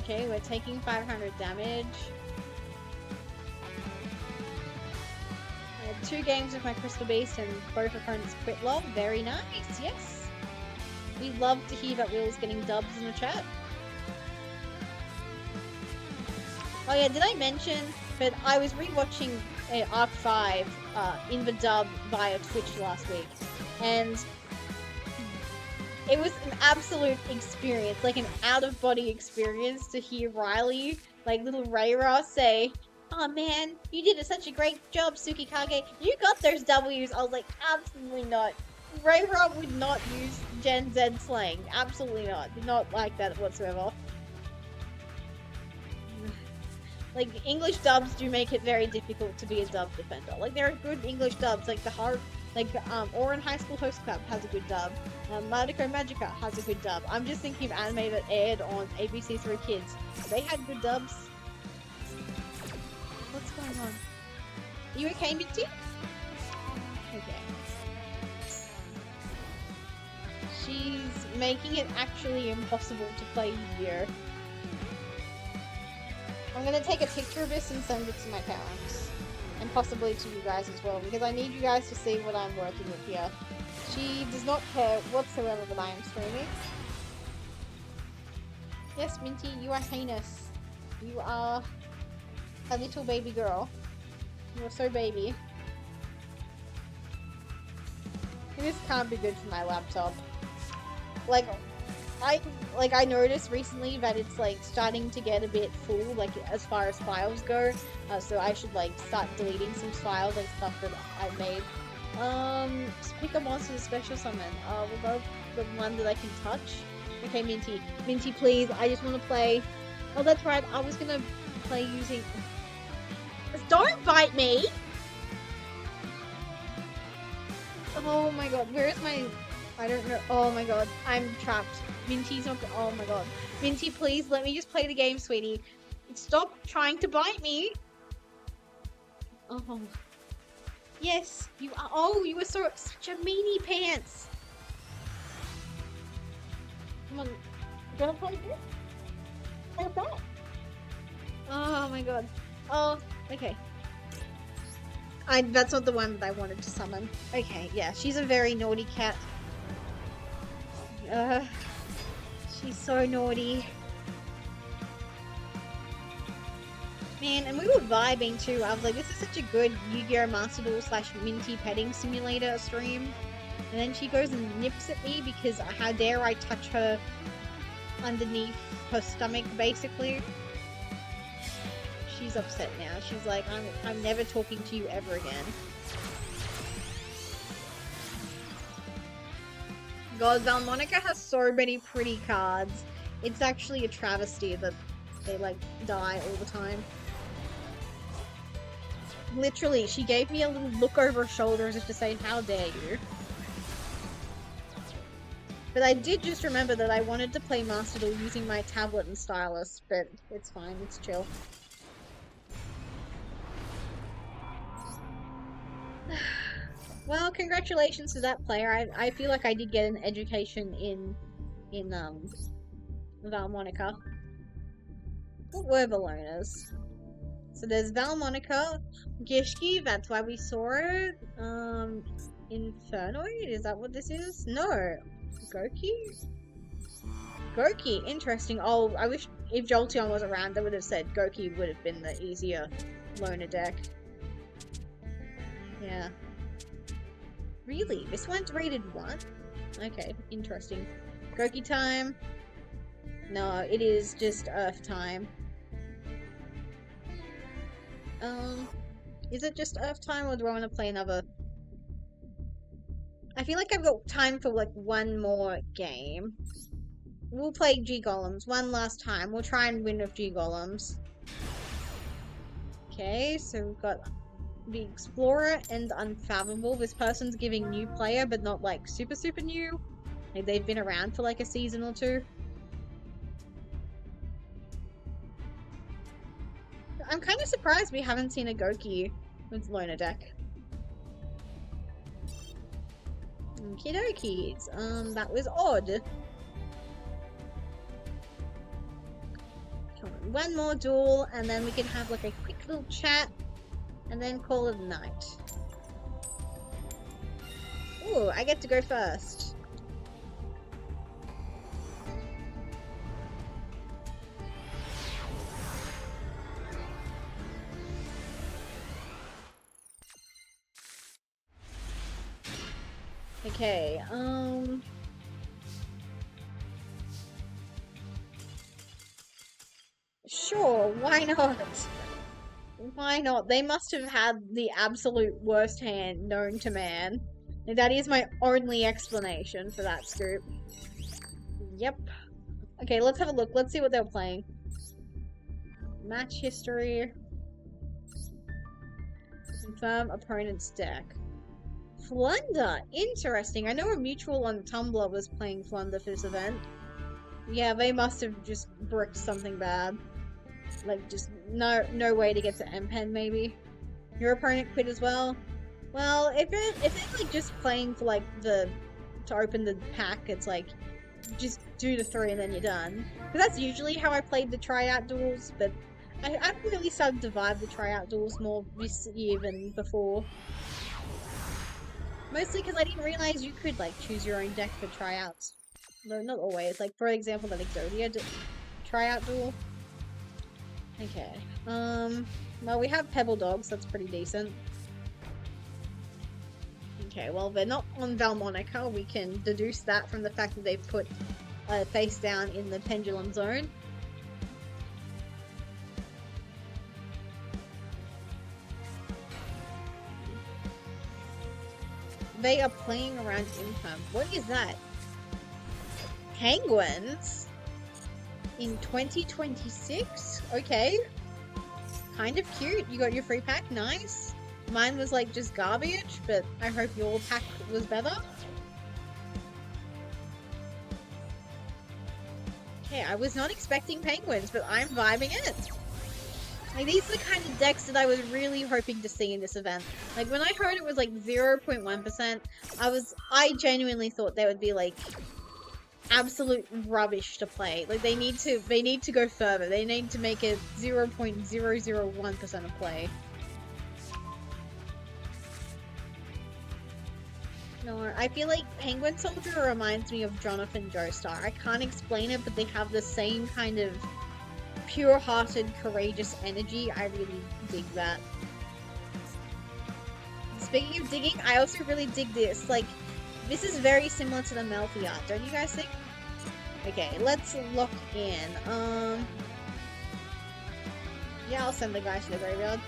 Okay, we're taking 500 damage. I had 2 games with my Crystal Beast and both opponents quit log. Very nice, yes. We love to hear that Will's getting dubs in the chat. Oh yeah, did I mention that I was rewatching Arc 5 in the dub via Twitch last week, and It was an absolute experience, like an out-of-body experience to hear Riley, like little Rayra, say, "Oh man, you did such a great job, Tsukikage. You got those W's." I was like, absolutely not. Rayra would not use Gen Z slang. Absolutely not. Did not like that whatsoever. Like English dubs do make it very difficult to be a dub defender. Like there are good English dubs, like the hard, like Oran High School Host Club has a good dub. Magico Magica has a good dub. I'm just thinking of anime that aired on ABC3 Kids. They had good dubs. What's going on? Are you okay, Minty? Okay. She's making it actually impossible to play Yu-Gi-Oh! I'm gonna take a picture of this and send it to my parents. And possibly to you guys as well, because I need you guys to see what I'm working with here. She does not care whatsoever that I am streaming. Yes, Minty, you are heinous. You are a little baby girl. You are so baby. This can't be good for my laptop. I noticed recently that it's like starting to get a bit full, like as far as files go. So I should like start deleting some files and stuff that I've made. Pick a monster special summon. We'll go the one that I can touch. Okay, Minty. Minty, please. I just want to play. Oh, that's right. I was gonna play using. Don't bite me! Oh my god, where is my... I don't know. Oh my god, I'm trapped. Minty's not... Oh my god. Minty, please, let me just play the game, sweetie. Stop trying to bite me! Oh. Yes, you are... Oh, you were such a meanie pants! Come on. You gonna play this? How's that? Oh my god. Oh, okay. That's not the one that I wanted to summon. Okay, yeah, she's a very naughty cat. She's so naughty. Man, and we were vibing too. I was like, this is such a good Yu-Gi-Oh! Master Duel / Minty petting simulator stream. And then she goes and nips at me because how dare I touch her underneath her stomach, basically. She's upset now. She's like, I'm never talking to you ever again. God, Valmonica has so many pretty cards. It's actually a travesty that they like die all the time. Literally, she gave me a little look over her shoulder as if to say, how dare you. But I did just remember that I wanted to play Master Duel using my tablet and stylus, but it's fine, it's chill. Well, congratulations to that player. I feel like I did get an education in Valmonica. What were the loners? So there's Valmonica, Gishki, that's why we saw it. Infernoid, is that what this is? No. Goki? Goki, interesting. Oh, I wish if Jolteon was around, they would have said Goki would have been the easier loner deck. Yeah. Really? This one's rated 1? Okay, interesting. Goki time? No, it is just Earth time. Is it just Earth time or do I want to play another? I feel like I've got time for like one more game. We'll play G-Golems one last time. We'll try and win with G-Golems. Okay, so we've got the Explorer and Unfathomable. This person's giving new player, but not like super new. Like they've been around for like a season or two. I'm kind of surprised we haven't seen a Goki with Loner deck. Okie dokies. That was odd. Come on, one more duel, and then we can have like a quick little chat, and then call it a night. Ooh, I get to go first. Okay, Sure, why not? Why not? They must have had the absolute worst hand known to man. That is my only explanation for that scoop. Yep. Okay, let's have a look. Let's see what they were playing. Match history. Confirm opponent's deck. Flunder! Interesting. I know a mutual on Tumblr was playing Flunder for this event. Yeah, they must have just bricked something bad. Like, just no way to get to M-Pen, maybe. Your opponent quit as well? Well, if they're like just playing for like to open the pack, it's like just do the 3 and then you're done. Because that's usually how I played the tryout duels, but I've really started to vibe the tryout duels more this year than before. Mostly because I didn't realize you could like choose your own deck for tryouts. No, not always. Like for example, that Exodia tryout duel. Okay. Well, we have Pebble Dogs. That's pretty decent. Okay, well, they're not on Valmonica. We can deduce that from the fact that they've put face down in the Pendulum Zone. They are playing around Imperm. What is that? Penguins? In 2026? Okay. Kind of cute. You got your free pack. Nice. Mine was like just garbage, but I hope your pack was better. Okay, I was not expecting penguins, but I'm vibing it. Like, these are the kind of decks that I was really hoping to see in this event. Like, when I heard it was like 0.1%, I genuinely thought they would be like absolute rubbish to play. Like, they need to go further. They need to make it 0.001% of play. No, I feel like Penguin Soldier reminds me of Jonathan Joestar. I can't explain it, but they have the same kind of pure-hearted, courageous energy. I really dig that. Speaking of digging, I also really dig this. Like, this is very similar to the Melfi art, don't you guys think? Okay, let's lock in. Yeah, I'll send the guy to the graveyard.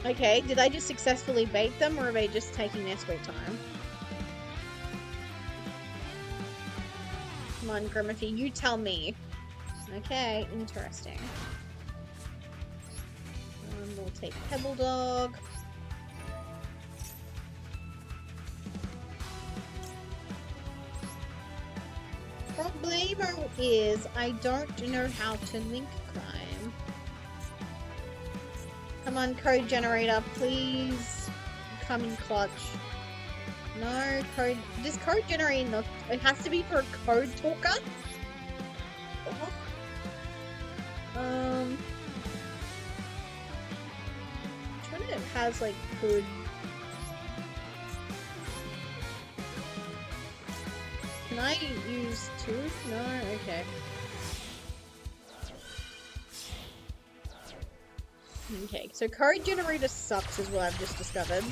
Okay, did I just successfully bait them, or are they just taking their sweet time? Come on, Grimmothy, you tell me. Okay, interesting. We'll take Pebble Dog. Problemo is I don't know how to link crime. Come on, code generator, please come in clutch. No, code. Does code generator not? It has to be for a code talker? Which one it has like good. Can I use 2? No? Okay. Okay, so code generator sucks is what I've just discovered.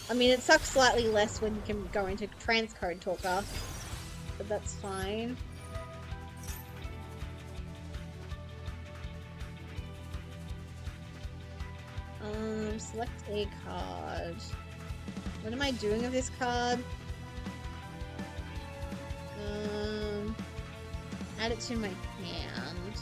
I mean, it sucks slightly less when you can go into transcode talker, but that's fine. Select a card. What am I doing with this card? Add it to my hand.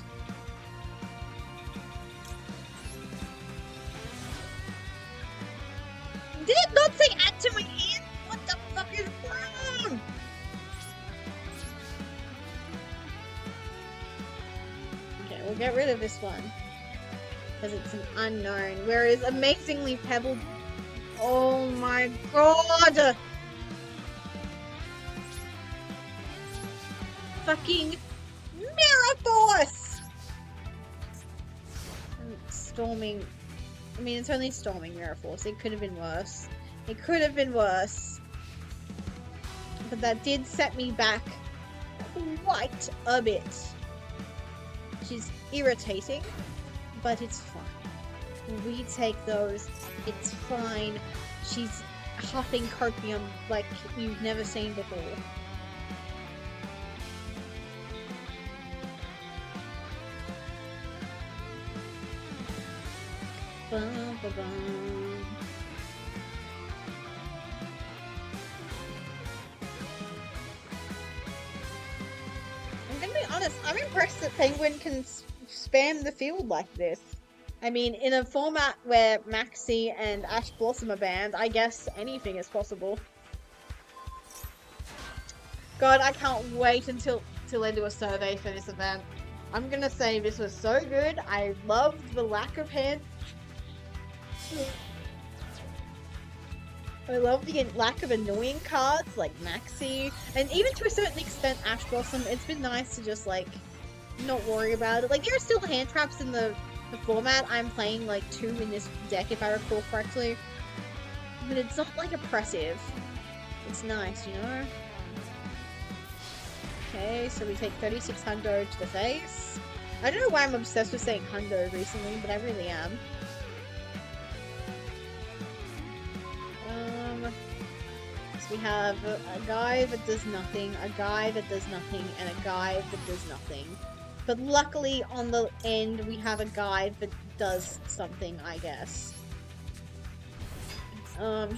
Did it not say add to my hand? What the fuck is wrong? Okay, we'll get rid of this one. Because it's an unknown. Whereas amazingly Pebble... Oh my god! Fucking Mirror Force! Storming... I mean, it's only Storming Mirror Force. It could have been worse. It could have been worse. But that did set me back quite a bit. Which is irritating, but it's fine. We take those. It's fine. She's huffing copium like you've never seen before. Bum, bum, bum. I'm gonna be honest, I'm impressed that Penguin can spam the field like this. I mean, in a format where Maxie and Ash Blossom are banned, I guess anything is possible. God, I can't wait until I do a survey for this event. I'm gonna say this was so good. I loved the lack of hand. I love the lack of annoying cards like Maxi, and even to a certain extent Ash Blossom. It's been nice to just like not worry about it. Like there are still hand traps in the format. I'm playing like 2 in this deck if I recall correctly, but it's not like oppressive. It's nice, you know? Okay, so we take 36 hundo to the face. I don't know why I'm obsessed with saying hundo recently, but I really am. So we have a guy that does nothing, a guy that does nothing, and a guy that does nothing. But luckily on the end we have a guy that does something, I guess.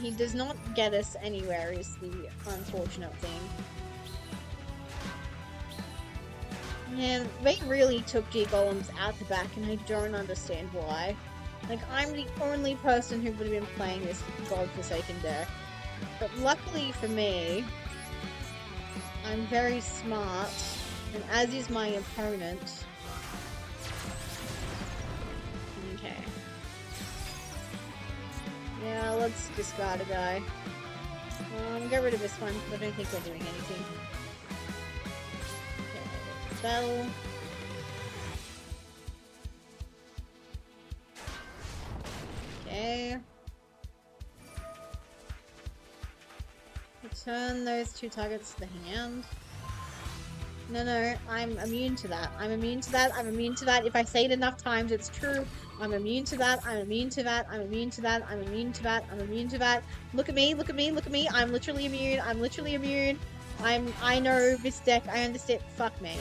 He does not get us anywhere is the unfortunate thing. Man, they really took G-Golems out the back and I don't understand why. Like, I'm the only person who would have been playing this godforsaken deck. But luckily for me, I'm very smart, and as is my opponent. Okay. Yeah, let's discard a guy. Get rid of this one, because I don't think we're doing anything. Okay, spell. Okay. Return those 2 targets to the hand. No, I'm immune to that. I'm immune to that. I'm immune to that. If I say it enough times, it's true. I'm immune to that. I'm immune to that. I'm immune to that. I'm immune to that. I'm immune to that. Look at me. Look at me. Look at me. I'm literally immune. I'm literally immune. I know this deck. I understand. Fuck me.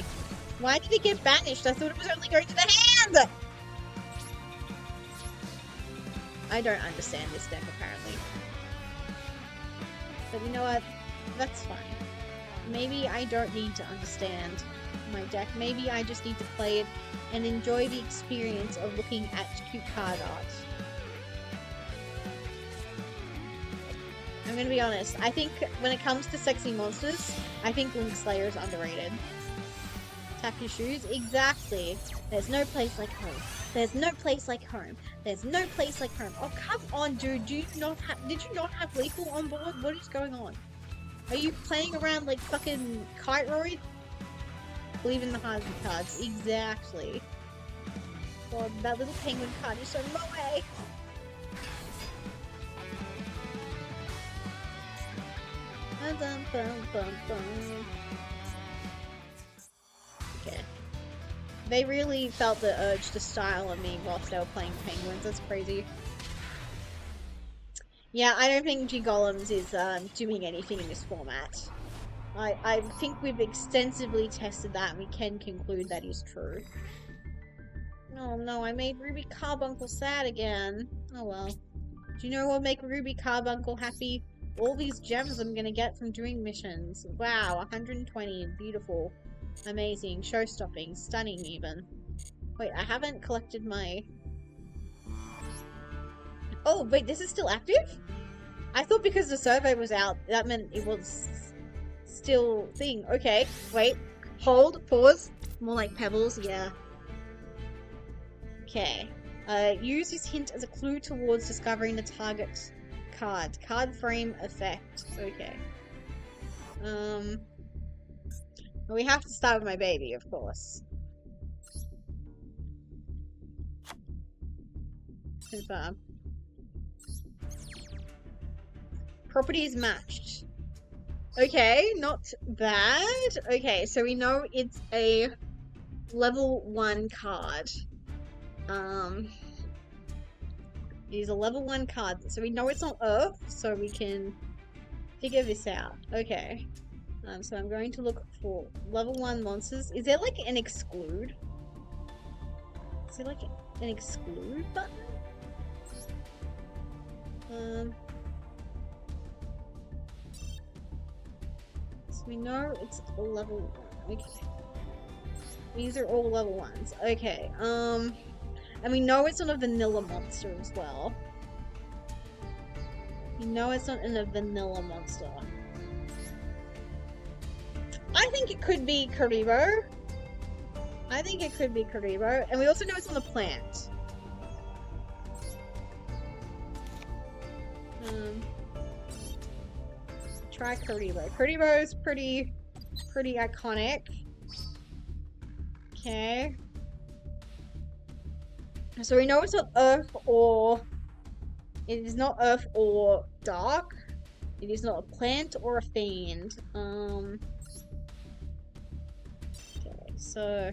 Why did it get banished? I thought it was only going to the hand! I don't understand this deck, apparently. But you know what? That's fine. Maybe I don't need to understand my deck. Maybe I just need to play it and enjoy the experience of looking at cute card art. I'm gonna be honest. I think when it comes to sexy monsters, I think Link Slayer is underrated. Tap your shoes? Exactly. There's no place like home. There's no place like home. There's no place like home. Oh, come on, dude. Did you not have Lethal on board? What is going on? Are you playing around like fucking Kite Rory? Believe in the hard cards. Exactly. God, that little penguin card is so moe. Okay. They really felt the urge to style on me whilst they were playing penguins. That's crazy. Yeah, I don't think G-Golems is doing anything in this format. I think we've extensively tested that and we can conclude that is true. Oh no, I made Ruby Carbuncle sad again. Oh well. Do you know what will make Ruby Carbuncle happy? All these gems I'm gonna get from doing missions. Wow, 120. Beautiful. Amazing. Show-stopping. Stunning even. Wait, I haven't collected my... Oh, wait, this is still active? I thought because the survey was out, that meant it was still thing. Okay, wait. Hold. Pause. More like pebbles, yeah. Okay. Use this hint as a clue towards discovering the target card. Card frame effect. Okay. Well, we have to start with my baby, of course. Confirm. Properties matched. Okay, not bad. Okay, so we know it's a level 1 card. It is a level 1 card, so we know it's on Earth, so we can figure this out. Okay. So I'm going to look for level 1 monsters. Is there like an exclude? Is there like an exclude button? So we know it's a level 1. Okay. These are all level 1s. Okay. And we know it's not a vanilla monster as well. We know it's not in a vanilla monster. I think it could be Karibo. I think it could be Karibo. And we also know it's on a plant. Try Karibo. Karibo is pretty iconic. Okay. So we know it's not Earth or... It is not Earth or Dark. It is not a plant or a fiend. Okay, so...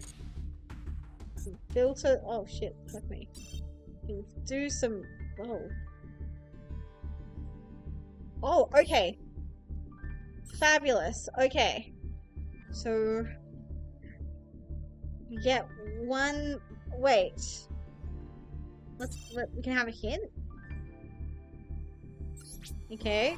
Filter... Oh shit, fuck me. Can do some... Oh. Oh, okay. Fabulous. Okay. So... We get one... Wait. We can have a hint? Okay.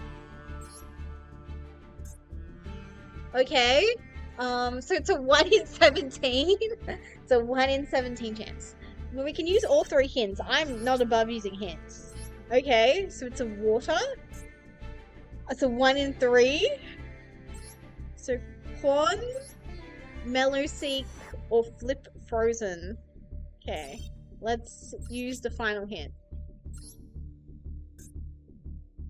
Okay. So it's a 1 in 17. It's a 1 in 17 chance. Well, we can use all 3 hints. I'm not above using hints. Okay, so it's a water. It's a 1 in 3. So corn, Meloseek, or flip frozen. Okay, let's use the final hint.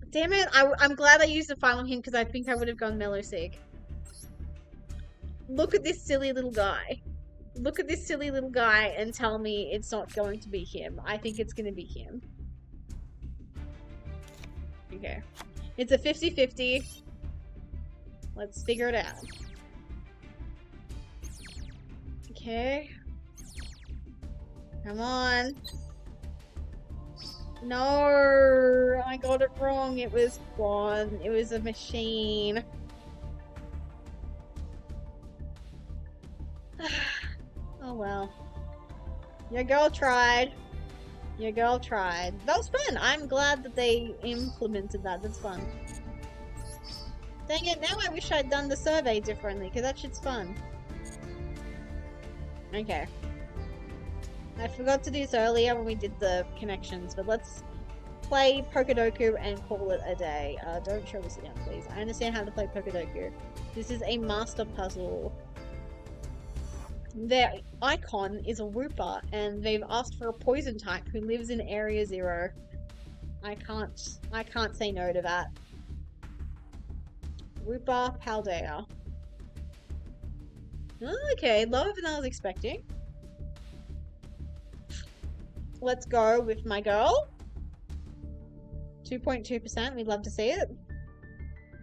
Damn it, I'm glad I used the final hint because I think I would have gone Meloseek. Look at this silly little guy. Look at this silly little guy and tell me it's not going to be him. I think it's going to be him. Okay. It's a 50-50. Let's figure it out. Okay. Come on. No, I got it wrong. It was one. It was a machine. Oh well. Your girl tried. Your girl tried. That was fun. I'm glad that they implemented that. That's fun. Dang it, now I wish I'd done the survey differently, because that shit's fun. Okay. I forgot to do this earlier when we did the connections, but let's play Pokedoku and call it a day. Don't show us again, please. I understand how to play Pokedoku. This is a master puzzle. Their icon is a Wooper, and they've asked for a poison type who lives in Area 0. I can't say no to that. Wooper Paldea. Okay, lower than I was expecting. Let's go with my girl. 2.2%, we'd love to see it.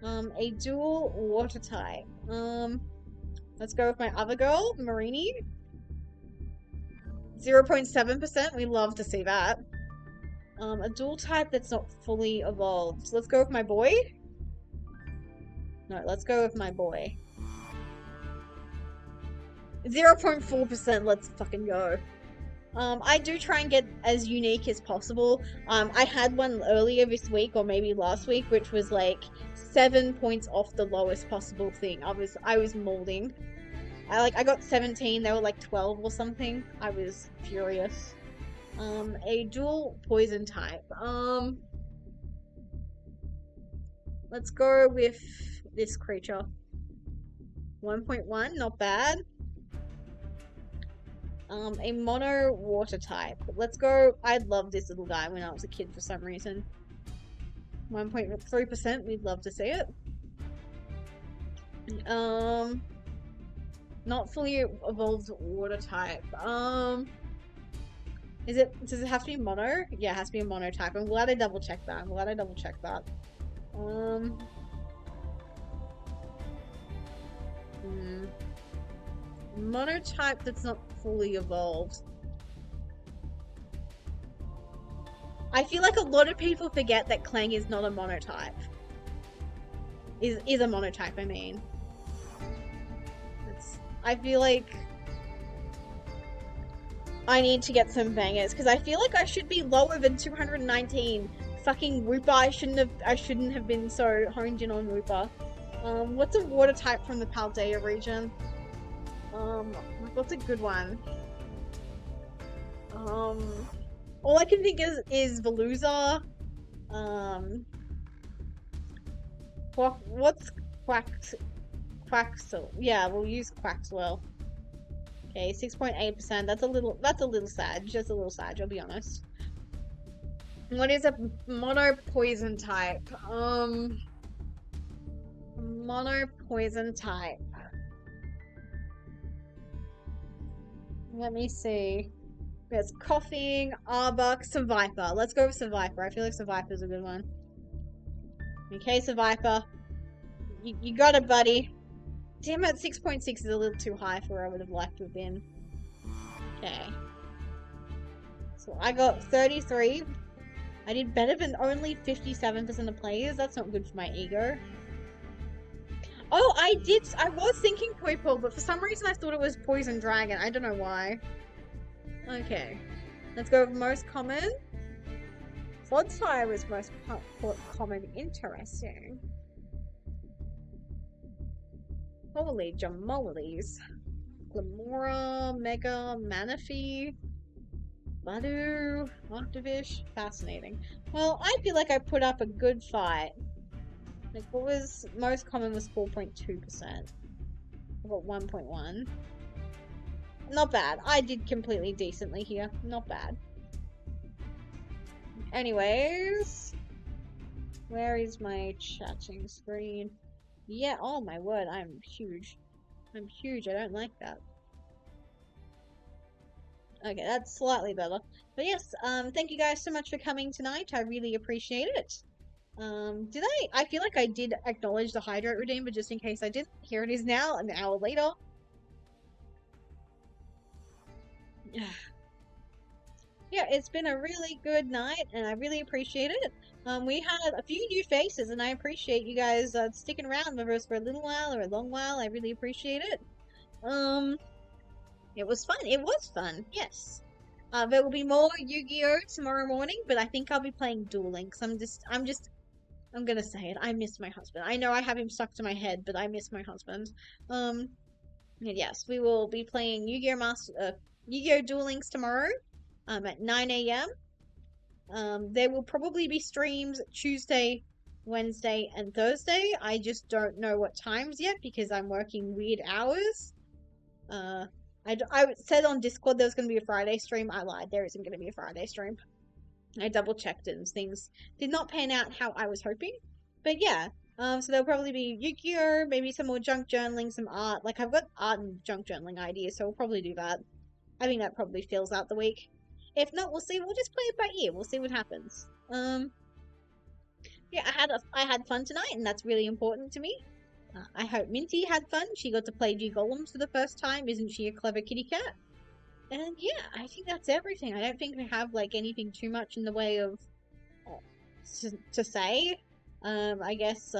A dual water type. Let's go with my other girl, Marini. 0.7%, we love to see that. A dual type that's not fully evolved. So let's go with my boy. No, let's go with my boy. 0.4%, let's fucking go. I do try and get as unique as possible. I had one earlier this week, or maybe last week, which was like 7 points off the lowest possible thing. I was molding. I got 17, they were like 12 or something. I was furious. A dual poison type. Let's go with this creature. 1.1, not bad. A mono water type. Let's go. I loved this little guy when I was a kid for some reason. 1.3%, we'd love to see it. Not fully evolved water type. Does it have to be mono? Yeah, it has to be a mono type. I'm glad I double checked that. Monotype that's not fully evolved. I feel like a lot of people forget that Clang is not a monotype. Is a monotype, I mean. I feel like I need to get some bangers because I feel like I should be lower than 219. Fucking Wooper, I shouldn't have been so honed in on Wooper. What's a water type from the Paldea region? What's a good one? All I can think is Veluza. What's Quaxel? Yeah, we'll use Quaxwell. Okay, 6.8%. That's a little sad. Just a little sad, I'll be honest. What is a mono poison type? Mono poison type. Let me see. There's Coughing, Arbok, Survivor. Let's go with Survivor. I feel like Survivor's a good one. Okay, Survivor. You got it, buddy. Damn it, 6.6 is a little too high for where I would have liked to have been. Okay. So I got 33. I did better than only 57% of players. That's not good for my ego. Oh, I was thinking Purple, but for some reason I thought it was Poison Dragon. I don't know why. Okay. Let's go with most common. Clodsire was most common. Interesting. Holy jamolies. Glamora, Mega, Manaphy, Badu, Octavish. Fascinating. Well, I feel like I put up a good fight. Like, what was most common was 4.2%. I got 1.1. Not bad. I did completely decently here. Not bad. Anyways, where is my chatting screen? Yeah, oh my word, I'm huge. I'm huge, I don't like that. Okay, that's slightly better. But yes, thank you guys so much for coming tonight. I really appreciate it. I feel like I did acknowledge the Hydrate redeem, but just in case I didn't, here it is now, an hour later. Yeah, it's been a really good night, and I really appreciate it. We had a few new faces, and I appreciate you guys sticking around with us for a little while or a long while. I really appreciate it. It was fun. It was fun. Yes. There will be more Yu-Gi-Oh tomorrow morning, but I think I'll be playing Duel Links. I'm gonna say it. I miss my husband. I know I have him stuck to my head, but I miss my husband. And yes, we will be playing Yu-Gi-Oh Duel Links tomorrow. At 9 a.m. There will probably be streams Tuesday, Wednesday, and Thursday. I just don't know what times yet because I'm working weird hours. I said on Discord there was going to be a Friday stream. I lied. There isn't going to be a Friday stream. I double checked it and things did not pan out how I was hoping. But yeah, so there'll probably be Yu-Gi-Oh, maybe some more junk journaling, some art. Like I've got art and junk journaling ideas, so we'll probably do that. I think that probably fills out the week. If not, we'll see. We'll just play it by ear. We'll see what happens. Yeah, I had fun tonight, and that's really important to me. I hope Minty had fun. She got to play G Golems for the first time. Isn't she a clever kitty cat? And yeah, I think that's everything. I don't think we have like anything too much in the way of to say. I guess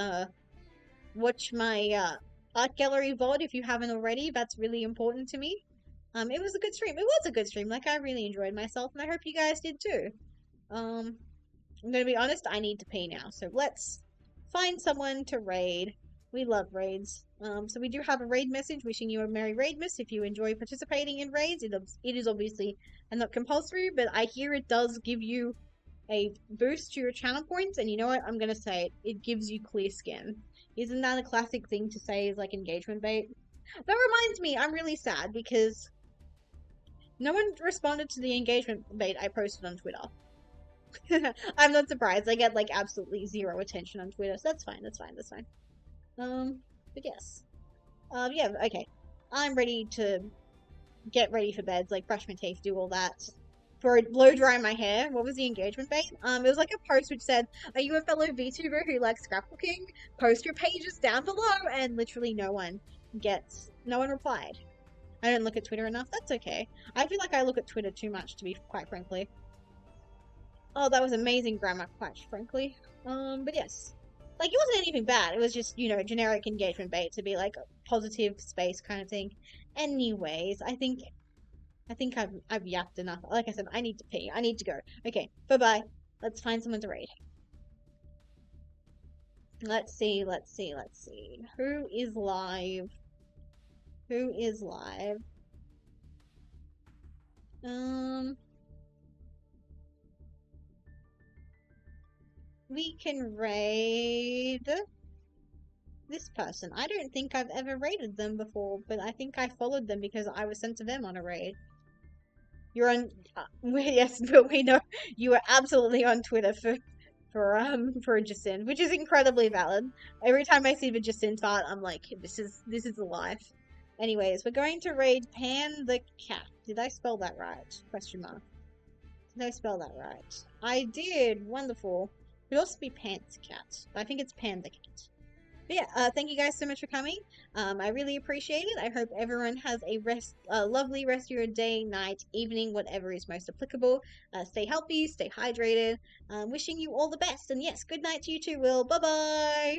watch my art gallery VOD if you haven't already. That's really important to me. It was a good stream. It was a good stream. Like I really enjoyed myself, and I hope you guys did too. I'm gonna be honest. I need to pee now, so let's find someone to raid. We love raids. So we do have a raid message wishing you a merry raidmas if you enjoy participating in raids. It is obviously not compulsory, but I hear it does give you a boost to your channel points, and you know what? I'm gonna say it. It gives you clear skin. Isn't that a classic thing to say? Is like engagement bait. That reminds me, I'm really sad because no one responded to the engagement bait I posted on Twitter. I'm not surprised. I get like absolutely zero attention on Twitter, so that's fine. That's fine. That's fine. But yes. Yeah. Okay. I'm ready to get ready for bed. Like brush my teeth, do all that. For blow dry my hair. What was the engagement bait? It was like a post which said, "Are you a fellow VTuber who likes scrapbooking? Post your pages down below." And literally no one replied. I don't look at Twitter enough. That's okay. I feel like I look at Twitter too much, to be quite frankly. Oh, that was amazing grammar, quite frankly. But yes. Like, it wasn't anything bad. It was just, generic engagement bait to be like a positive space kind of thing. Anyways, I think I've yapped enough. Like I said, I need to pee. I need to go. Okay, bye-bye. Let's find someone to raid. Let's see, let's see, let's see. Who is live? Who is live? Um, we can raid this person. I don't think I've ever raided them before, but I think I followed them because I was sent to them on a raid. You're on, yes, but we know you are absolutely on Twitter for Jacinth, which is incredibly valid. Every time I see the Jacinth art, I'm like, this is a life. Anyways, we're going to raid Pan the cat. Did I spell that right? Question mark. Did I spell that right? I did. Wonderful. It could also be Pants cat. I think it's Pan the cat. But yeah, thank you guys so much for coming. I really appreciate it. I hope everyone has a lovely rest of your day, night, evening, whatever is most applicable. Stay healthy, stay hydrated. Wishing you all the best. And yes, good night to you too, Will. Bye bye.